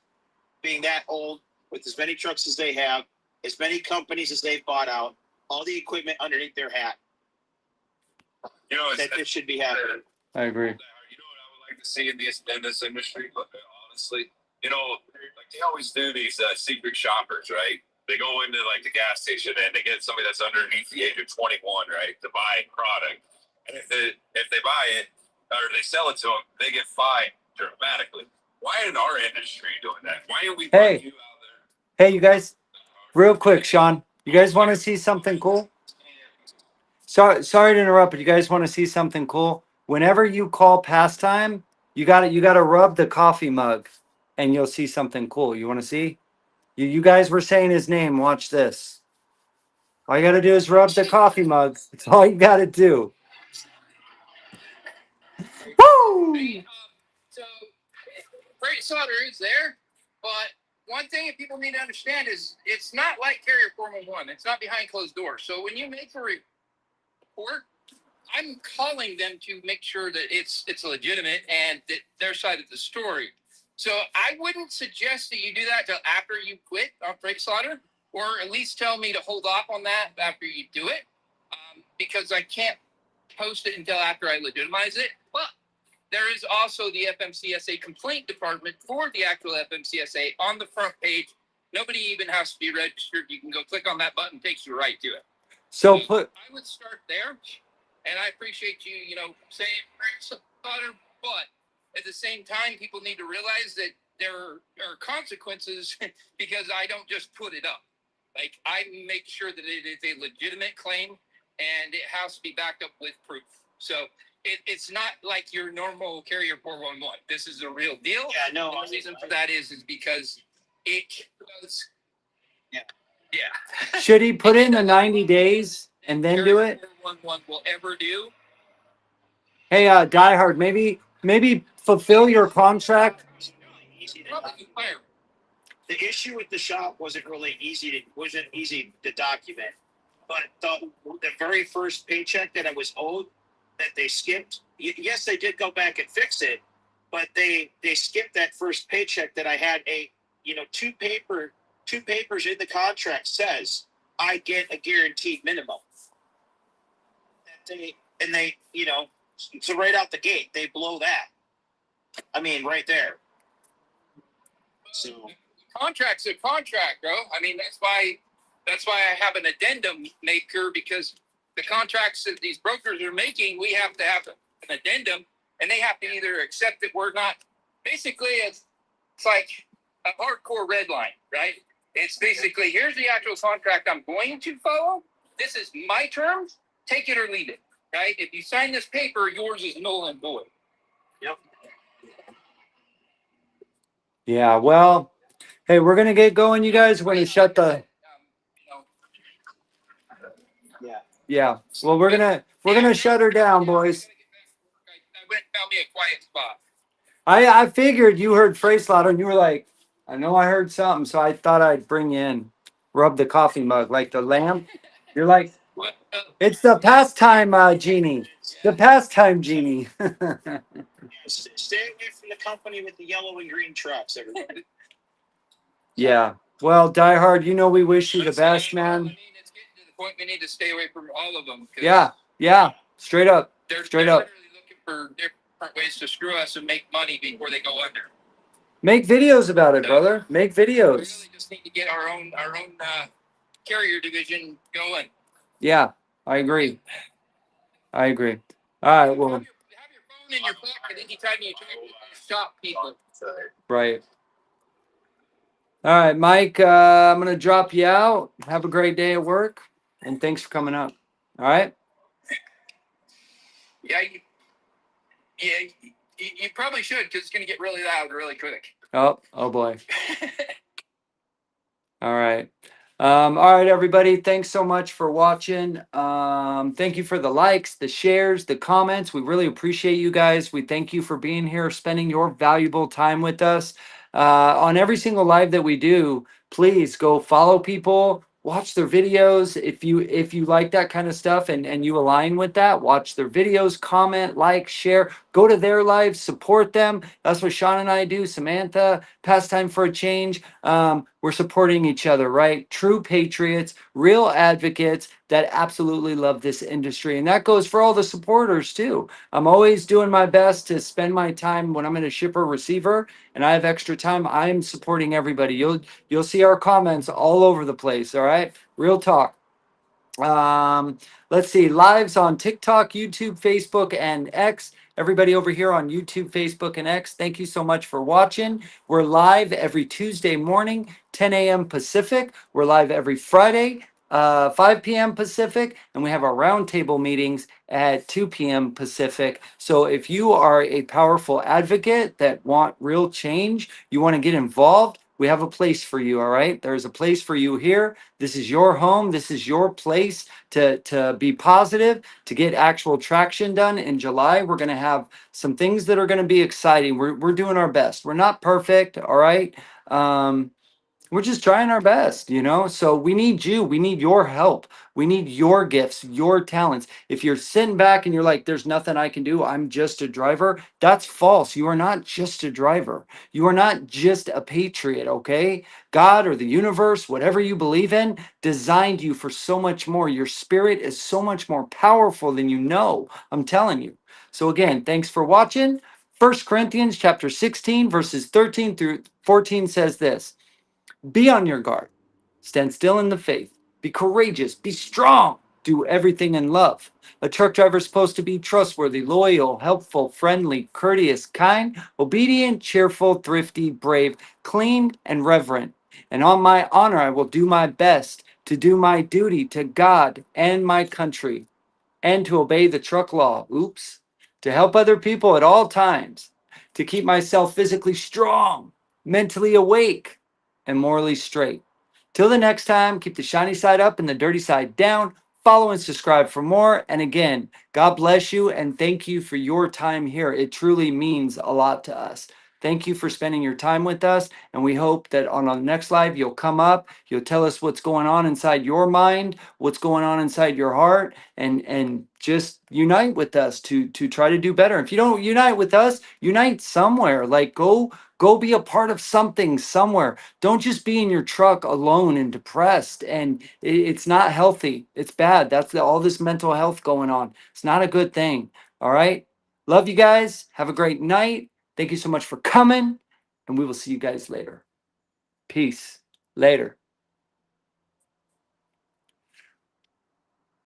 being that old with as many trucks as they have, as many companies as they've bought out, all the equipment underneath their hat. That this should be happening. I agree. You know what I would like to see in this industry, honestly? Like they always do these secret shoppers, right? They go into like the gas station and they get somebody that's underneath the age of 21, right, to buy product. And if they buy it or they sell it to them, they get fined dramatically. Why isn't our industry doing that? Why are we putting you out there? Hey, you guys, real quick, Sean. You guys want to see something cool? Sorry to interrupt, but you guys want to see something cool? Whenever you call Pastime, you got to rub the coffee mug, and you'll see something cool. You want to see? You guys were saying his name. Watch this. All you got to do is rub the coffee mug. That's all you got to do. Woo! So, freight slaughter is there, but one thing that people need to understand is it's not like Carrier 411. It's not behind closed doors. So when you make a report, I'm calling them to make sure that it's legitimate and that their side of the story. So I wouldn't suggest that you do that till after you quit on freight slaughter, or at least tell me to hold off on that after you do it, because I can't post it until after I legitimize it. But there is also the FMCSA complaint department for the actual FMCSA on the front page. Nobody even has to be registered. You can go click on that button, takes you right to it. So I would start there, and I appreciate you, saying butter, but at the same time, people need to realize that there are consequences because I don't just put it up. Like, I make sure that it is a legitimate claim, and it has to be backed up with proof. So it's not like your normal carrier 411. This is a real deal. Yeah, no. And the reason for that is because it was. Yeah. Yeah. should he put in the 90 days and then do it? 411 will ever do. Hey, diehard, maybe fulfill your contract. Easy to Probably do fire. The issue with the shop wasn't easy to document, but the very first paycheck that I was owed that they skipped. Yes, they did go back and fix it, but they skipped that first paycheck that I had two papers in the contract says I get a guaranteed minimum. They so right out the gate they blow that. I mean, right there. So Contract's a contract, bro. I mean, that's why I have an addendum maker, because the contracts that these brokers are making, we have to have an addendum, and they have to either accept it or not. Basically, it's like a hardcore red line, right? It's basically, here's the actual contract I'm going to follow. This is my terms. Take it or leave it, right? If you sign this paper, yours is null and void. Yep. Yeah, well, hey, we're gonna get going, you guys. We're gonna shut the. Yeah. Well, we're gonna shut her down, boys. I went and found me a quiet spot. I figured you heard phrase louder and you were like, I know I heard something, so I thought I'd bring you in, rub the coffee mug like the lamp. You're like, it's the pastime genie, the pastime genie. Stay away from the company with the yellow and green trucks, everybody. Yeah. Well, Die Hard, you know we wish you the best, man. I mean, it's getting to the point we need to stay away from all of them. Yeah. Yeah. Straight up. They're Straight up. literally looking for different ways to screw us and make money before they go under. Make videos about it, brother. Make We videos. really just need to get our own carrier division going. Yeah, I agree. I agree. All right. Well, Have your phone in your pocket anytime you talk to shop people. right. All right, Mike, I'm going to drop you out. Have a great day at work. And thanks for coming up. All right. Yeah, you probably should, because it's going to get really loud really quick. Oh boy. All right. All right, everybody. Thanks so much for watching. Thank you for the likes, the shares, the comments. We really appreciate you guys. We thank you for being here, spending your valuable time with us. On every single live that we do, please go follow people, watch their videos. If you like that kind of stuff and you align with that, watch their videos, comment, like, share, go to their lives, support them. That's what Sean and I do. Samantha, Pastime for a Change. We're supporting each other, right? True patriots, real advocates that absolutely love this industry. And that goes for all the supporters too. I'm always doing my best to spend my time when I'm in a shipper receiver and I have extra time. I'm supporting everybody. You'll see our comments all over the place. All right. Real talk. Let's see, lives on TikTok, YouTube, Facebook, and X. Everybody over here on YouTube, Facebook, and X, thank you so much for watching. We're live every Tuesday morning, 10 a.m. Pacific. We're live every Friday, 5 p.m. Pacific, and we have our roundtable meetings at 2 p.m. Pacific. So if you are a powerful advocate that want real change, you want to get involved, we have a place for you, all right? There's a place for you here. This is your home. This is your place to be positive, to get actual traction done. In July, we're going to have some things that are going to be exciting. We're doing our best. We're not perfect, all right? We're just trying our best, So we need you. We need your help. We need your gifts, your talents. If you're sitting back and you're like, there's nothing I can do, I'm just a driver, that's false. You are not just a driver. You are not just a patriot, okay? God or the universe, whatever you believe in, designed you for so much more. Your spirit is so much more powerful than you know. I'm telling you. So again, thanks for watching. 1 Corinthians chapter 16, verses 13 through 14 says this: be on your guard, stand still in the faith, be courageous, be strong, do everything in love. A truck driver is supposed to be trustworthy, loyal, helpful, friendly, courteous, kind, obedient, cheerful, thrifty, brave, clean, and reverent. And on my honor, I will do my best to do my duty to God and my country, and to obey the truck law. Oops. To help other people at all times, to keep myself physically strong, mentally awake, and morally straight. Till the next time, keep the shiny side up and the dirty side down. Follow and subscribe for more. And again, God bless you and thank you for your time here. It truly means a lot to us. Thank you for spending your time with us. And we hope that on our next live, you'll come up, you'll tell us what's going on inside your mind, what's going on inside your heart, and just unite with us to try to do better. If you don't unite with us, unite somewhere. Like go be a part of something somewhere. Don't just be in your truck alone and depressed. And it's not healthy. It's bad. That's all this mental health going on. It's not a good thing. All right. Love you guys. Have a great night. Thank you so much for coming. And we will see you guys later. Peace. Later.